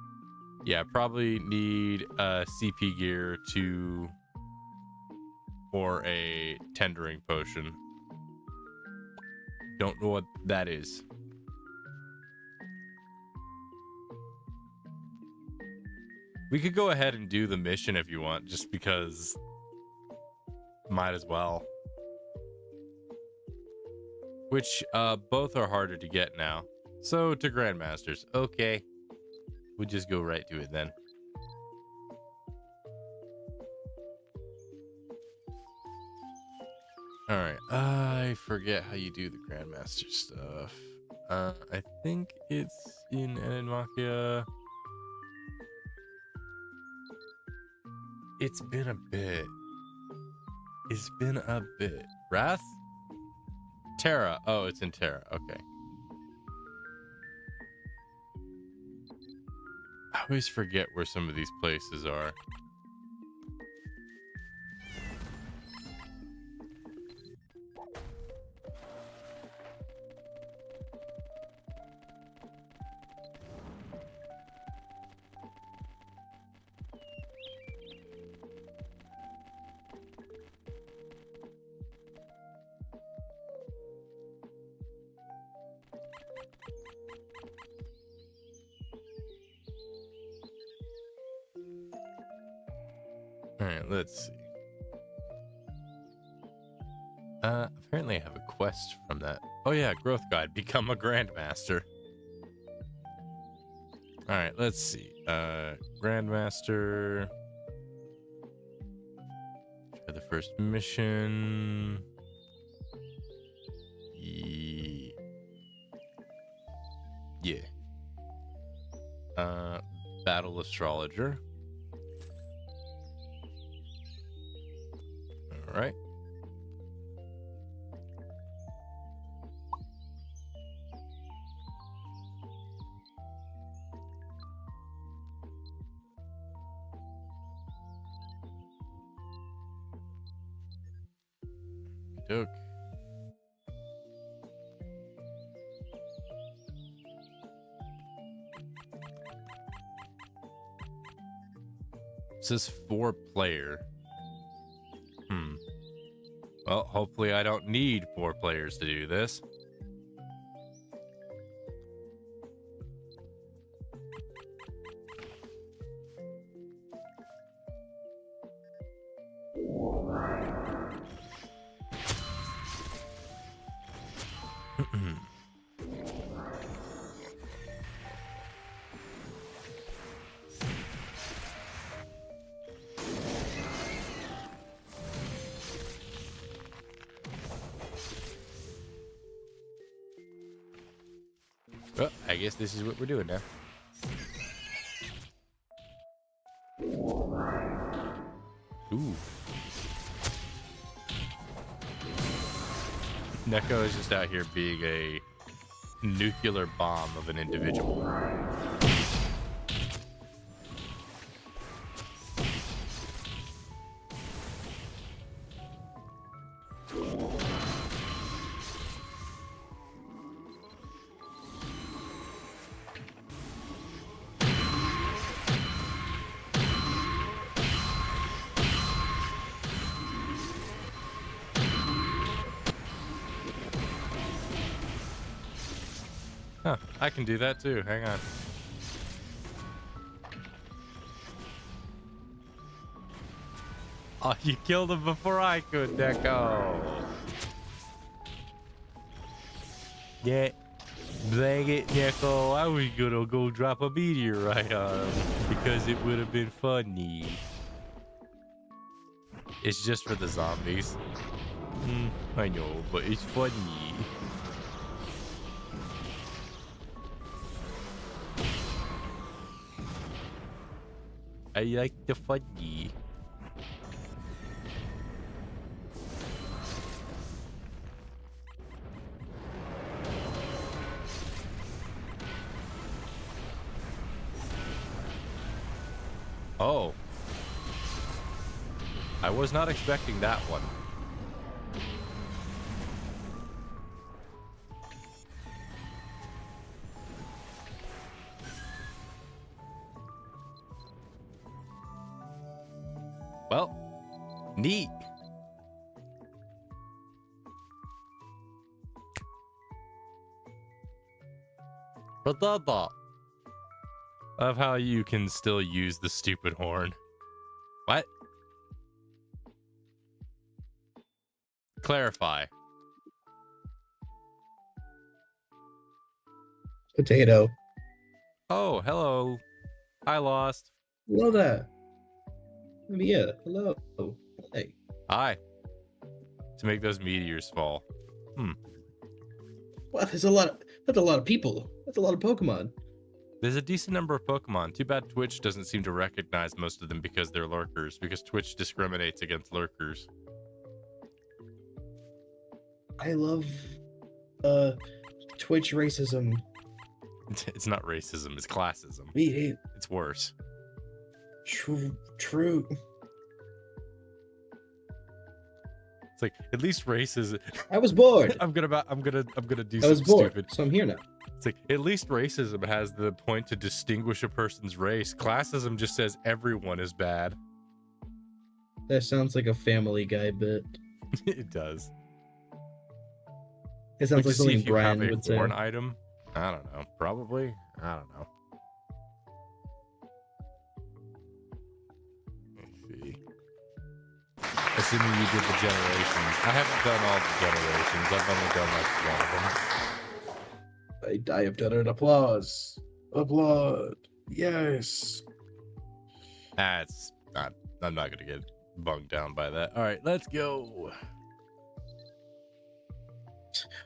Yeah, I probably need a CP gear to or a tendering potion. Don't know what that is. We could go ahead and do the mission if you want, just because might as well. Which both are harder to get now. So to Grandmasters. Okay. We'll just go right to it then. Alright. I forget how you do the Grandmaster stuff. I think it's in Enigmakia. It's been a bit. It's been a bit. Wrath? Terra. Oh, it's in Terra. Okay. I always forget where some of these places are. Alright, let's see. Apparently I have a quest from that. Oh yeah, Growth Guide. Become a Grandmaster. Alright, let's see. Grandmaster. Try the first mission. Yeah. Battle Astrologer. Alright. Doke. It says 4-player. Well, hopefully I don't need 4 players to do this. Well, I guess this is what we're doing now. Ooh. Neko is just out here being a nuclear bomb of an individual. Huh, I can do that too. Hang on. Oh, you killed him before I could, Neko. Yeah. Dang it, Neko. I was gonna go drop a meteorite on him because it would have been funny. It's just for the zombies. I know, but it's funny. I like the funny. Oh. I was not expecting that one. Well, neat. Patata. Of how you can still use the stupid horn. What? Clarify. Potato. Oh, hello. I lost. Hello there. Yeah, hello. Hey. Hi. To make those meteors fall. Wow, that's a lot of people. That's a lot of Pokemon. There's a decent number of Pokemon. Too bad Twitch doesn't seem to recognize most of them because they're lurkers, because Twitch discriminates against lurkers. I love Twitch racism. It's not racism, it's classism. It's worse. True. It's like, at least race is. I was bored. I'm gonna do I was something bored, stupid. so I'm here now. It's like, at least racism has the point to distinguish a person's race. Classism just says everyone is bad. That sounds like a Family Guy bit. It does. It sounds like see something if you have Brian a would say. horn item. I don't know. Probably. I don't know. Let's see. Assuming you did the generations. I haven't done all the generations. I've only done like one of them. I have done an applause. Applaud. Yes. It's not. I'm not gonna get bugged down by that. All right, let's go.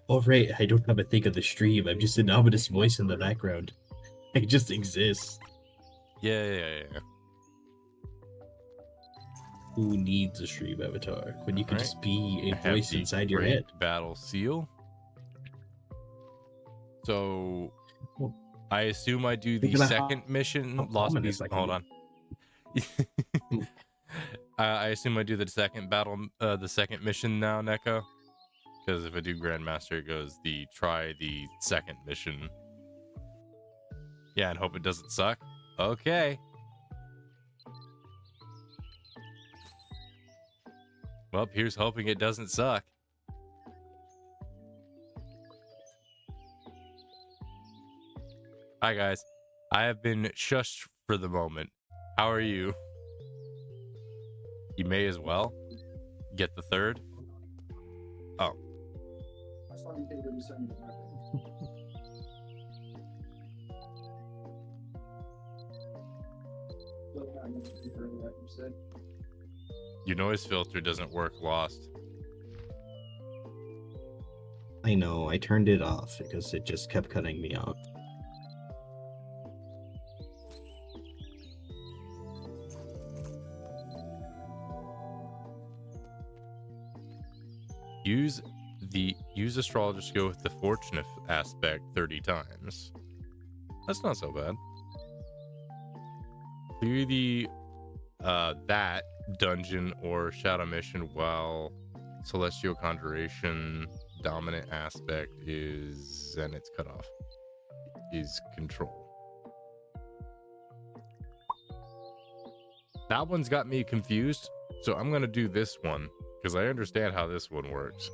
All right, I don't have a thing of the stream. I'm just an ominous voice in the background. I just exist. Yeah. Who needs a stream avatar when you can just be a voice inside your head? Battle seal. So, I assume I do the second mission. Lost piece. Hold on. I assume I do the second battle, the second mission now, Neko. Because if I do Grandmaster, it goes try the second mission. Yeah, and hope it doesn't suck. Okay. Well, here's hoping it doesn't suck. Hi, guys. I have been shushed for the moment. How are you? You may as well get the third. Oh. Your noise filter doesn't work, Lost. I know, I turned it off because it just kept cutting me off. Use astrologers to go with the fortune aspect 30 times. That's not so bad. Clear the that dungeon or shadow mission while celestial conjuration dominant aspect is, and it's cut off, is control. That one's got me confused, so I'm gonna do this one because I understand how this one works.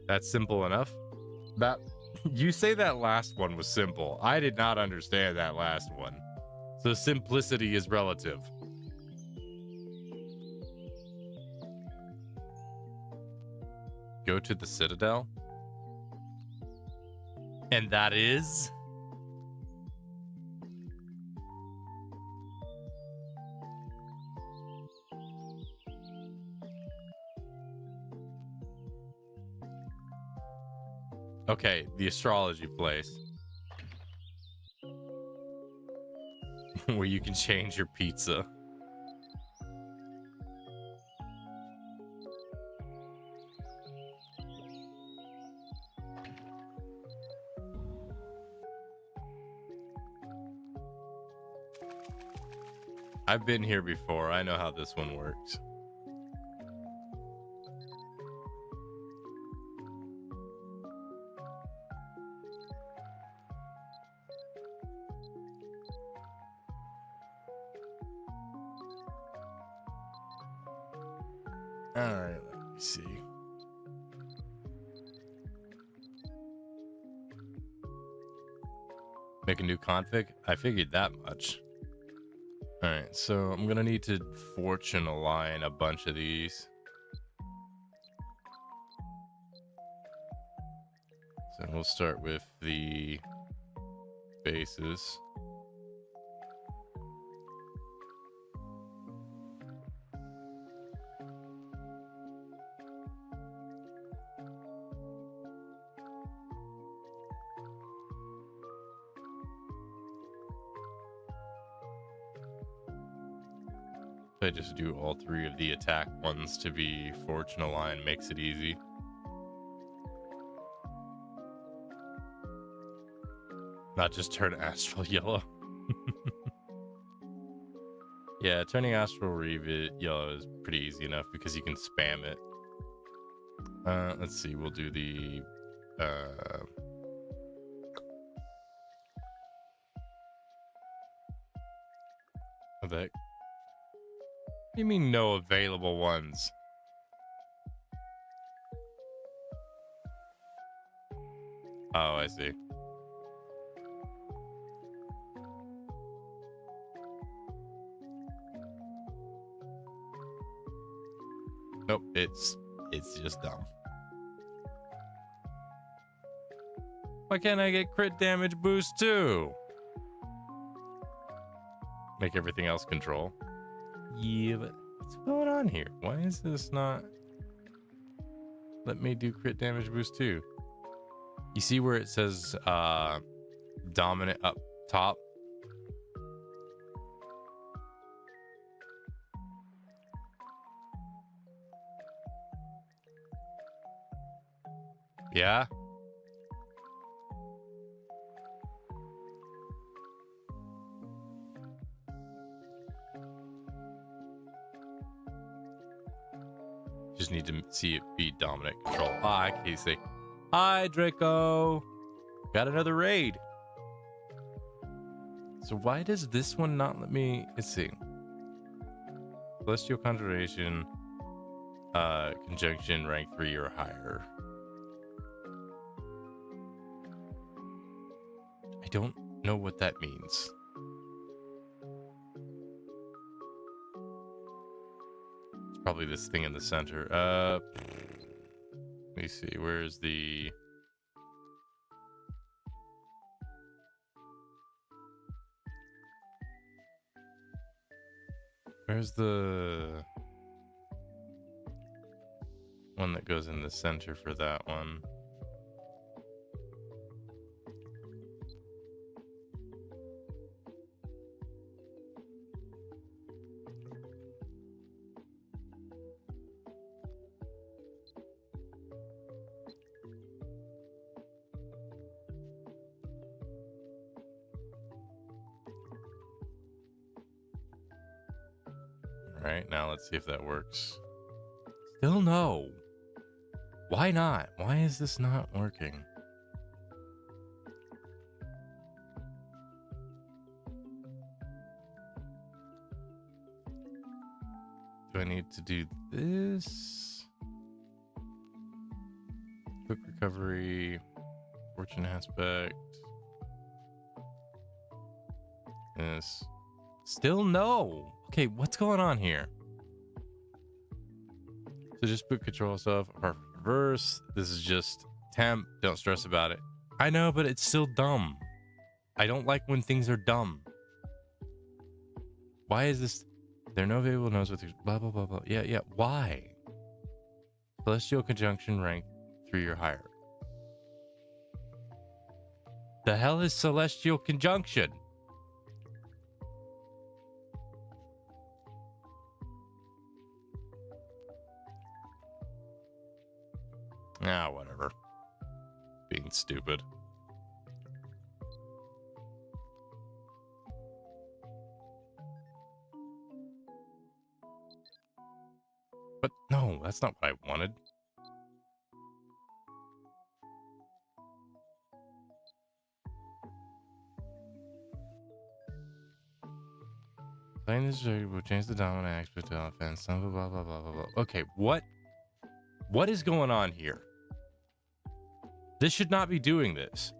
That's simple enough. That you say that last one was simple. I did not understand that last one. So simplicity is relative. Go to the Citadel. And that is... Okay, the astrology place. Where you can change your pizza. I've been here before. I know how this one works. All right, let me see. Make a new config? I figured that much. All right, so I'm gonna need to fortune align a bunch of these. So we'll start with the bases. I just do all three of the attack ones to be fortune aligned, makes it easy. Not just turn Astral yellow. Yeah, turning Astral yellow is pretty easy enough because you can spam it. Let's see, we'll do the that. What do you mean no available ones? Oh, I see. Nope, it's just dumb. Why can't I get crit damage boost too? Make everything else control. Yeah, but what's going on here? Why is this not... Let me do crit damage boost too. You see where it says dominant up top? Yeah? Just need to see it be dominant control. Hi, Casey. Hi, Draco. Got another raid. So why does this one not let me... Let's see. Celestial Conjuration. Conjunction rank 3 or higher. I don't know what that means. It's probably this thing in the center. Let me see. Where is the... Where's the one that goes in the center for that one? right, now let's see if that works. Still no. Why not? Why is this not working? Do I need to do this? Quick recovery, fortune aspect. This. Still no. Okay, what's going on here? So just put control stuff. Perfect reverse. This is just temp. Don't stress about it. I know, but it's still dumb. I don't like when things are dumb. Why is this? There are no available nodes with blah blah blah blah. Yeah. Why? Celestial conjunction rank 3 or higher. The hell is celestial conjunction? Ah, whatever. Being stupid. But no, that's not what I wanted. Playing this will change the dominant aspect to offense. Blah blah blah blah blah blah. Okay, what is going on here? This should not be doing this.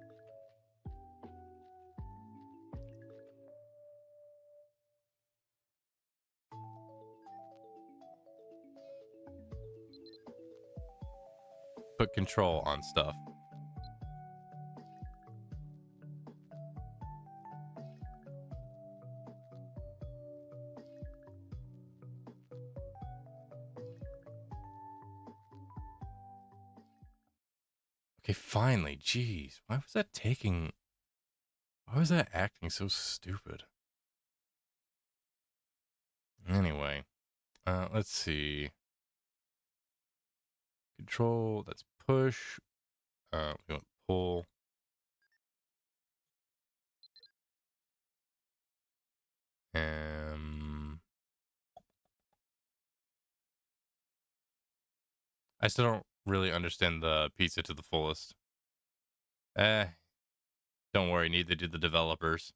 Put control on stuff. Okay, finally. Jeez. Why was that taking... Why was that acting so stupid? Anyway. Let's see. Control. That's push. We want pull. I still don't really understand the pizza to the fullest. Don't worry, neither do the developers.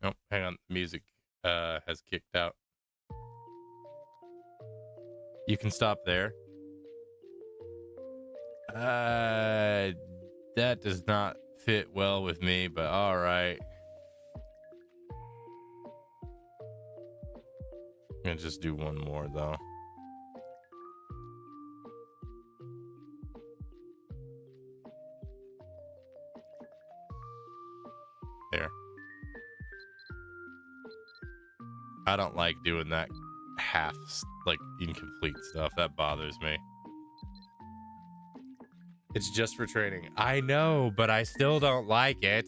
Oh, hang on. Music has kicked out. You can stop there. That does not fit well with me, but all right. I'm gonna just do one more though. There. I don't like doing that half, like, incomplete stuff. That bothers me. It's just for training. I know, but I still don't like it.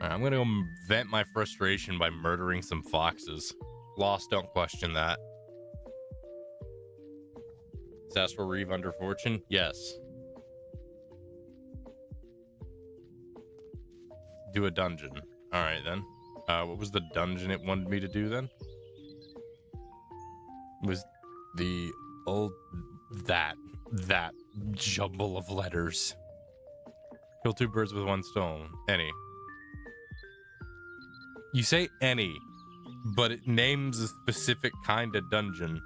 All right, I'm gonna go vent my frustration by murdering some foxes. Lost, don't question that. Is Astral Reeve under fortune? Yes. Do a dungeon. All right then. What was the dungeon it wanted me to do then? Was the old that jumble of letters. Kill 2 birds with 1 stone. Any. You say any, but it names a specific kind of dungeon.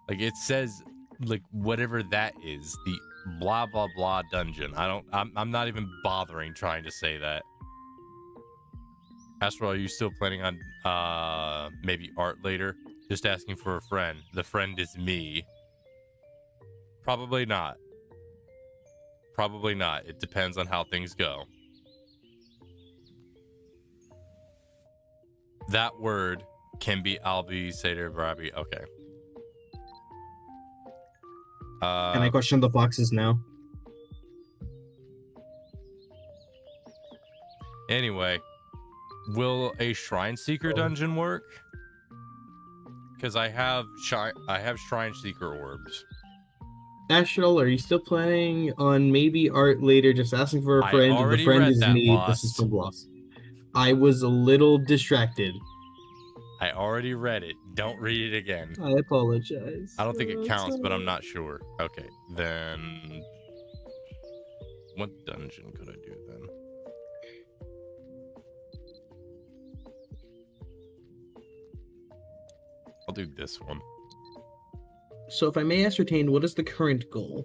Like it says, like whatever that is, the blah blah blah dungeon. I'm not even bothering trying to say that. Astral, are you still planning on maybe art later? Just asking for a friend. The friend is me. Probably not. Probably not. It depends on how things go. That word can be Albi, Seder, Barabi. Okay. Can I question the foxes now? Anyway, Will a Shrine Seeker dungeon work? Because I have Shrine Seeker orbs. Astral, are you still planning on maybe art later? Just asking for a I friend. The already friend read is that, me. This is Lost. from Lost. I was a little distracted. I already read it. Don't read it again. I apologize. I don't think it counts, but I'm Sorry. not sure. Okay, then what dungeon could I do then? I'll do this one. So, if I may ascertain, what is the current goal?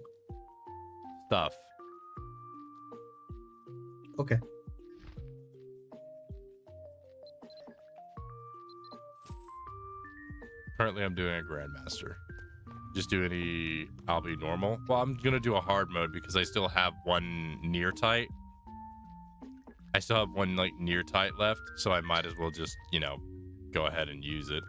Stuff. Okay. Currently, I'm doing a Grandmaster. Just do I'll be normal. Well, I'm gonna do a hard mode because I still have one near tight. I still have one like near tight left, so I might as well just, go ahead and use it.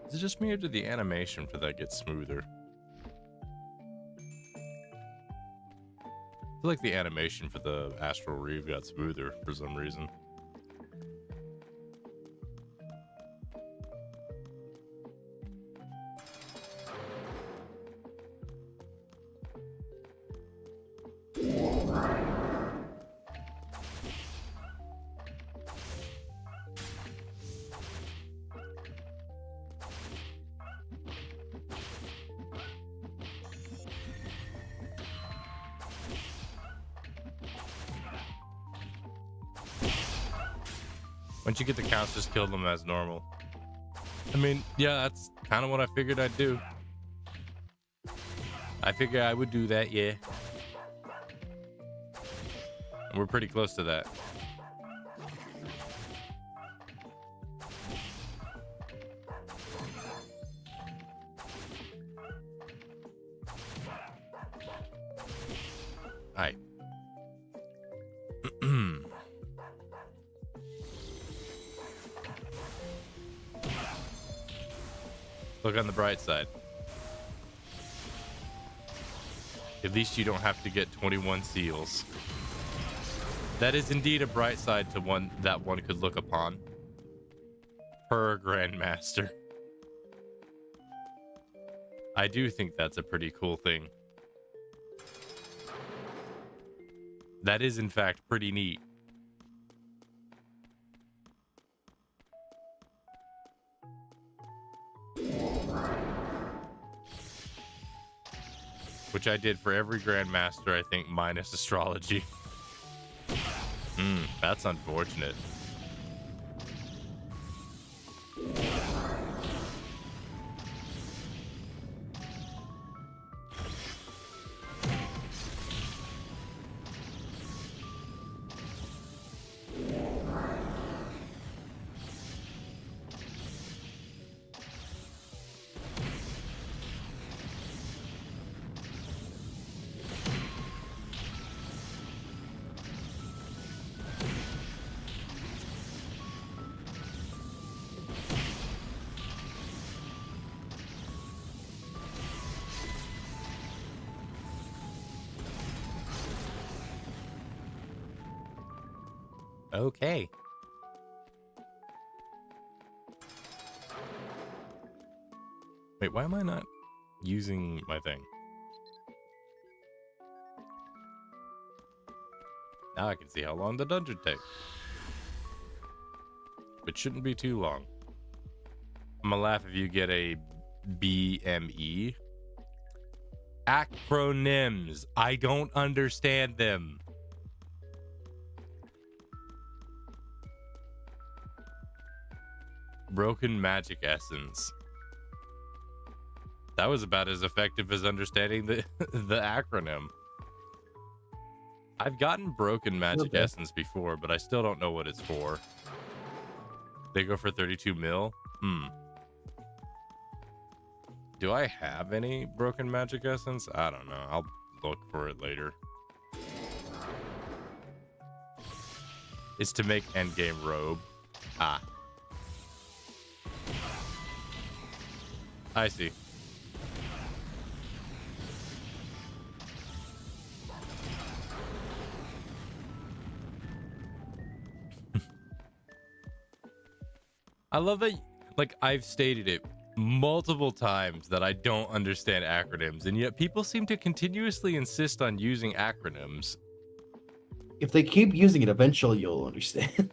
Is it just me or did the animation for that get smoother? I feel like the animation for the Astral Reeve got smoother for some reason. Once you get the counts, just kill them as normal. I mean, yeah, that's kind of what I figured I'd do. I figured I would do that, yeah. And we're pretty close to that. Alright. Look on the bright side. At least you don't have to get 21 seals. That is indeed a bright side to one that one could look upon. Per Grandmaster. I do think that's a pretty cool thing. That is in fact pretty neat. Which I did for every Grandmaster, I think, minus astrology. That's unfortunate. Okay. Wait, why am I not using my thing? Now I can see how long the dungeon takes. It shouldn't be too long. I'm gonna laugh if you get a BME. Acronyms. I don't understand them. Broken magic essence. That was about as effective as understanding the the acronym. I've gotten broken magic Okay. essence before, but I still don't know what it's for. They go for 32 mil? Do I have any broken magic essence? I don't know. I'll look for it later. It's to make endgame robe. Ah. I see. I love that, like, I've stated it multiple times that I don't understand acronyms, and yet people seem to continuously insist on using acronyms. If they keep using it, eventually you'll understand.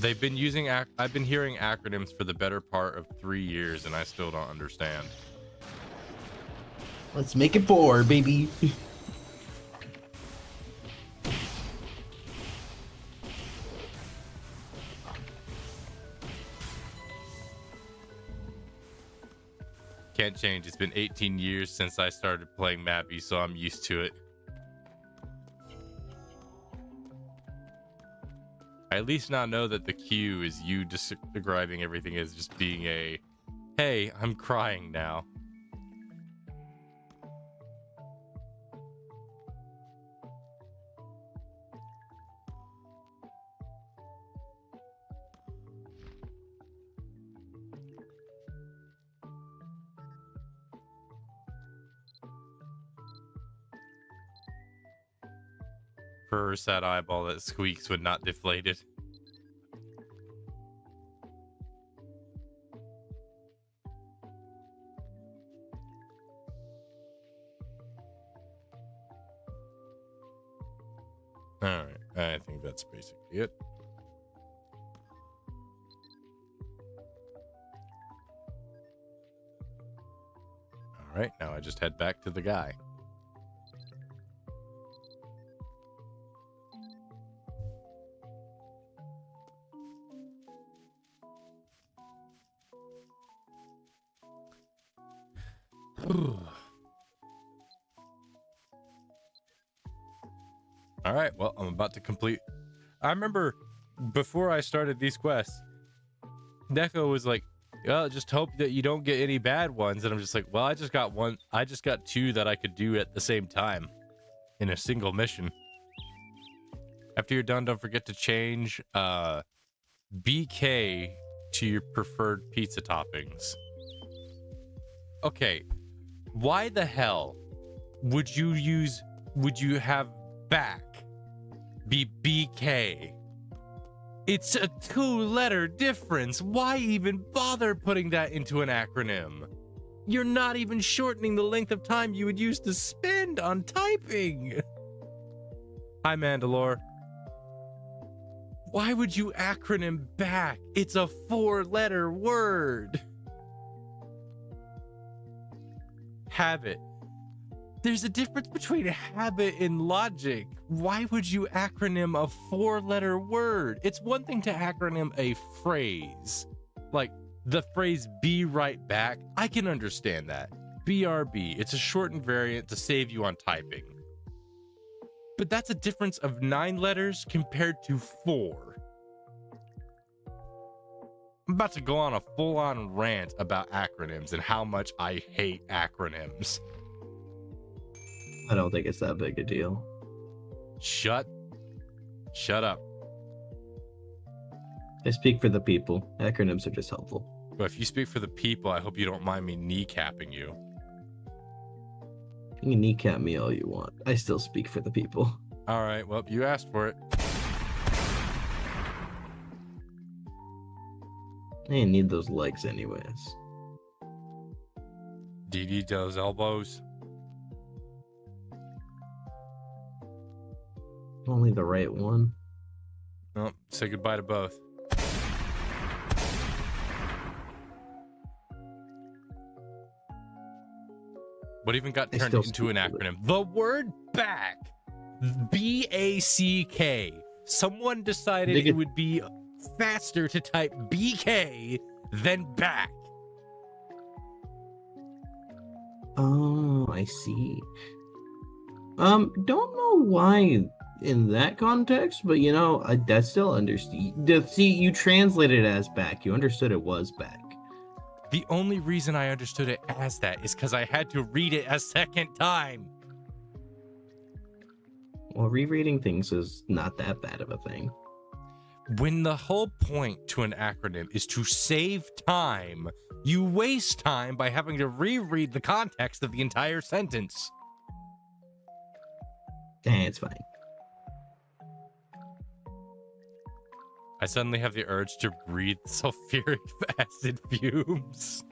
They've been using I've been hearing acronyms for the better part of 3 years, and I still don't understand. Let's make it 4, baby. Can't change. It's been 18 years since I started playing Mappy, so I'm used to it. I at least now know that the cue is you describing everything as just being a, hey, I'm crying now. Per sad eyeball that squeaks when not deflated. Alright, I think that's basically it. Alright, now I just head back to the guy. All right, well, I'm about to complete. I remember before I started these quests, Neko was like, well, just hope that you don't get any bad ones. And I'm just like, well, I just got one. I just got 2 that I could do at the same time in a single mission. After you're done, don't forget to change BK to your preferred pizza toppings. Okay, why the hell would you have back be BK? It's a 2-letter difference. Why even bother putting that into an acronym? You're not even shortening the length of time you would use to spend on typing. Hi, Mandalore. Why would you acronym back? It's a 4-letter word. Habit. There's a difference between habit and logic. Why would you acronym a 4-letter word? It's one thing to acronym a phrase. Like the phrase be right back. I can understand that. BRB. It's a shortened variant to save you on typing. But that's a difference of 9 letters compared to 4. I'm about to go on a full-on rant about acronyms and how much I hate acronyms. I don't think it's that big a deal. Shut up. I speak for the people. Acronyms are just helpful. But if you speak for the people, I hope you don't mind me kneecapping you. You can kneecap me all you want. I still speak for the people. All right, well, you asked for it. I didn't need those legs anyways. Do you need those elbows? Only the right one. Oh, say goodbye to both. What even got turned into an acronym? The word back. BACK. Someone decided it would be faster to type BK than back. Oh, I see. Don't know why in that context, but I still understand. See, you translated it as back. You understood it was back. The only reason I understood it as that is because I had to read it a second time. Well, rereading things is not that bad of a thing. When the whole point to an acronym is to save time, you waste time by having to reread the context of the entire sentence. It's fine. I suddenly have the urge to breathe sulfuric acid fumes.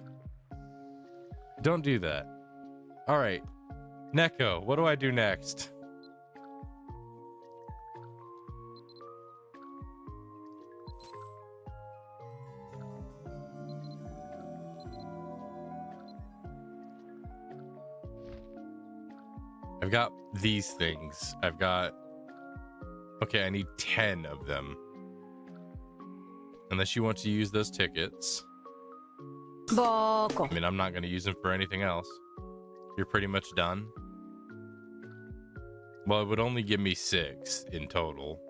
Don't do that. All right. Neko, what do I do next? I've got these things. Okay, I need 10 of them. Unless you want to use those tickets. I mean, I'm not going to use them for anything else. You're pretty much done. Well, it would only give me 6 in total.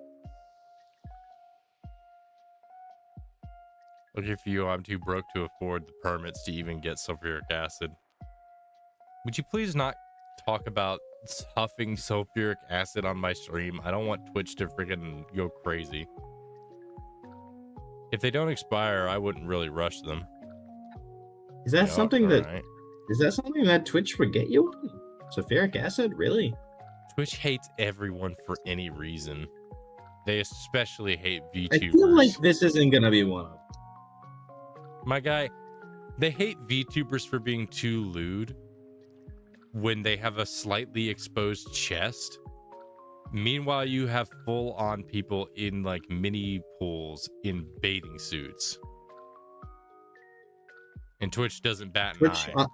Lucky for you, I'm too broke to afford the permits to even get sulfuric acid. Would you please not talk about huffing sulfuric acid on my stream? I don't want Twitch to freaking go crazy. If they don't expire, I wouldn't really rush them. Is that something that right. Is that something that Twitch would get you? Sulfuric acid, really? Twitch hates everyone for any reason. They especially hate VTubers. I feel like this isn't gonna be one of them. My guy, they hate VTubers for being too lewd when they have a slightly exposed chest. Meanwhile, you have full-on people in like mini pools in bathing suits. And Twitch doesn't bat an eye.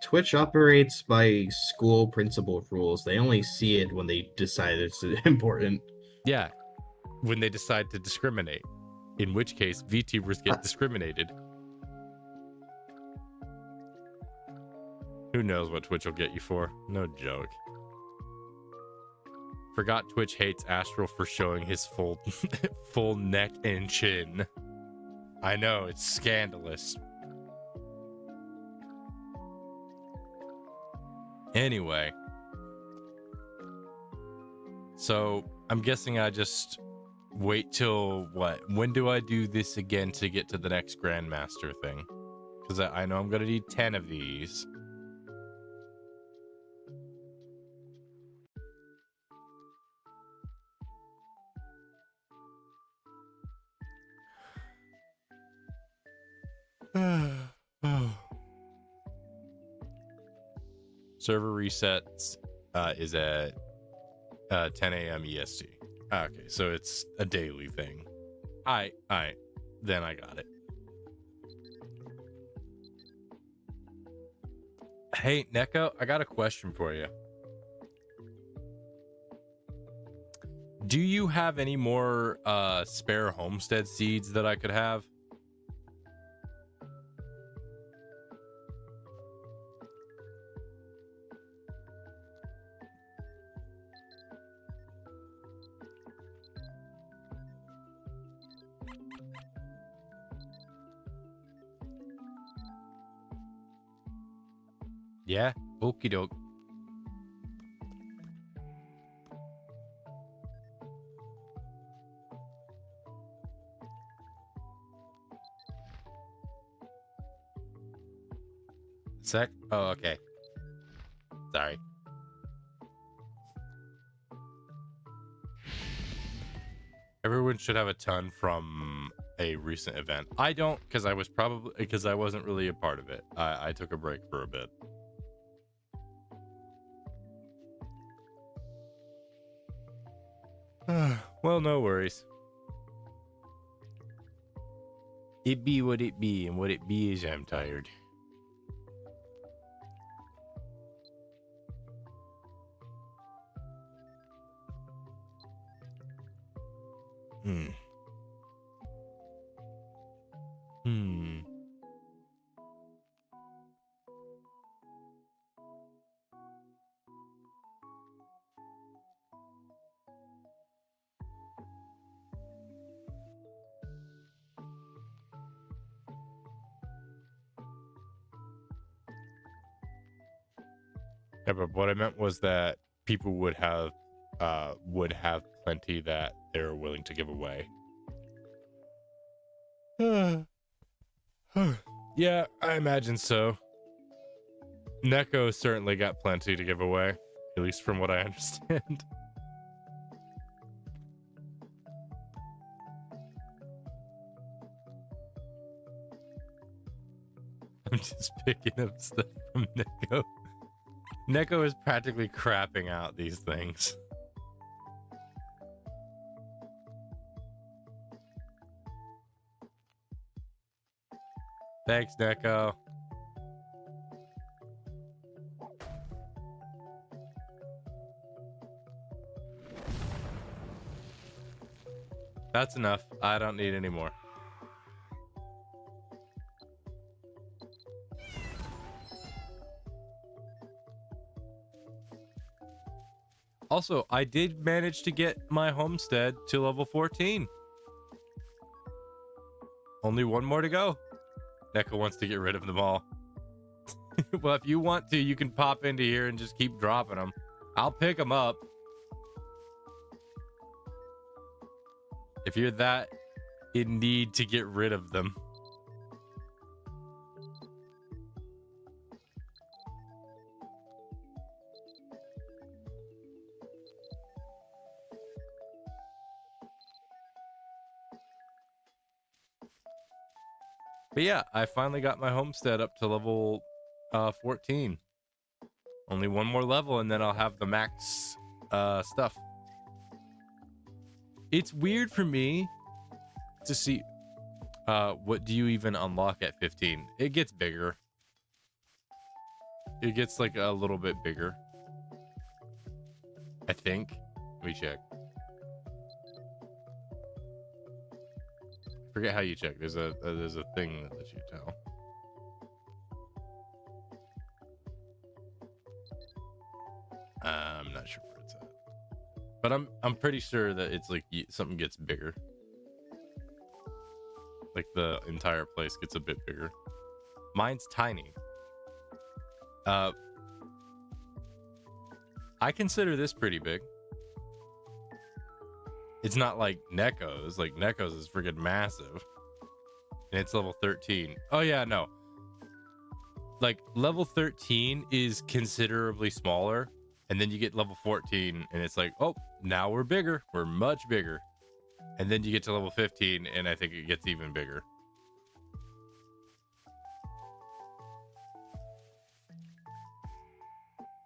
Twitch operates by school principal rules. They only see it when they decide it's important. Yeah, when they decide to discriminate. In which case, VTubers get discriminated. Who knows what Twitch will get you for? No joke. Forgot Twitch hates Astral for showing his full neck and chin. I know, it's scandalous. Anyway. So, I'm guessing I just wait till what? When do I do this again to get to the next Grandmaster thing? Because I know I'm going to need 10 of these. Server resets is at 10 a.m. EST. Okay, so it's a daily thing. All right. Then I got it. Hey, Neko, I got a question for you. Do you have any more spare homestead seeds that I could have? Yeah, okie doke. Sec? Oh, okay. Sorry. Everyone should have a ton from a recent event. I don't, because I wasn't really a part of it. I took a break for a bit. Well, no worries. It be what it be, and what it be is I'm tired. Yeah, but what I meant was that people would have plenty that they're willing to give away. Yeah, I imagine so. Neko certainly got plenty to give away, at least from what I understand. I'm just picking up stuff from Neko. Neko is practically crapping out these things. Thanks, Neko. That's enough. I don't need any more. Also, I did manage to get my homestead to level 14. Only one more to go. Neko wants to get rid of them all. Well, if you want to, you can pop into here and just keep dropping them. I'll pick them up. If you're that in need to get rid of them. But yeah, I finally got my homestead up to level 14. Only one more level and then I'll have the max stuff. It's weird for me to see what do you even unlock at 15? It gets bigger. It gets like a little bit bigger. I think. Let me check. Forget how you check. There's a thing that lets you tell. I'm not sure where it's at, but I'm pretty sure that it's like something gets bigger. Like the entire place gets a bit bigger. Mine's tiny. I consider this pretty big. It's not like Neko's. Like Neko's is freaking massive. And it's level 13. Oh yeah, no. Like level 13 is considerably smaller. And then you get level 14 and it's like, oh, now we're bigger. We're much bigger. And then you get to level 15 and I think it gets even bigger.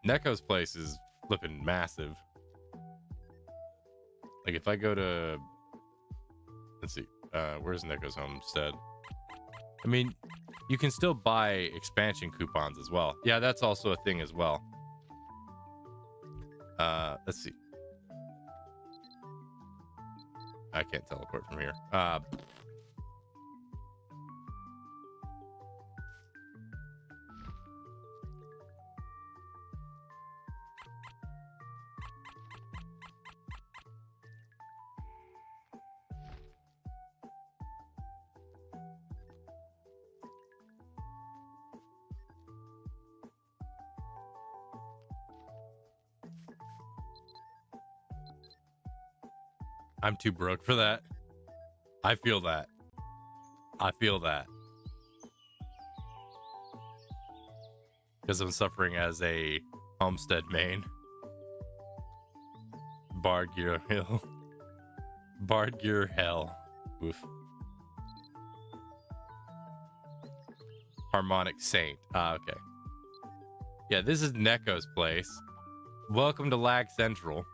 Neko's place is flipping massive. Like if I go to, let's see, where's Neko's homestead? I mean, you can still buy expansion coupons as well. Yeah, that's also a thing as well. Let's see. I can't teleport from here. I'm too broke for that. I feel that. I feel that. Because I'm suffering as a homestead main. Bardgear Hill. Bardgear Hell. Oof. Harmonic Saint. Ah, okay. Yeah, this is Neko's place. Welcome to Lag Central.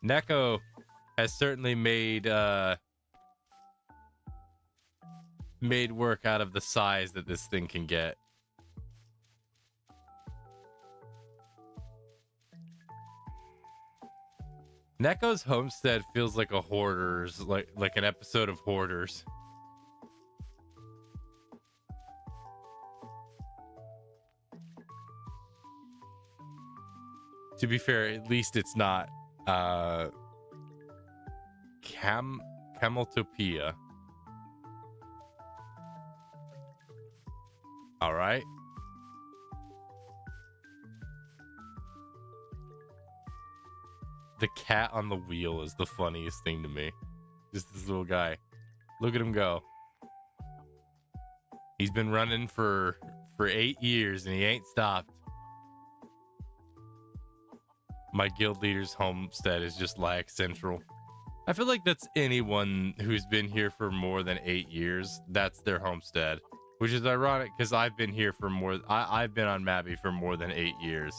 Neko has certainly made work out of the size that this thing can get. Neko's homestead feels like a Hoarders, like an episode of Hoarders. To be fair, at least it's not Cameltopia. All right. The cat on the wheel is the funniest thing to me. Just this little guy. Look at him go. He's been running for 8 years and he ain't stopped. My guild leader's homestead is just like Central. I feel like that's anyone who's been here for more than 8 years. That's their homestead, which is ironic because I've been here for more. I've been on Mabby for more than 8 years,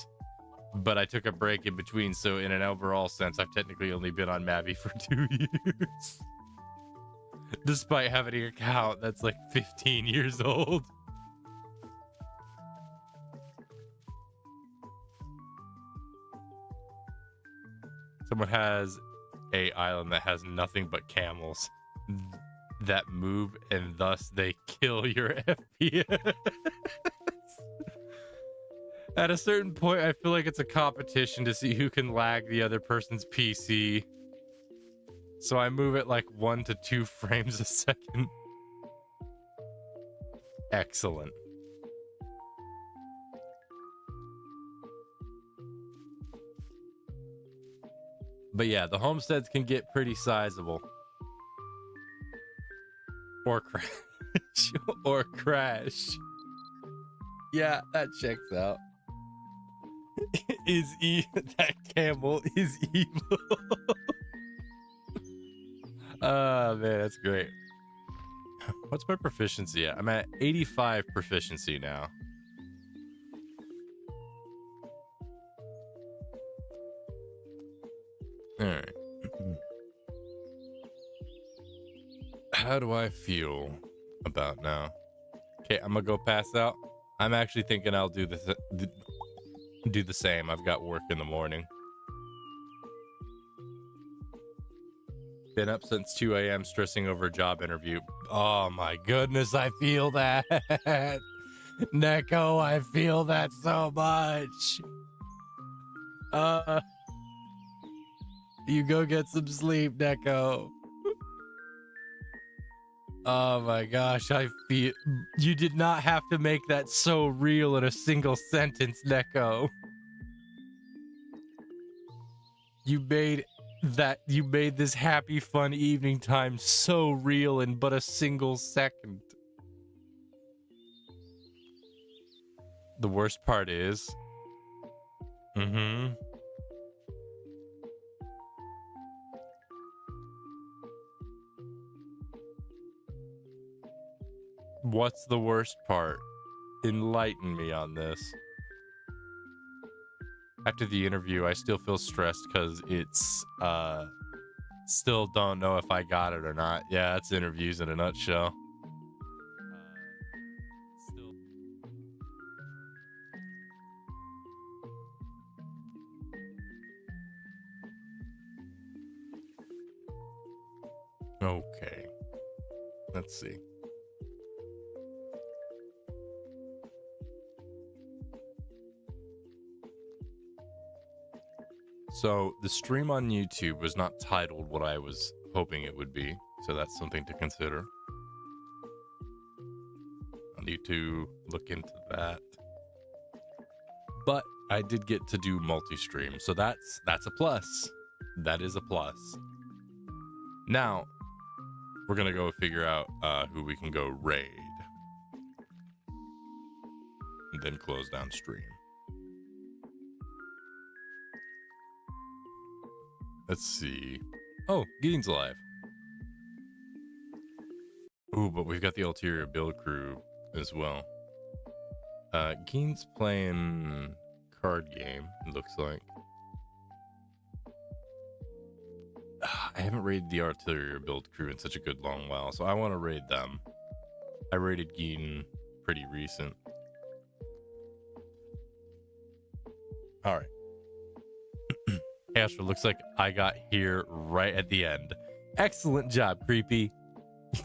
but I took a break in between. So in an overall sense, I've technically only been on Mabby for 2 years, despite having an account that's like 15 years old. Someone has a island that has nothing but camels that move, and thus they kill your FPS. At a certain point, I feel like it's a competition to see who can lag the other person's PC. So I move it like 1 to 2 frames a second. Excellent. But yeah, the homesteads can get pretty sizable. Or crash. Or crash. Yeah, that checks out. That camel is evil. Oh man, that's great. What's my proficiency at? I'm at 85 proficiency now. All right. How do I feel about now? Okay, I'm gonna go pass out. I'm actually thinking I'll do the same. I've got work in the morning. Been up since 2 a.m. stressing over a job interview. Oh my goodness, I feel that. Neko, I feel that so much. You go get some sleep, Neko. Oh my gosh, I feel you did not have to make that so real in a single sentence, Neko. You made this happy, fun evening time so real in but a single second. The worst part is, what's the worst part? Enlighten me on this. After the interview, I still feel stressed because it's, still don't know if I got it or not. Yeah, that's interviews in a nutshell. Okay. Let's see. So the stream on YouTube was not titled what I was hoping it would be, so that's something to consider. I'll need to look into that. But I did get to do multi-stream, so that's a plus. That is a plus. Now, we're gonna go figure out who we can go raid. And then close down stream. Let's see. Oh, Gideon's alive. Ooh, but we've got the ulterior build crew as well. Gideon's playing card game, it looks like. I haven't raided the ulterior build crew in such a good long while, so I want to raid them. I raided Gideon pretty recent. All right. Astral, looks like I got here right at the end. Excellent job, Creepy.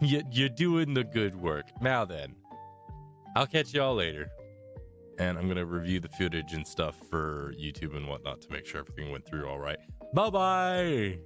You're doing the good work. Now then, I'll catch y'all later. And I'm going to review the footage and stuff for YouTube and whatnot to make sure everything went through all right. Bye-bye.